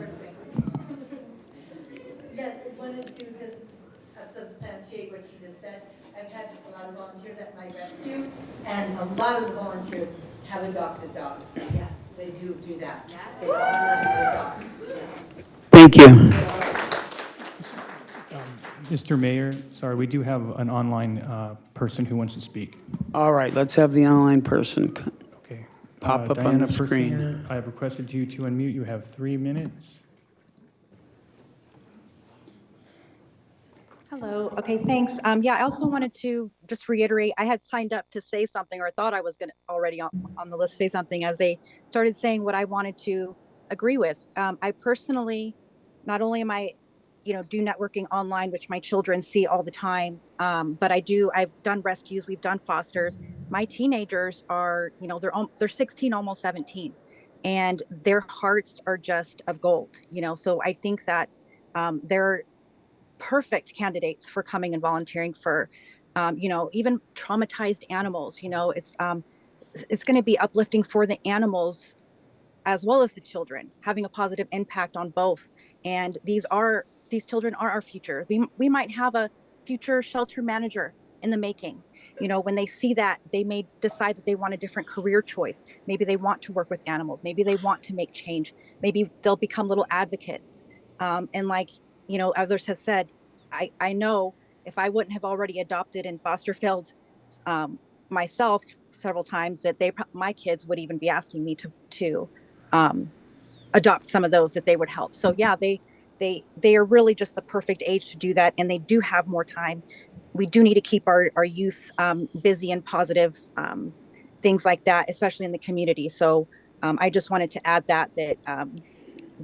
Yes, I wanted to just substantiate what she just said. I've had a lot of volunteers at my rescue, and a lot of the volunteers have adopted dogs. Yes, they do that. They all love their dogs. Thank you. Mr. Mayor, sorry, we do have an online person who wants to speak. All right, let's have the online person Okay. pop up on Diana the screen. Persinger, I have requested you to unmute. You have 3 minutes. Hello. Okay, thanks. Yeah, I also wanted to just reiterate, I had signed up to say something, or thought I was going to already on the list say something as they started saying what I wanted to agree with. I personally, not only am I, do networking online, which my children see all the time, but I've done rescues, we've done fosters. My teenagers are, they're 16, almost 17, and their hearts are just of gold, so I think that they're perfect candidates for coming and volunteering for, even traumatized animals. It's going to be uplifting for the animals as well as the children, having a positive impact on both. And these children are our future. We might have a future shelter manager in the making. When they see that, they may decide that they want a different career choice. Maybe they want to work with animals. Maybe they want to make change. Maybe they'll become little advocates. And like, others have said, I know if I wouldn't have already adopted and foster failed myself several times, that my kids would even be asking me to adopt some of those, that they would help. So yeah, they are really just the perfect age to do that, and they do have more time. We do need to keep our youth busy and positive, things like that, especially in the community. So I just wanted to add that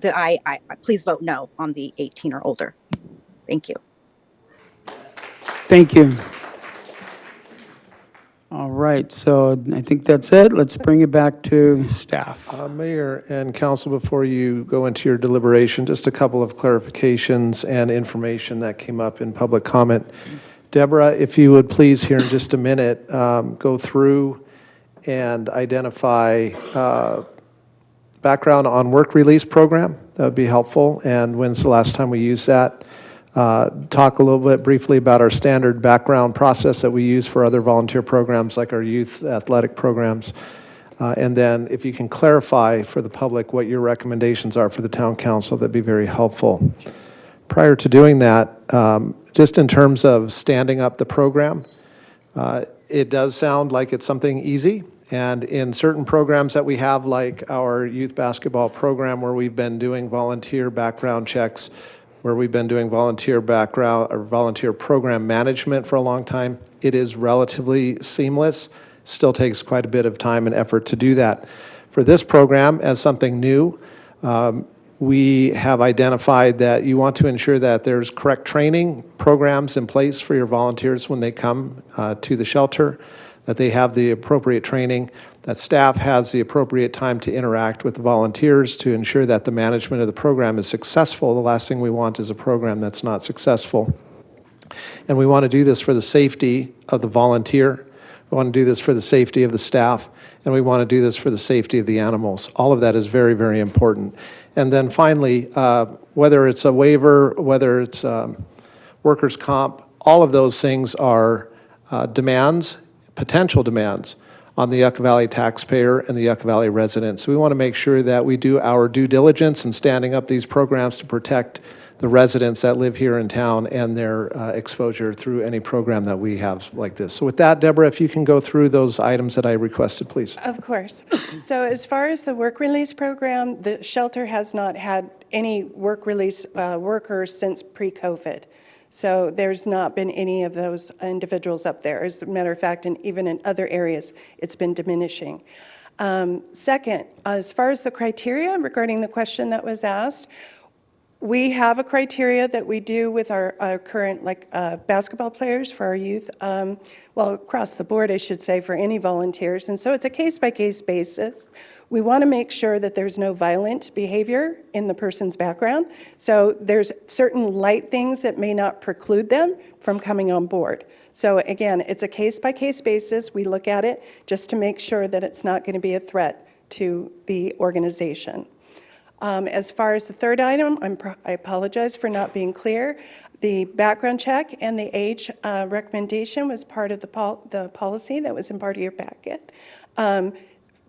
I please vote no on the 18 or older. Thank you. Thank you. All right, so I think that's it. Let's bring it back to staff. Mayor and council, before you go into your deliberation, just a couple of clarifications and information that came up in public comment. Deborah, if you would please, here in just a minute, go through and identify background on work release program. That would be helpful. And when's the last time we used that? Talk a little bit briefly about our standard background process that we use for other volunteer programs like our youth athletic programs. And then if you can clarify for the public what your recommendations are for the town council, that'd be very helpful. Prior to doing that, just in terms of standing up the program, it does sound like it's something easy. And in certain programs that we have, like our youth basketball program where we've been doing volunteer background checks, where we've been doing volunteer background or volunteer program management for a long time, it is relatively seamless. Still takes quite a bit of time and effort to do that. For this program, as something new, we have identified that you want to ensure that there's correct training programs in place for your volunteers when they come to the shelter, that they have the appropriate training, that staff has the appropriate time to interact with the volunteers to ensure that the management of the program is successful. The last thing we want is a program that's not successful. And we want to do this for the safety of the volunteer. We want to do this for the safety of the staff, and we want to do this for the safety of the animals. All of that is very, very important. And then finally, whether it's a waiver, whether it's workers' comp, all of those things are demands, potential demands on the Yucca Valley taxpayer and the Yucca Valley residents. So we want to make sure that we do our due diligence in standing up these programs to protect the residents that live here in town and their exposure through any program that we have like this. So with that, Deborah, if you can go through those items that I requested, please. Of course. So as far as the work release program, the shelter has not had any work release workers since pre-COVID. So there's not been any of those individuals up there. As a matter of fact, and even in other areas, it's been diminishing. Second, as far as the criteria regarding the question that was asked, we have a criteria that we do with our current basketball players for our youth, well, across the board, I should say, for any volunteers. And so it's a case-by-case basis. We want to make sure that there's no violent behavior in the person's background. So there's certain light things that may not preclude them from coming on board. So again, it's a case-by-case basis. We look at it just to make sure that it's not going to be a threat to the organization. As far as the third item, I apologize for not being clear. The background check and the age recommendation was part of the policy that was in part of your packet.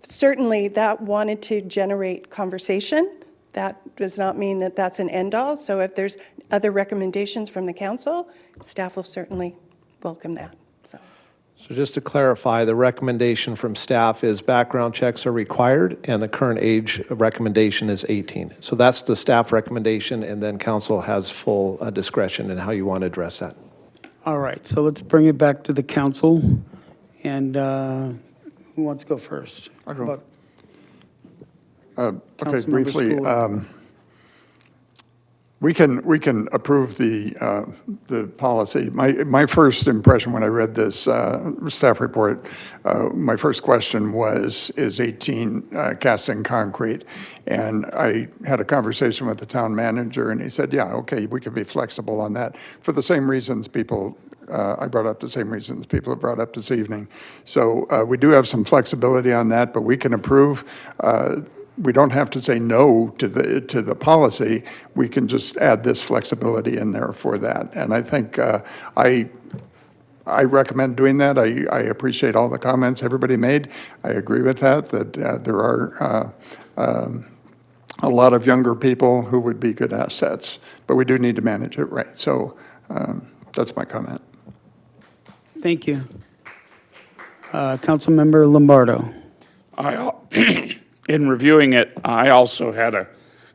Certainly, that wanted to generate conversation. That does not mean that that's an end-all. So if there's other recommendations from the council, staff will certainly welcome that. So just to clarify, the recommendation from staff is background checks are required, and the current age recommendation is 18. So that's the staff recommendation, and then council has full discretion in how you want to address that. All right, so let's bring it back to the council. And who wants to go first? I'll go. Okay, Councilmember briefly. School. We can approve the policy. My first impression when I read this staff report, my first question was, is 18 cast in concrete? And I had a conversation with the town manager, and he said, yeah, okay, we can be flexible on that for the same reasons I brought up the same reasons people have brought up this evening. So we do have some flexibility on that, but we can approve. We don't have to say no to the policy. We can just add this flexibility in there for that. And I think I recommend doing that. I appreciate all the comments everybody made. I agree with that there are a lot of younger people who would be good assets, but we do need to manage it right. So that's my comment. Thank you. Councilmember Lombardo. In reviewing it, I also had a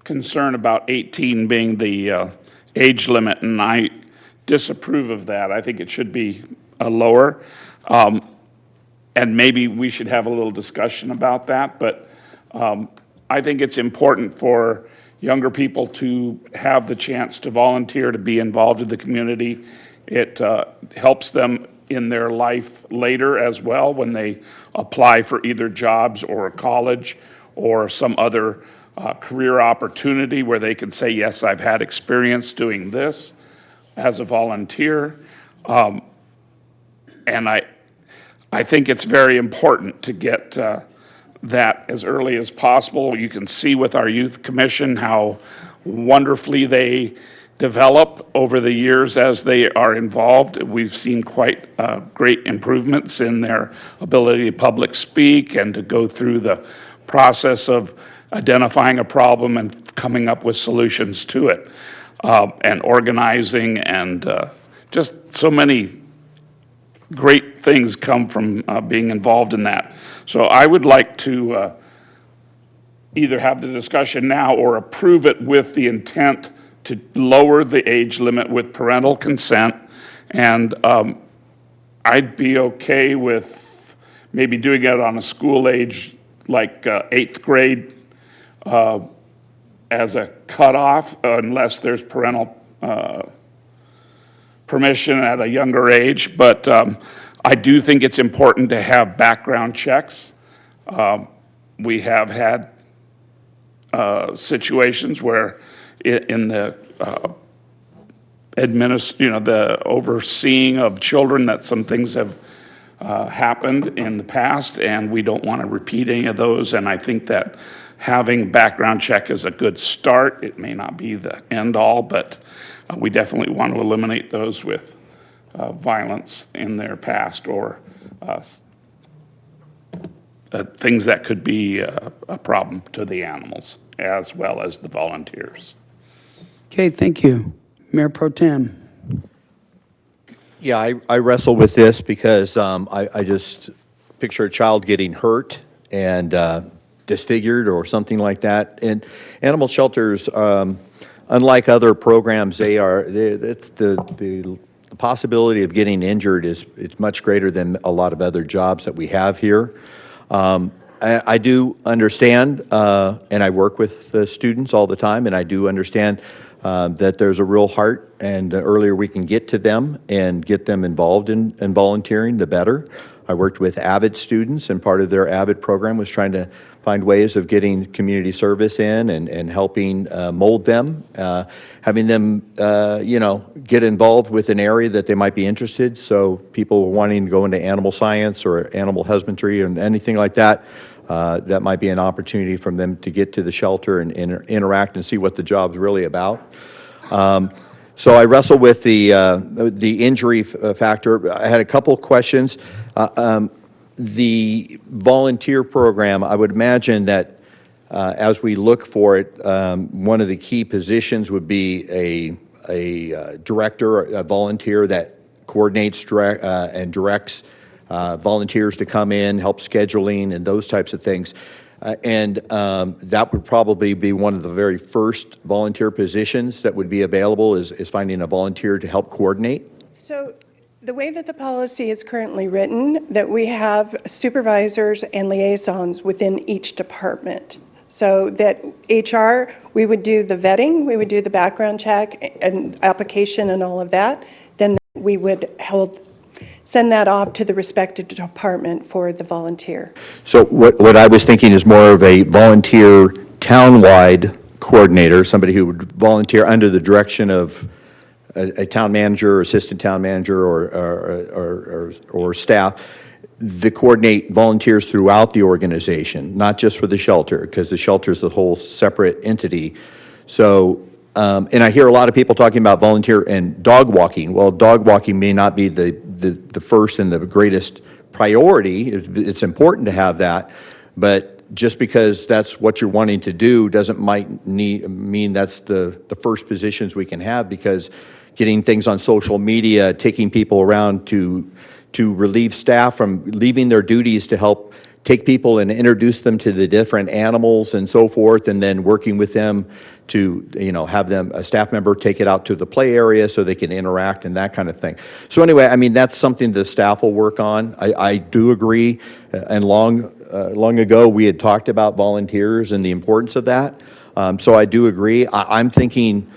concern about 18 being the age limit, and I disapprove of that. I think it should be lower, and maybe we should have a little discussion about that, but I think it's important for younger people to have the chance to volunteer, to be involved in the community. It helps them in their life later as well when they apply for either jobs or a college or some other career opportunity where they can say, yes, I've had experience doing this as a volunteer. And I think it's very important to get that as early as possible. You can see with our youth commission how wonderfully they develop over the years as they are involved. We've seen quite great improvements in their ability to public speak and to go through the process of identifying a problem and coming up with solutions to it, and organizing, and just so many great things come from being involved in that. So I would like to either have the discussion now or approve it with the intent to lower the age limit with parental consent, and I'd be okay with maybe doing it on a school age, like 8th grade, as a cutoff, unless there's parental permission at a younger age. But I do think it's important to have background checks. We have had situations where in the the overseeing of children, that some things have happened in the past, and we don't want to repeat any of those. And I think that having background check is a good start. It may not be the end all, but we definitely want to eliminate those with violence in their past, or things that could be a problem to the animals as well as the volunteers. Okay, thank you. Mayor Pro Tem. Yeah, I wrestle with this because I just picture a child getting hurt and disfigured or something like that. And animal shelters, unlike other programs, the possibility of getting injured is much greater than a lot of other jobs that we have here. I do understand, and I work with the students all the time, and I do understand that there's a real heart, and the earlier we can get to them and get them involved in volunteering, the better. I worked with AVID students, and part of their AVID program was trying to find ways of getting community service in and helping mold them, having them, get involved with an area that they might be interested. So people wanting to go into animal science or animal husbandry and anything like that, that might be an opportunity for them to get to the shelter and interact and see what the job's really about. So I wrestle with the injury factor. I had a couple of questions. The volunteer program, I would imagine that as we look for it, one of the key positions would be a director, a volunteer that coordinates and directs volunteers to come in, help scheduling and those types of things. And that would probably be one of the very first volunteer positions that would be available is finding a volunteer to help coordinate. So the way that the policy is currently written, that we have supervisors and liaisons within each department. So that HR, we would do the vetting, we would do the background check and application and all of that. Then we would send that off to the respective department for the volunteer. So what I was thinking is more of a volunteer townwide coordinator, somebody who would volunteer under the direction of a town manager, or assistant town manager, or staff, to coordinate volunteers throughout the organization, not just for the shelter, because the shelter is the whole separate entity. So, and I hear a lot of people talking about volunteer and dog walking. Well, dog walking may not be the first and the greatest priority. It's important to have that, but just because that's what you're wanting to do doesn't mean that's the first positions we can have, because getting things on social media, taking people around to relieve staff from leaving their duties to help take people and introduce them to the different animals and so forth, and then working with them to, have them, a staff member, take it out to the play area so they can interact and that kind of thing. So anyway, I mean, that's something the staff will work on. I do agree, and long ago, we had talked about volunteers and the importance of that. So I do agree. I'm thinking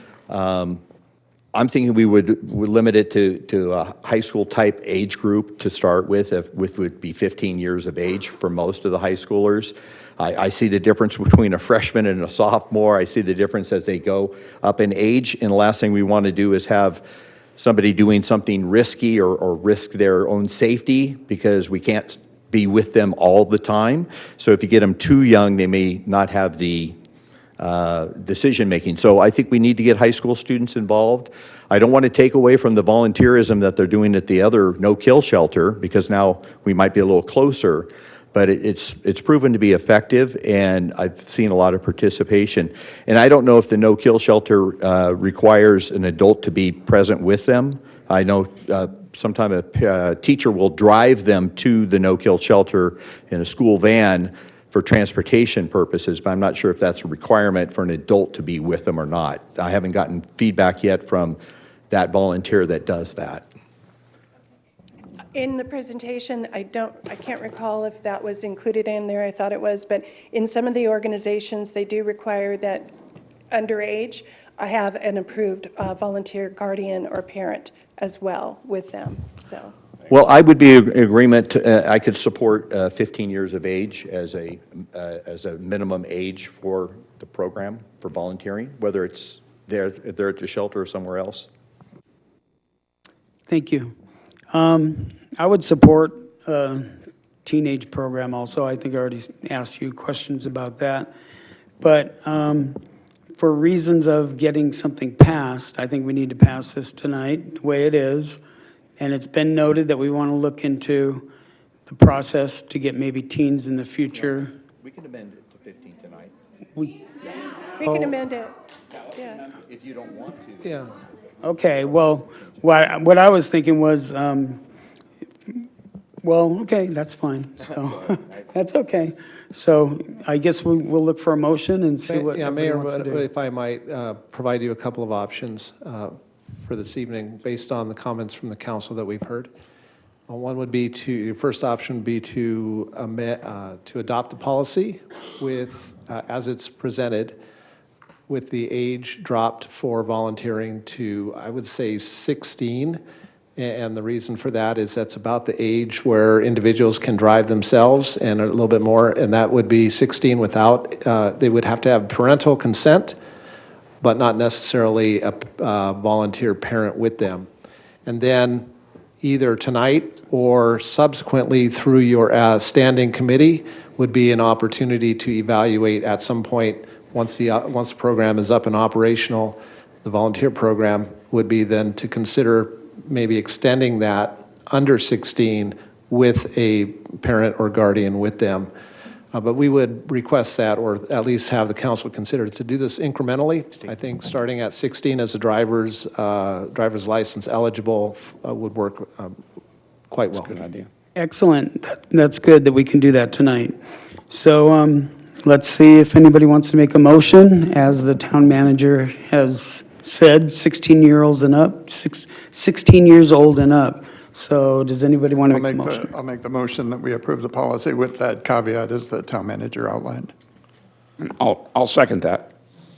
we would limit it to a high school type age group to start with, which would be 15 years of age for most of the high schoolers. I see the difference between a freshman and a sophomore. I see the difference as they go up in age, and the last thing we want to do is have somebody doing something risky or risk their own safety, because we can't be with them all the time. So if you get them too young, they may not have the decision making. So I think we need to get high school students involved. I don't want to take away from the volunteerism that they're doing at the other no-kill shelter, because now we might be a little closer, but it's proven to be effective, and I've seen a lot of participation. And I don't know if the no-kill shelter requires an adult to be present with them. I know sometimes a teacher will drive them to the no-kill shelter in a school van for transportation purposes, but I'm not sure if that's a requirement for an adult to be with them or not. I haven't gotten feedback yet from that volunteer that does that. In the presentation, I can't recall if that was included in there. I thought it was, but in some of the organizations, they do require that underage have an approved volunteer guardian or parent as well with them, so. Well, I would be in agreement, I could support 15 years of age as a minimum age for the program for volunteering, whether it's there, if they're at the shelter or somewhere else. Thank you. I would support a teenage program also. I think I already asked you questions about that. But for reasons of getting something passed, I think we need to pass this tonight, the way it is. And it's been noted that we want to look into the process to get maybe teens in the future. We can amend it to 15 tonight. We can amend it, yeah. If you don't want to. Yeah. Okay, well, what I was thinking was, well, okay, that's fine. So that's okay. So I guess we'll look for a motion and see what Yeah, everybody Mayor, wants to do. if I might provide you a couple of options for this evening, based on the comments from the council that we've heard. One would be your first option would be to adopt the policy with, as it's presented, with the age dropped for volunteering to, I would say, 16. And the reason for that is that's about the age where individuals can drive themselves and a little bit more, and that would be 16 without, they would have to have parental consent, but not necessarily a volunteer parent with them. And then either tonight or subsequently through your standing committee would be an opportunity to evaluate at some point, once the program is up and operational, the volunteer program would be then to consider maybe extending that under 16 with a parent or guardian with them. But we would request that, or at least have the council consider to do this incrementally. I think starting at 16 as a driver's license eligible would work quite well. That's a good idea. Excellent. That's good that we can do that tonight. So let's see if anybody wants to make a motion. As the town manager has said, 16-year-olds and up, 16 years old and up. So does anybody want to make a motion? I'll make the motion that we approve the policy with that caveat as the town manager outlined. I'll second that.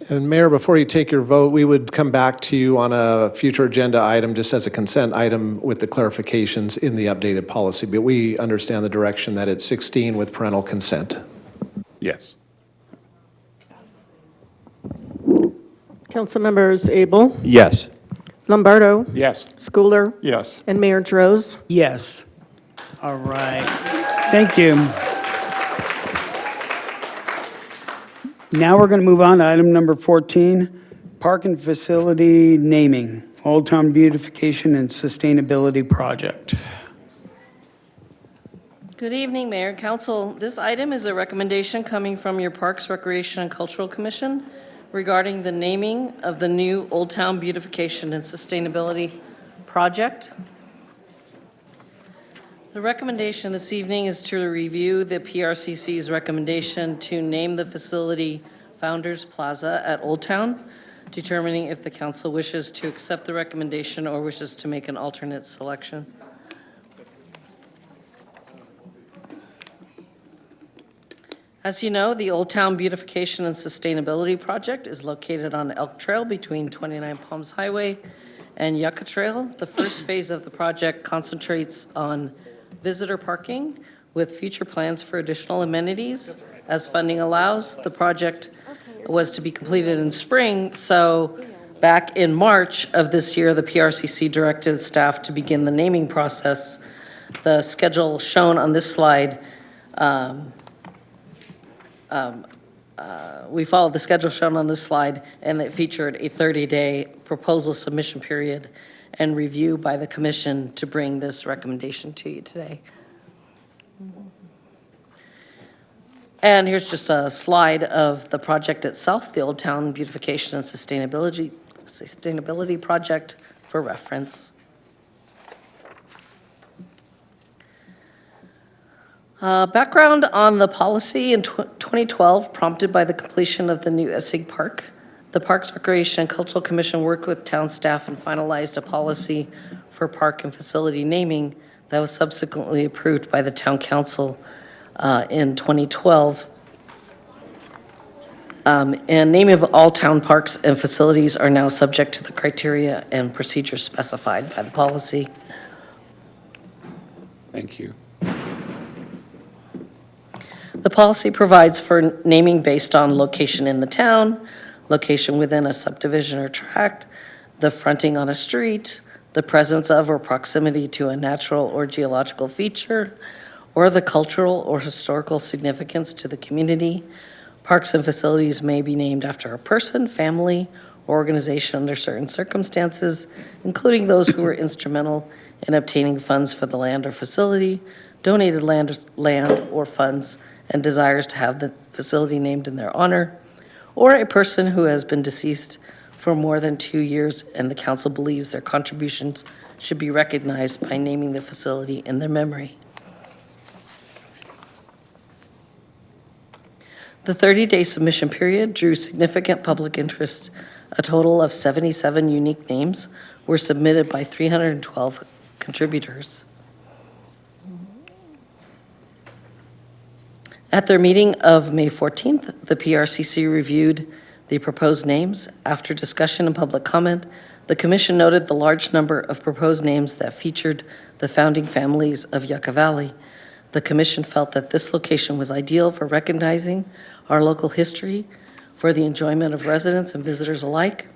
And Mayor, before you take your vote, we would come back to you on a future agenda item, just as a consent item with the clarifications in the updated policy. But we understand the direction that it's 16 with parental consent. Yes. Council members Abel, Yes. Lombardo, Yes. Schooler, Yes. and Mayor Droz. Yes. All right. Thank you. Now we're going to move on to item number 14, Park and Facility Naming, Old Town Beautification and Sustainability Project. Good evening, Mayor and Council. This item is a recommendation coming from your Parks, Recreation, and Cultural Commission regarding the naming of the new Old Town Beautification and Sustainability Project. The recommendation this evening is to review the PRCC's recommendation to name the facility Founders Plaza at Old Town, determining if the council wishes to accept the recommendation or wishes to make an alternate selection. As you know, the Old Town Beautification and Sustainability Project is located on Elk Trail between 29 Palms Highway and Yucca Trail. The first phase of the project concentrates on visitor parking with future plans for additional amenities. As funding allows, the project was to be completed in spring, so back in March of this year, the PRCC directed staff to begin the naming process. The schedule shown on this slide we followed the schedule shown on this slide, and it featured a 30-day proposal submission period and review by the commission to bring this recommendation to you today. And here's just a slide of the project itself, the Old Town Beautification and Sustainability Project for reference. Background on the policy in 2012, prompted by the completion of the new Essig Park. The Parks, Recreation, and Cultural Commission worked with town staff and finalized a policy for park and facility naming that was subsequently approved by the town council in 2012. And naming of all town parks and facilities are now subject to the criteria and procedures specified by the policy. Thank you. The policy provides for naming based on location in the town, location within a subdivision or tract, the fronting on a street, the presence of or proximity to a natural or geological feature, or the cultural or historical significance to the community. Parks and facilities may be named after a person, family, or organization under certain circumstances, including those who were instrumental in obtaining funds for the land or facility, donated land or funds, and desires to have the facility named in their honor, or a person who has been deceased for more than 2 years and the council believes their contributions should be recognized by naming the facility in their memory. The 30-day submission period drew significant public interest. A total of 77 unique names were submitted by 312 contributors. At their meeting of May 14th, the PRCC reviewed the proposed names. After discussion and public comment, the commission noted the large number of proposed names that featured the founding families of Yucca Valley. The commission felt that this location was ideal for recognizing our local history for the enjoyment of residents and visitors alike.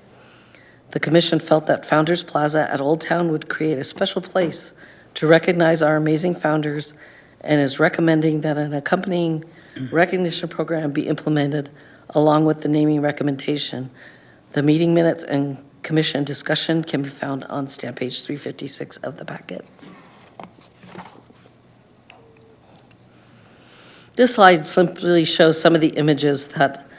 The commission felt that Founders Plaza at Old Town would create a special place to recognize our amazing founders and is recommending that an accompanying recognition program be implemented along with the naming recommendation. The meeting minutes and commission discussion can be found on stamp page 356 of the packet. This slide simply shows some of the images that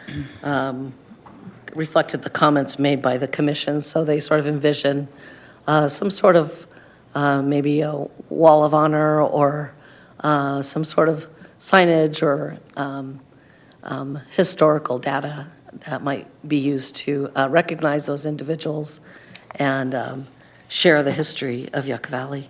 reflected the comments made by the commission. So they sort of envision some sort of maybe a wall of honor or some sort of signage or historical data that might be used to recognize those individuals and share the history of Yucca Valley.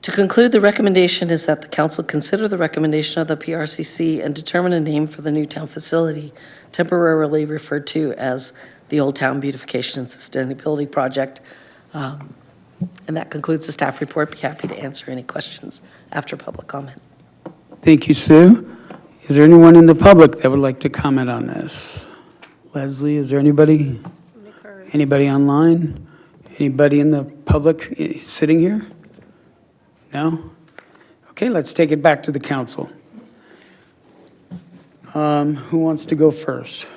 To conclude, the recommendation is that the council consider the recommendation of the PRCC and determine a name for the new town facility, temporarily referred to as the Old Town Beautification and Sustainability Project. And that concludes the staff report. Be happy to answer any questions after public comment. Thank you, Sue. Is there anyone in the public that would like to comment on this? Leslie, is there anybody? Anybody online? Anybody in the public sitting here? No? Okay, let's take it back to the council. Who wants to go first?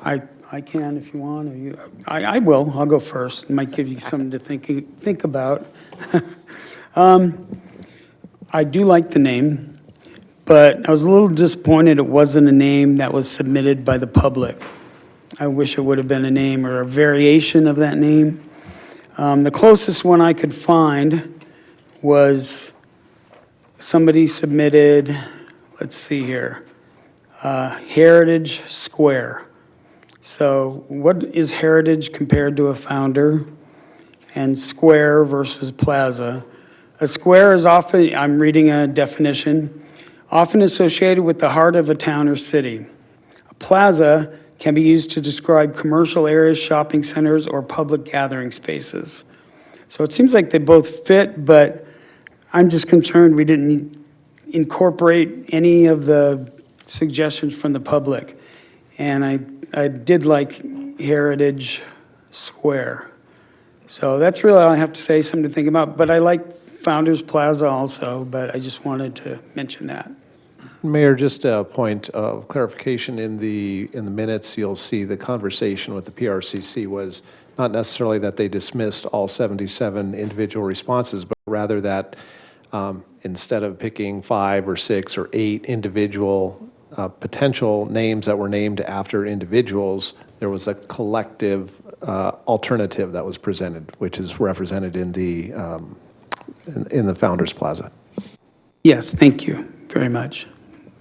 I can if you want, or you. I will. I'll go first. It might give you something to think about. I do like the name, but I was a little disappointed it wasn't a name that was submitted by the public. I wish it would have been a name or a variation of that name. The closest one I could find was somebody submitted, let's see here, Heritage Square. So what is heritage compared to a founder? And square versus plaza. A square is often, I'm reading a definition, often associated with the heart of a town or city. A plaza can be used to describe commercial areas, shopping centers, or public gathering spaces. So it seems like they both fit, but I'm just concerned we didn't incorporate any of the suggestions from the public. And I did like Heritage Square. So that's really all I have to say, something to think about. But I like Founders Plaza also, but I just wanted to mention that. Mayor, just a point of clarification in the minutes, you'll see the conversation with the PRCC was not necessarily that they dismissed all 77 individual responses, but rather that instead of picking 5 or 6 or 8 individual potential names that were named after individuals, there was a collective alternative that was presented, which is represented in the Founders Plaza. Yes, thank you very much.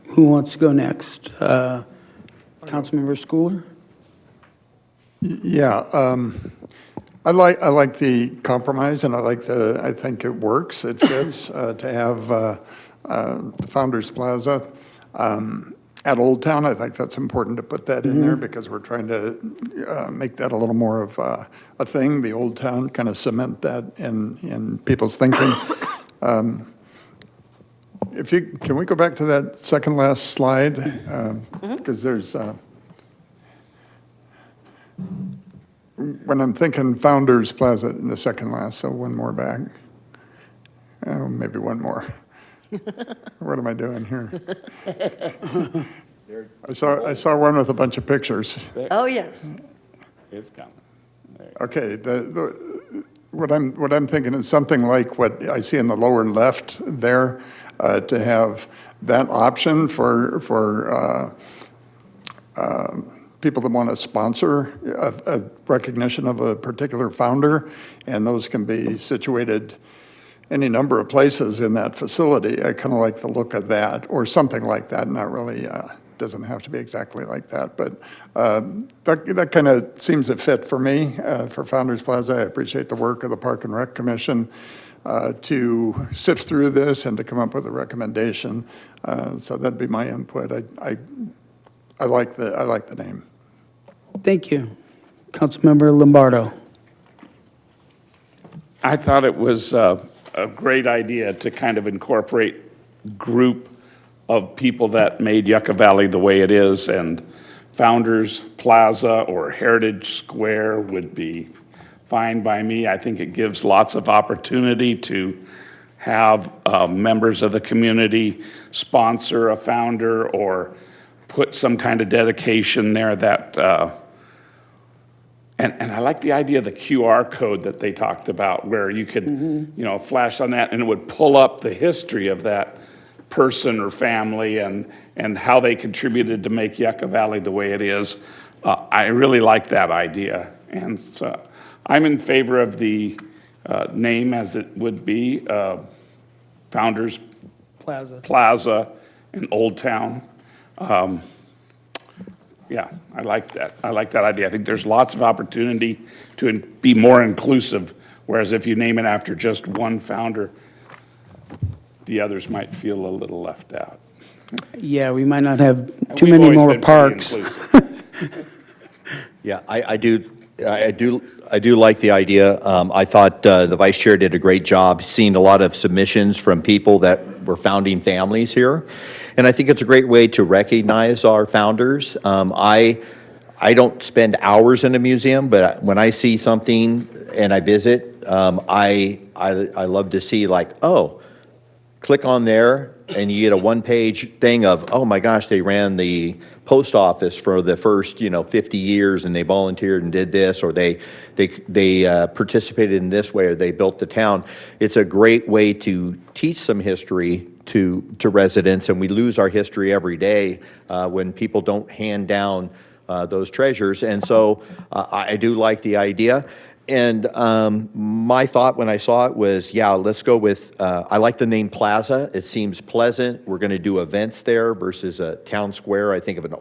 Who wants to go next? Councilmember Schooler? Yeah, I like the compromise, and I think it works. It fits to have the Founders Plaza at Old Town. I think that's important to put that in there because we're trying to make that a little more of a thing, the Old Town, kind of cement that in people's thinking. Can we go back to that second last slide? Because there's, when I'm thinking Founders Plaza in the second last, so one more back. Oh, maybe one more. What am I doing here? I saw one with a bunch of pictures. Oh, yes. It's coming. Okay, what I'm thinking is something like what I see in the lower left there, to have that option for people that want to sponsor a recognition of a particular founder, and those can be situated any number of places in that facility. I kind of like the look of that, or something like that. Not really, doesn't have to be exactly like that, but that kind of seems to fit for me for Founders Plaza. I appreciate the work of the Park and Rec Commission to sift through this and to come up with a recommendation. So that'd be my input. I like the name. Thank you. Councilmember Lombardo. I thought it was a great idea to kind of incorporate group of people that made Yucca Valley the way it is, and Founders Plaza or Heritage Square would be fine by me. I think it gives lots of opportunity to have members of the community sponsor a founder or put some kind of dedication there that, and I like the idea of the QR code that they talked about, where you could, flash on that and it would pull up the history of that person or family and how they contributed to make Yucca Valley the way it is. I really like that idea. And so I'm in favor of the name as it would be, Founders Plaza in Old Town. Yeah, I like that. I like that idea. I think there's lots of opportunity to be more inclusive, whereas if you name it after just one founder, the others might feel a little left out. Yeah, we might not have too We've many always more been pretty parks. inclusive. Yeah, I do like the idea. I thought the vice chair did a great job, seeing a lot of submissions from people that were founding families here. And I think it's a great way to recognize our founders. I don't spend hours in a museum, but when I see something and I visit, I love to see, like, oh, click on there and you get a one-page thing of, oh my gosh, they ran the post office for the first 50 years and they volunteered and did this, or they participated in this way, or they built the town. It's a great way to teach some history to residents, and we lose our history every day when people don't hand down those treasures. And so I do like the idea. And my thought when I saw it was, yeah, let's go with, I like the name Plaza. It seems pleasant. We're going to do events there versus a town square. I think of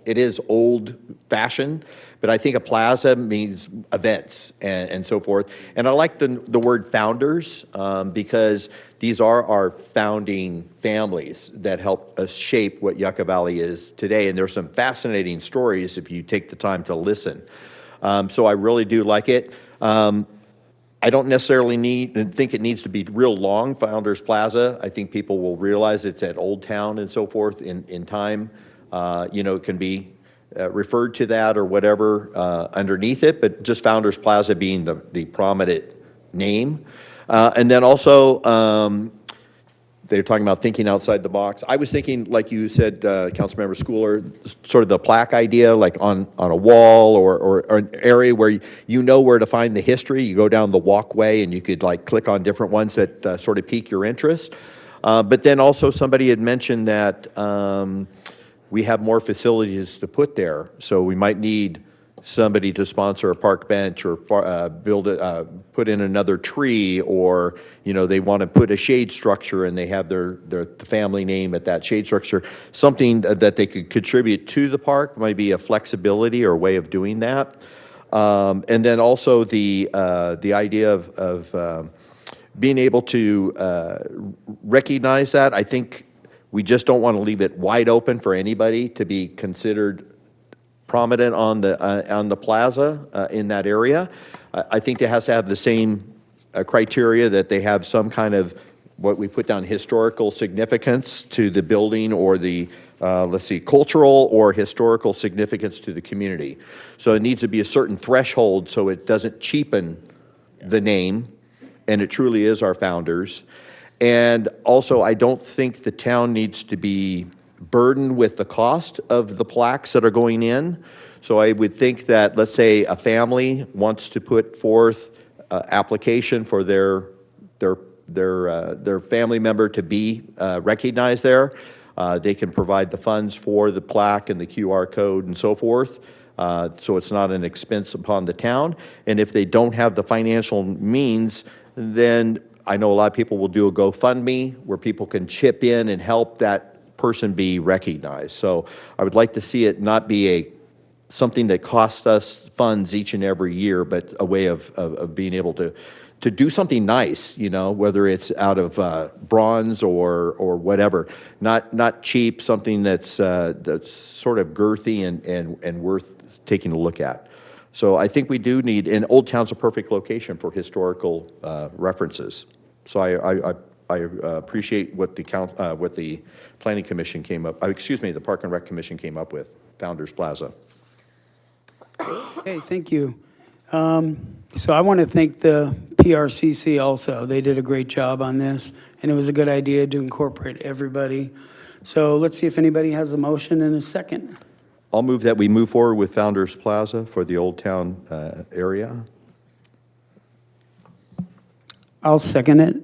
it is old fashioned, but I think a plaza means events and so forth. And I like the word founders because these are our founding families that helped us shape what Yucca Valley is today. And there's some fascinating stories if you take the time to listen. So I really do like it. I don't necessarily think it needs to be real long, Founders Plaza. I think people will realize it's at Old Town and so forth in time. It can be referred to that or whatever underneath it, but just Founders Plaza being the prominent name. And then also, they're talking about thinking outside the box. I was thinking, like you said, Councilmember Schooler, sort of the plaque idea, like on a wall or an area where you know where to find the history. You go down the walkway and you could like click on different ones that sort of pique your interest. But then also somebody had mentioned that we have more facilities to put there. So we might need somebody to sponsor a park bench or put in another tree, or, they want to put a shade structure and they have the family name at that shade structure, something that they could contribute to the park might be a flexibility or way of doing that. And then also the idea of being able to recognize that. I think we just don't want to leave it wide open for anybody to be considered prominent on the plaza in that area. I think it has to have the same criteria, that they have some kind of, what we put down, historical significance to the building, or the cultural or historical significance to the community. So it needs to be a certain threshold so it doesn't cheapen the name, and it truly is our founders. And also, I don't think the town needs to be burdened with the cost of the plaques that are going in. So I would think that, let's say a family wants to put forth an application for their family member to be recognized there. They can provide the funds for the plaque and the QR code and so forth. So it's not an expense upon the town. And if they don't have the financial means, then I know a lot of people will do a GoFundMe where people can chip in and help that person be recognized. So I would like to see it not be something that costs us funds each and every year, but a way of being able to do something nice, whether it's out of bronze or whatever, not cheap, something that's sort of girthy and worth taking a look at. So I think we do need, and Old Town's a perfect location for historical references. So I appreciate what the Planning Commission came up, the Park and Rec Commission came up with, Founders Plaza. Okay, thank you. So I want to thank the PRCC also. They did a great job on this, and it was a good idea to incorporate everybody. So let's see if anybody has a motion in a second. I'll move that we move forward with Founders Plaza for the Old Town area. I'll second it.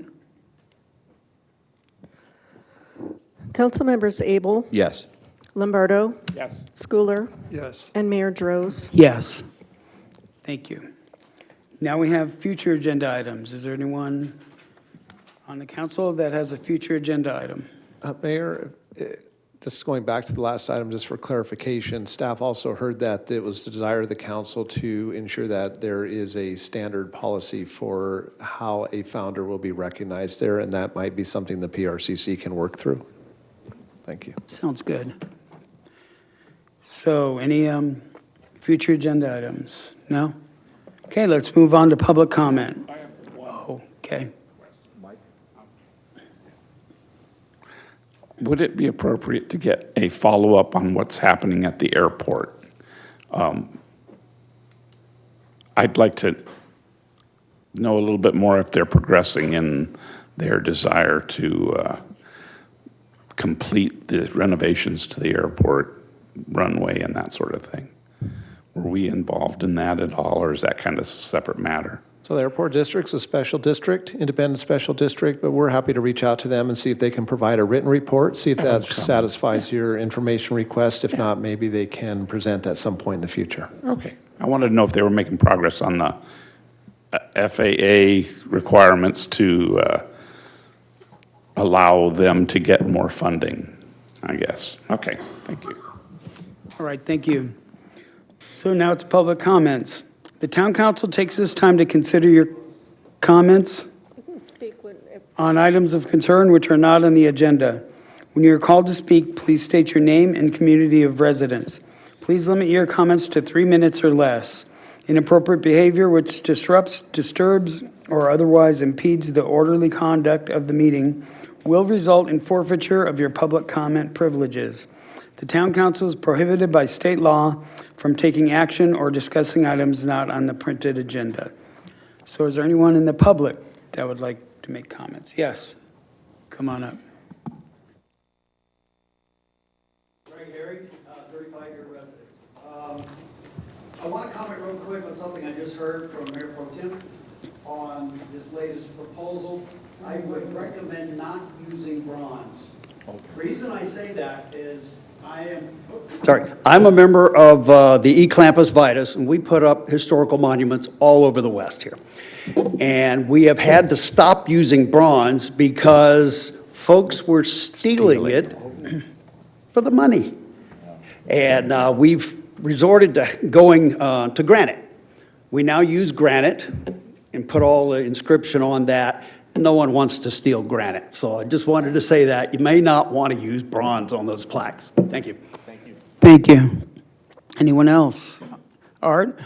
Council members Abel, Yes. Lombardo, Yes. Schooler, Yes. and Mayor Droz. Yes. Thank you. Now we have future agenda items. Is there anyone on the council that has a future agenda item? Mayor, just going back to the last item, just for clarification, staff also heard that it was the desire of the council to ensure that there is a standard policy for how a founder will be recognized there, and that might be something the PRCC can work through. Thank you. Sounds good. So any future agenda items? No? Okay, let's move on to public comment. Oh, okay. Would it be appropriate to get a follow-up on what's happening at the airport? I'd like to know a little bit more if they're progressing in their desire to complete the renovations to the airport runway and that sort of thing. Were we involved in that at all, or is that kind of a separate matter? So the airport district's a special district, independent special district, but we're happy to reach out to them and see if they can provide a written report, see if that satisfies your information request. If not, maybe they can present at some point in the future. Okay. I wanted to know if they were making progress on the FAA requirements to allow them to get more funding, I guess. Okay, thank you. All right, thank you. So now it's public comments. The town council takes this time to consider your comments on items of concern which are not on the agenda. When you are called to speak, please state your name and community of residence. Please limit your comments to 3 minutes or less. Inappropriate behavior which disrupts, disturbs, or otherwise impedes the orderly conduct of the meeting will result in forfeiture of your public comment privileges. The town council is prohibited by state law from taking action or discussing items not on the printed agenda. So is there anyone in the public that would like to make comments? Yes, come on up. Greg Herring, 35-year resident. I want to comment real quick on something I just heard from Mayor Pro Tem on this latest proposal. I would recommend not using bronze. The reason I say that is I'm a member of the Eclampus Vitus, and we put up historical monuments all over the West here. And we have had to stop using bronze because folks were stealing it for the money. And we've resorted to going to granite. We now use granite and put all the inscription on that. No one wants to steal granite. So I just wanted to say that. You may not want to use bronze on those plaques. Thank you. Thank you. Anyone else? Art?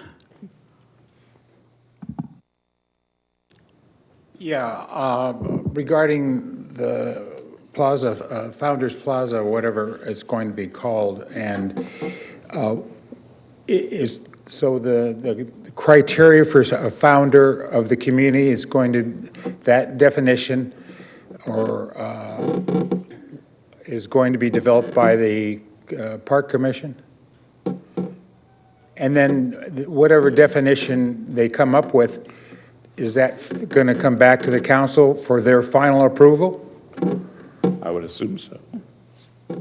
Yeah, regarding the plaza, Founders Plaza, whatever it's going to be called, and so the criteria for a founder of the community is going to, that definition or is going to be developed by the Park Commission? And then whatever definition they come up with, is that going to come back to the council for their final approval? I would assume so.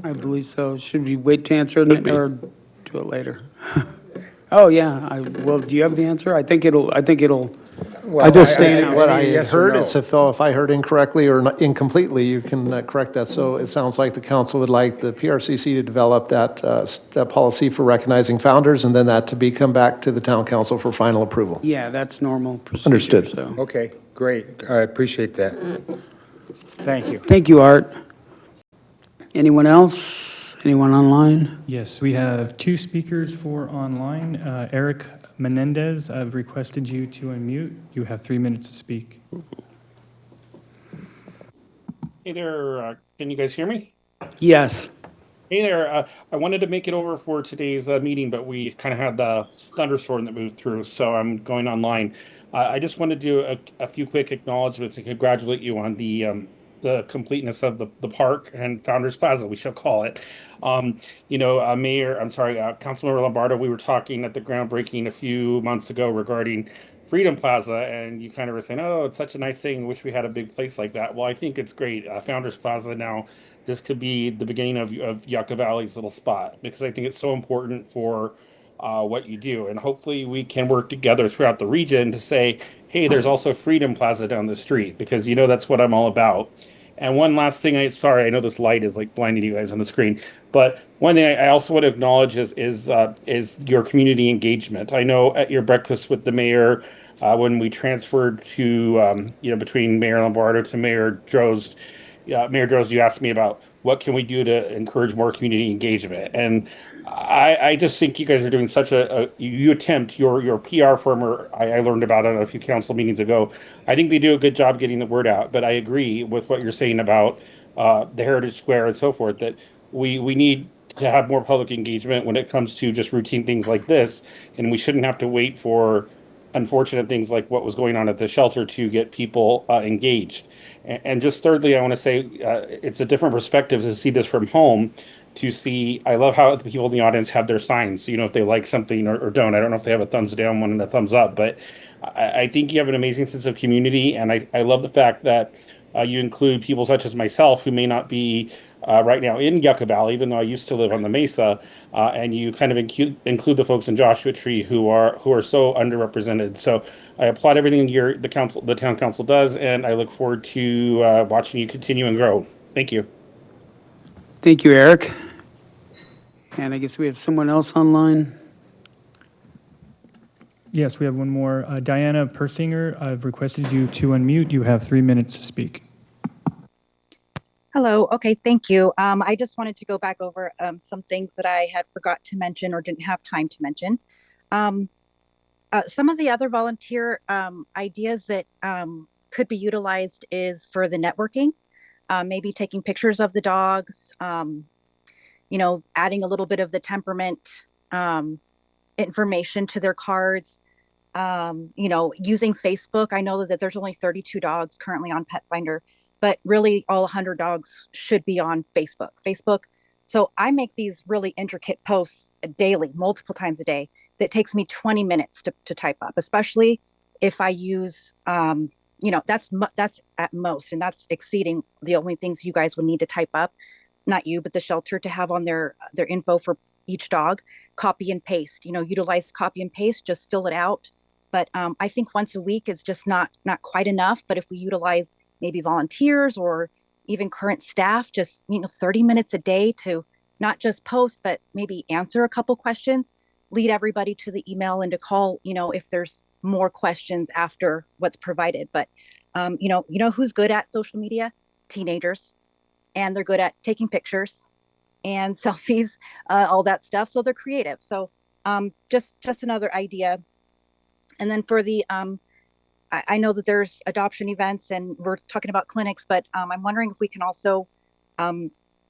I believe so. Should we wait to answer it or do it later? Oh, yeah. Well, do you have the answer? I think it'll. I just stated I what I think had yes or heard. no. It's if I heard incorrectly or incompletely, you can correct that. So it sounds like the council would like the PRCC to develop that policy for recognizing founders, and then that to come back to the town council for final approval. Yeah, that's normal procedure. Understood. So. Okay, great. I appreciate that. Thank you. Thank you, Art. Anyone else? Anyone online? Yes, we have 2 speakers for online. Eric Menendez, I've requested you to unmute. You have 3 minutes to speak. Hey there, can you guys hear me? Yes. Hey there, I wanted to make it over for today's meeting, but we kind of had the thunderstorm that moved through, so I'm going online. I just want to do a few quick acknowledgments and congratulate you on the completeness of the park and Founders Plaza, we shall call it. Councilmember Lombardo, we were talking at the groundbreaking a few months ago regarding Freedom Plaza, and you kind of were saying, oh, it's such a nice thing. Wish we had a big place like that. Well, I think it's great. Founders Plaza now, this could be the beginning of Yucca Valley's little spot, because I think it's so important for what you do. And hopefully we can work together throughout the region to say, hey, there's also Freedom Plaza down the street, because that's what I'm all about. And one last thing, I know this light is like blinding you guys on the screen, but one thing I also want to acknowledge is your community engagement. I know at your breakfast with the mayor, when we transferred to between Mayor Lombardo to Mayor Drozd, Mayor Drozd, you asked me about what can we do to encourage more community engagement, and I just think you guys are doing such you attempt your PR firm, or I learned about it a few council meetings ago. I think they do a good job getting the word out, but I agree with what you're saying about the Heritage Square and so forth, that we need to have more public engagement when it comes to just routine things like this, and we shouldn't have to wait for unfortunate things like what was going on at the shelter to get people engaged. And just thirdly, I want to say it's a different perspective to see this from home. I love how the people in the audience have their signs, if they like something or don't. I don't know if they have a thumbs down one and a thumbs up, but I think you have an amazing sense of community, and I love the fact that you include people such as myself who may not be right now in Yucca Valley, even though I used to live on the Mesa, and you kind of include the folks in Joshua Tree who are so underrepresented. So I applaud everything the town council does, and I look forward to watching you continue and grow. Thank you. Thank you, Eric. And I guess we have someone else online. Yes, we have one more. Diana Persinger, I've requested you to unmute. You have 3 minutes to speak. Hello. Okay, thank you. I just wanted to go back over some things that I had forgot to mention or didn't have time to mention. Some of the other volunteer ideas that could be utilized is for the networking, maybe taking pictures of the dogs, adding a little bit of the temperament information to their cards, using Facebook. I know that there's only 32 dogs currently on Pet Finder, but really all 100 dogs should be on Facebook. So I make these really intricate posts daily, multiple times a day, that takes me 20 minutes to type up, especially if I use, that's at most, and that's exceeding the only things you guys would need to type up. not you, but the shelter to have on their info for each dog, copy and paste, utilize copy and paste, just fill it out. But I think once a week is just not quite enough. But if we utilize maybe volunteers or even current staff, just, 30 minutes a day to not just post, but maybe answer a couple questions, lead everybody to the email and to call, if there's more questions after what's provided. But, who's good at social media? Teenagers. And they're good at taking pictures and selfies, all that stuff. So they're creative. So just another idea. And then for the, I know that there's adoption events and we're talking about clinics, but I'm wondering if we can also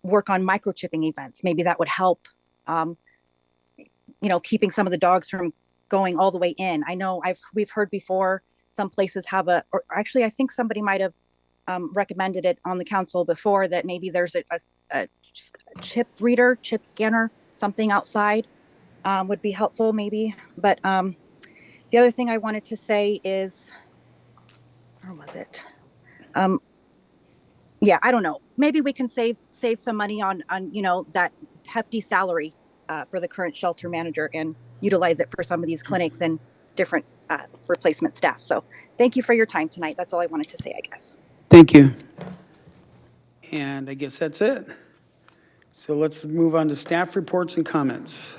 work on microchipping events. Maybe that would help, keeping some of the dogs from going all the way in. I know we've heard before some places have or actually I think somebody might have recommended it on the council before, that maybe there's a chip reader, chip scanner, something outside would be helpful maybe. But the other thing I wanted to say is, where was it? Yeah, I don't know. Maybe we can save some money on that hefty salary for the current shelter manager and utilize it for some of these clinics and different replacement staff. So thank you for your time tonight. That's all I wanted to say, I guess. Thank you. And I guess that's it. So let's move on to staff reports and comments.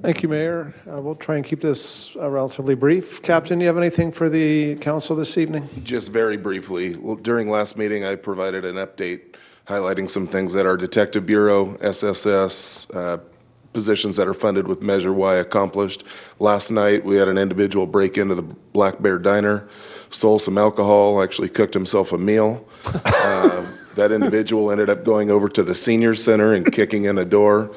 Thank you, Mayor. We'll try and keep this relatively brief. Captain, you have anything for the council this evening? Just very briefly, during last meeting, I provided an update highlighting some things that our Detective Bureau, SSS, positions that are funded with Measure Y accomplished. Last night, we had an individual break into the Black Bear Diner, stole some alcohol, actually cooked himself a meal. That individual ended up going over to the senior center and kicking in a door.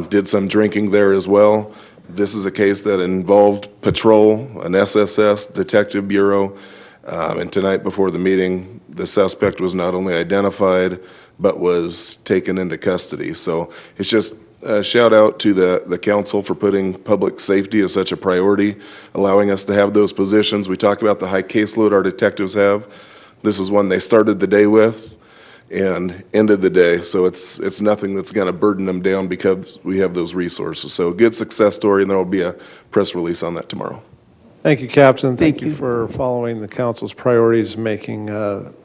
Did some drinking there as well. This is a case that involved patrol, an SSS, Detective Bureau, and tonight before the meeting, the suspect was not only identified, but was taken into custody. So it's just a shout out to the council for putting public safety as such a priority, allowing us to have those positions. We talk about the high caseload our detectives have. This is one they started the day with and ended the day. So it's nothing that's going to burden them down because we have those resources. So a good success story, and there will be a press release on that tomorrow. Thank you, Captain. Thank you for following the council's priorities, making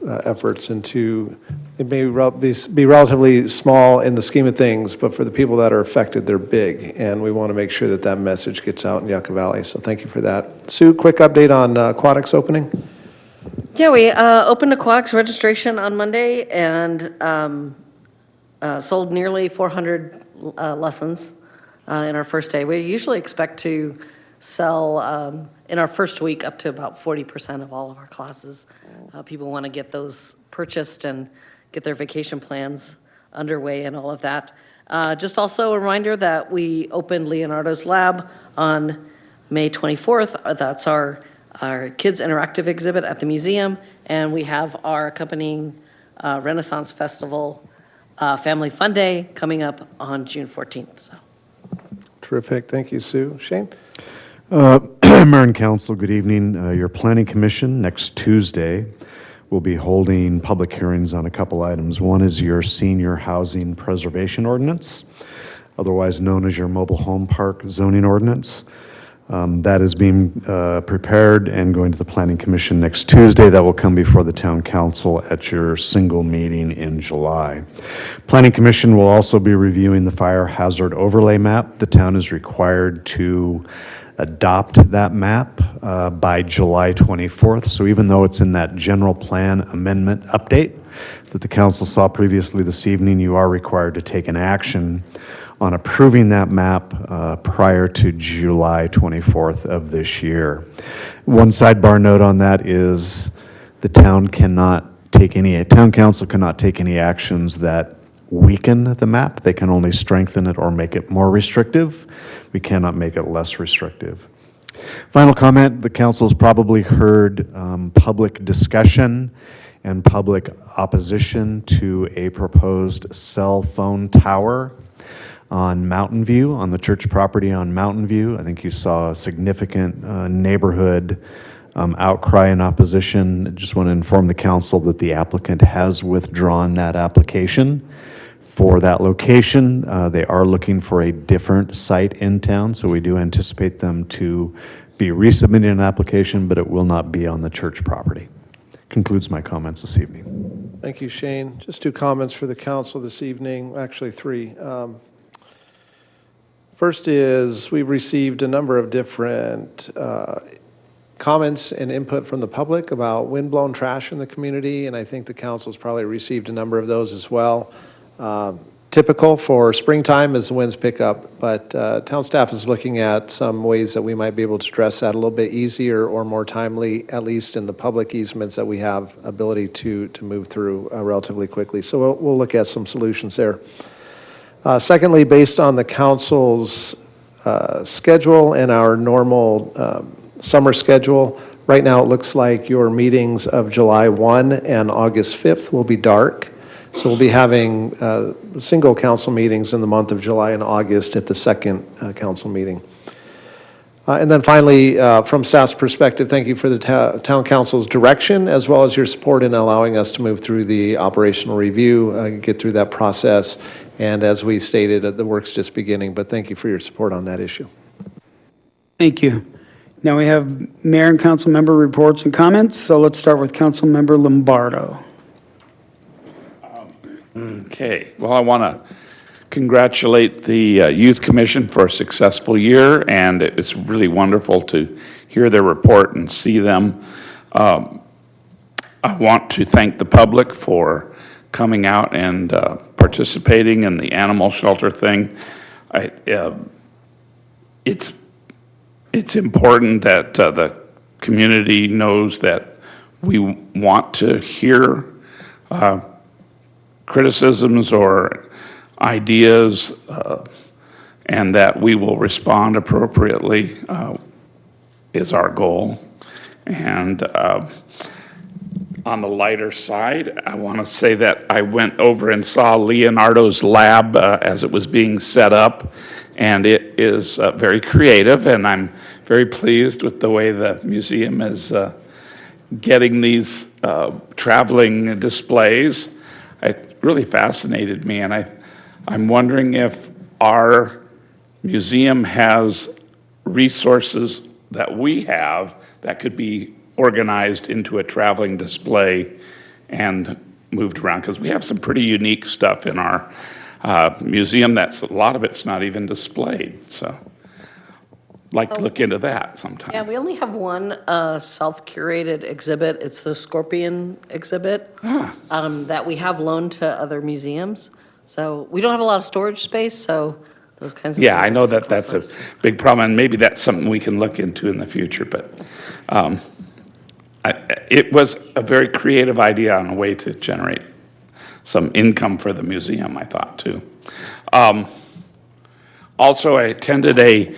efforts into, it may be relatively small in the scheme of things, but for the people that are affected, they're big. And we want to make sure that message gets out in Yucca Valley. So thank you for that. Sue, quick update on aquatics opening? Yeah, we opened aquatics registration on Monday and sold nearly 400 lessons in our first day. We usually expect to sell in our first week up to about 40% of all of our classes. People want to get those purchased and get their vacation plans underway and all of that. Just also a reminder that we opened Leonardo's Lab on May 24th. That's our kids interactive exhibit at the museum, and we have our accompanying Renaissance Festival Family Fun Day coming up on June 14th. So. Terrific. Thank you, Sue. Shane? Mayor and Council, good evening. Your Planning Commission next Tuesday will be holding public hearings on a couple items. One is your Senior Housing Preservation Ordinance, otherwise known as your Mobile Home Park Zoning Ordinance. That is being prepared and going to the Planning Commission next Tuesday. That will come before the Town Council at your single meeting in July. Planning Commission will also be reviewing the fire hazard overlay map. The town is required to adopt that map by July 24th. So even though it's in that general plan amendment update that the council saw previously this evening, you are required to take an action on approving that map prior to July 24th of this year. One sidebar note on that is the town council cannot take any actions that weaken the map. They can only strengthen it or make it more restrictive. We cannot make it less restrictive. Final comment, the council's probably heard public discussion and public opposition to a proposed cell phone tower on Mountain View, on the church property on Mountain View. I think you saw a significant neighborhood outcry in opposition. I just want to inform the council that the applicant has withdrawn that application for that location. They are looking for a different site in town, so we do anticipate them to be resubmitting an application, but it will not be on the church property. Concludes my comments this evening. Thank you, Shane. Just 2 comments for the council this evening, actually 3. First is, we've received a number of different comments and input from the public about windblown trash in the community, and I think the council's probably received a number of those as well. Typical for springtime as the winds pick up, but town staff is looking at some ways that we might be able to address that a little bit easier or more timely, at least in the public easements that we have ability to move through relatively quickly. So we'll look at some solutions there. Secondly, based on the council's schedule and our normal summer schedule, right now it looks like your meetings of July 1 and August 5th will be dark. So we'll be having single council meetings in the month of July and August at the second council meeting. And then finally, from staff's perspective, thank you for the town council's direction as well as your support in allowing us to move through the operational review, get through that process. And as we stated, the work's just beginning, but thank you for your support on that issue. Thank you. Now we have mayor and council member reports and comments. So let's start with council member Lombardo. Okay, well, I want to congratulate the Youth Commission for a successful year, and it's really wonderful to hear their report and see them. I want to thank the public for coming out and participating in the animal shelter thing. It's important that the community knows that we want to hear criticisms or ideas, and that we will respond appropriately is our goal. And on the lighter side, I want to say that I went over and saw Leonardo's lab as it was being set up, and it is very creative, and I'm very pleased with the way the museum is getting these traveling displays. It really fascinated me, and I'm wondering if our museum has resources that we have that could be organized into a traveling display and moved around, because we have some pretty unique stuff in our museum that's, a lot of it's not even displayed. So I'd like to look into that sometime. Yeah, we only have one self-curated exhibit. It's the scorpion exhibit that we have loaned to other museums. So we don't have a lot of storage space, so those kinds of Yeah, things I know are that that's a big problem, and maybe that's something we can look into in the future, but it was a very creative idea on a way to generate some income for the museum, I thought, too. Also, I attended a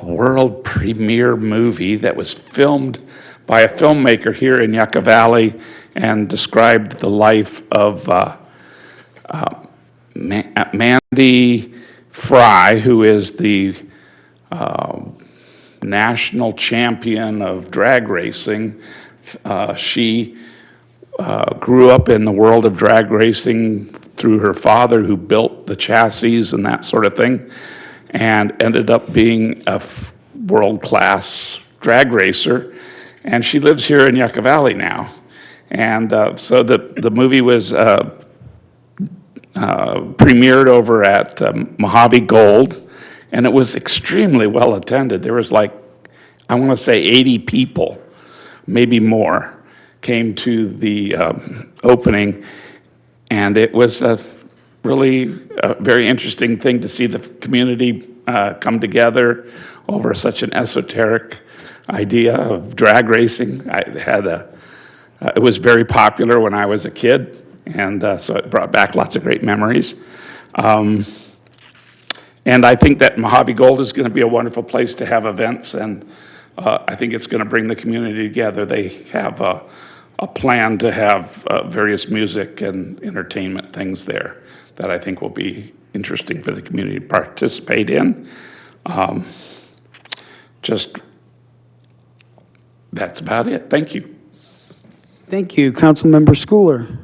world premiere movie that was filmed by a filmmaker here in Yucca Valley and described the life of Mandy Fry, who is the national champion of drag racing. She grew up in the world of drag racing through her father, who built the chassis and that sort of thing, and ended up being a world-class drag racer. And she lives here in Yucca Valley now. And so the movie was premiered over at Mojave Gold, and it was extremely well attended. There was like, I want to say 80 people, maybe more, came to the opening, and it was really a very interesting thing to see the community come together over such an esoteric idea of drag racing. It was very popular when I was a kid, and so it brought back lots of great memories. And I think that Mojave Gold is going to be a wonderful place to have events, and I think it's going to bring the community together. They have a plan to have various music and entertainment things there that I think will be interesting for the community to participate in. Just That's about it. Thank you. Thank you. Councilmember Schooler.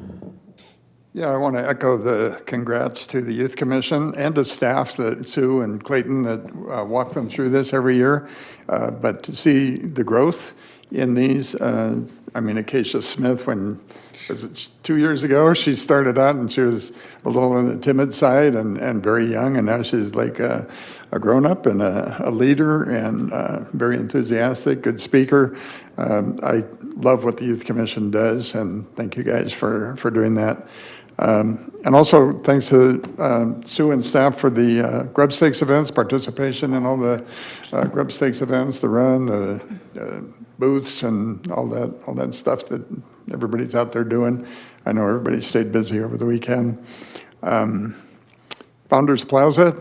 Yeah, I want to echo the congrats to the Youth Commission and to staff, that Sue and Clayton, that walk them through this every year. But to see the growth in these, Acacia Smith, was it 2 years ago, she started out and she was a little on the timid side and very young, and now she's like a grown-up and a leader and very enthusiastic, good speaker. I love what the Youth Commission does, and thank you guys for doing that. And also, thanks to Sue and staff for the Grub Stakes events, participation in all the Grub Stakes events, the run, the booths, and all that stuff that everybody's out there doing. I know everybody stayed busy over the weekend. Founders Plaza,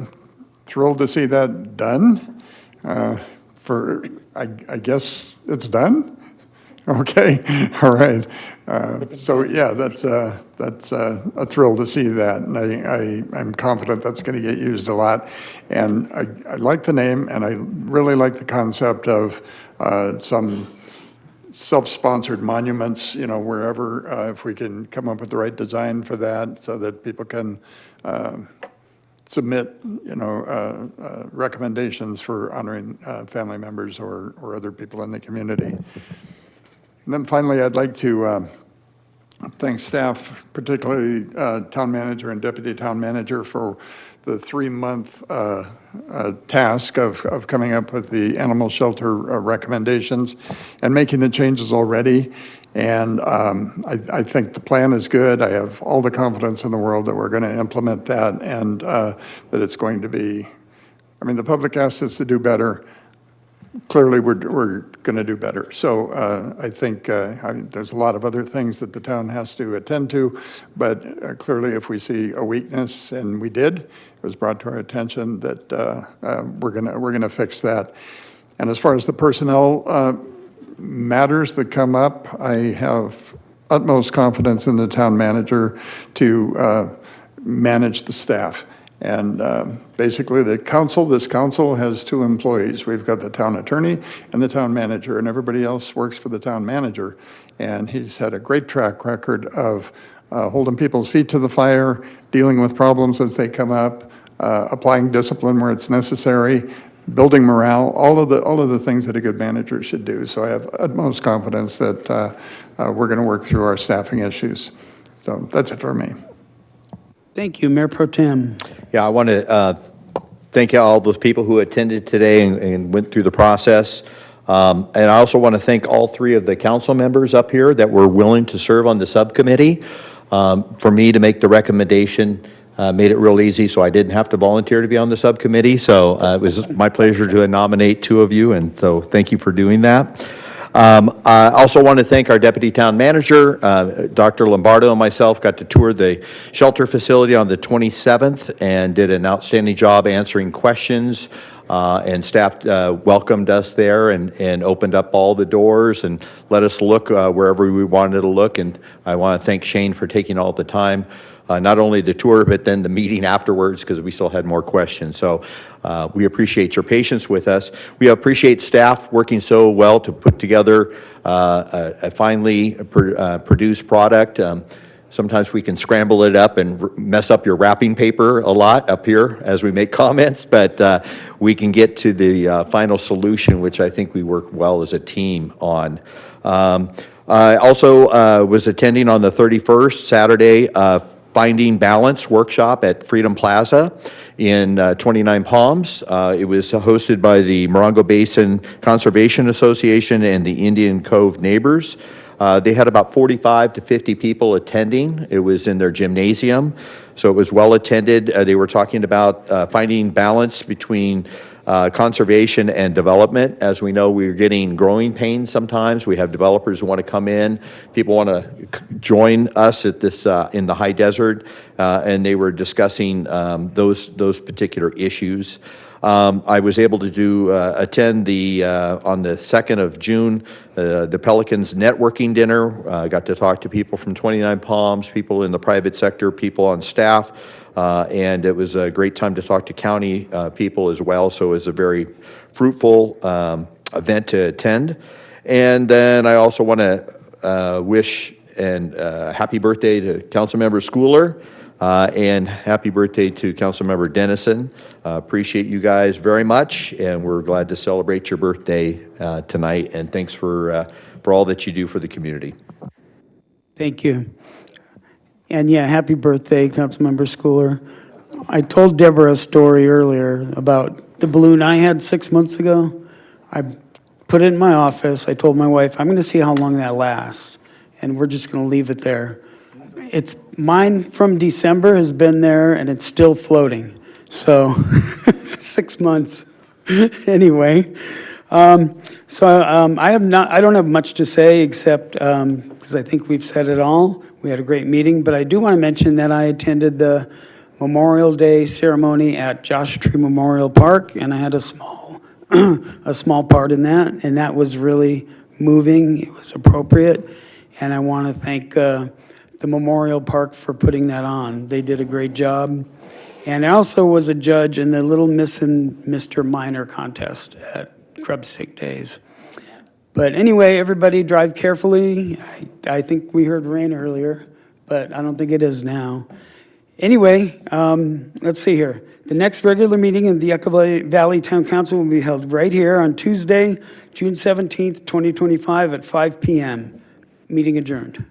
thrilled to see that done. I guess it's done? Okay, all right. So yeah, that's a thrill to see that, and I'm confident that's going to get used a lot. And I like the name, and I really like the concept of some self-sponsored monuments, wherever, if we can come up with the right design for that, so that people can submit, recommendations for honoring family members or other people in the community. And then finally, I'd like to thank staff, particularly town manager and deputy town manager, for the 3-month task of coming up with the animal shelter recommendations and making the changes already. And I think the plan is good. I have all the confidence in the world that we're going to implement that, and that it's going to be, the public asked us to do better. Clearly, we're going to do better. So I think there's a lot of other things that the town has to attend to, but clearly, if we see a weakness, and we did, it was brought to our attention, that we're going to fix that. And as far as the personnel matters that come up, I have utmost confidence in the town manager to manage the staff. And basically, this council has 2 employees. We've got the town attorney and the town manager, and everybody else works for the town manager. And he's had a great track record of holding people's feet to the fire, dealing with problems as they come up, applying discipline where it's necessary, building morale, all of the things that a good manager should do. So I have utmost confidence that we're going to work through our staffing issues. So that's it for me. Thank you, Mayor Pro Tem. Yeah, I want to thank all those people who attended today and went through the process. And I also want to thank all 3 of the council members up here that were willing to serve on the subcommittee. For me to make the recommendation made it real easy, so I didn't have to volunteer to be on the subcommittee. So it was my pleasure to nominate 2 of you, and so thank you for doing that. I also want to thank our deputy town manager, Dr. Lombardo, and myself got to tour the shelter facility on the 27th and did an outstanding job answering questions. And staff welcomed us there and opened up all the doors and let us look wherever we wanted to look. And I want to thank Shane for taking all the time, not only the tour, but then the meeting afterwards, because we still had more questions. So we appreciate your patience with us. We appreciate staff working so well to put together a finely produced product. Sometimes we can scramble it up and mess up your wrapping paper a lot up here as we make comments, but we can get to the final solution, which I think we work well as a team on. I also was attending on the 31st, Saturday, Finding Balance workshop at Freedom Plaza in 29 Palms. It was hosted by the Morongo Basin Conservation Association and the Indian Cove Neighbors. They had about 45 to 50 people attending. It was in their gymnasium, so it was well attended. They were talking about finding balance between conservation and development. As we know, we're getting growing pains sometimes. We have developers who want to come in. People want to join us at this in the high desert, and they were discussing those particular issues. I was able to attend on the 2nd of June, the Pelicans networking dinner. I got to talk to people from 29 Palms, people in the private sector, people on staff, and it was a great time to talk to county people as well. So it was a very fruitful event to attend. And then I also want to wish and happy birthday to Councilmember Schooler and happy birthday to Councilmember Dennison. Appreciate you guys very much, and we're glad to celebrate your birthday tonight. And thanks for all that you do for the community. Thank you. And yeah, happy birthday, Councilmember Schooler. I told Deborah a story earlier about the balloon I had 6 months ago. I put it in my office. I told my wife, I'm going to see how long that lasts, and we're just going to leave it there. It's mine from December has been there, and it's still floating. So 6 months. Anyway, I don't have much to say except because I think we've said it all. We had a great meeting, but I do want to mention that I attended the Memorial Day ceremony at Joshua Tree Memorial Park, and I had a small a small part in that, and that was really moving. It was appropriate, and I want to thank the Memorial Park for putting that on. They did a great job. And I also was a judge in the Little Miss and Mr. Minor contest at Grubstick Days. But anyway, everybody drive carefully. I think we heard rain earlier, but I don't think it is now. Anyway, let's see here. The next regular meeting of the Yucca Valley Town Council will be held right here on Tuesday, June 17th, 2025 at 5 p.m. Meeting adjourned.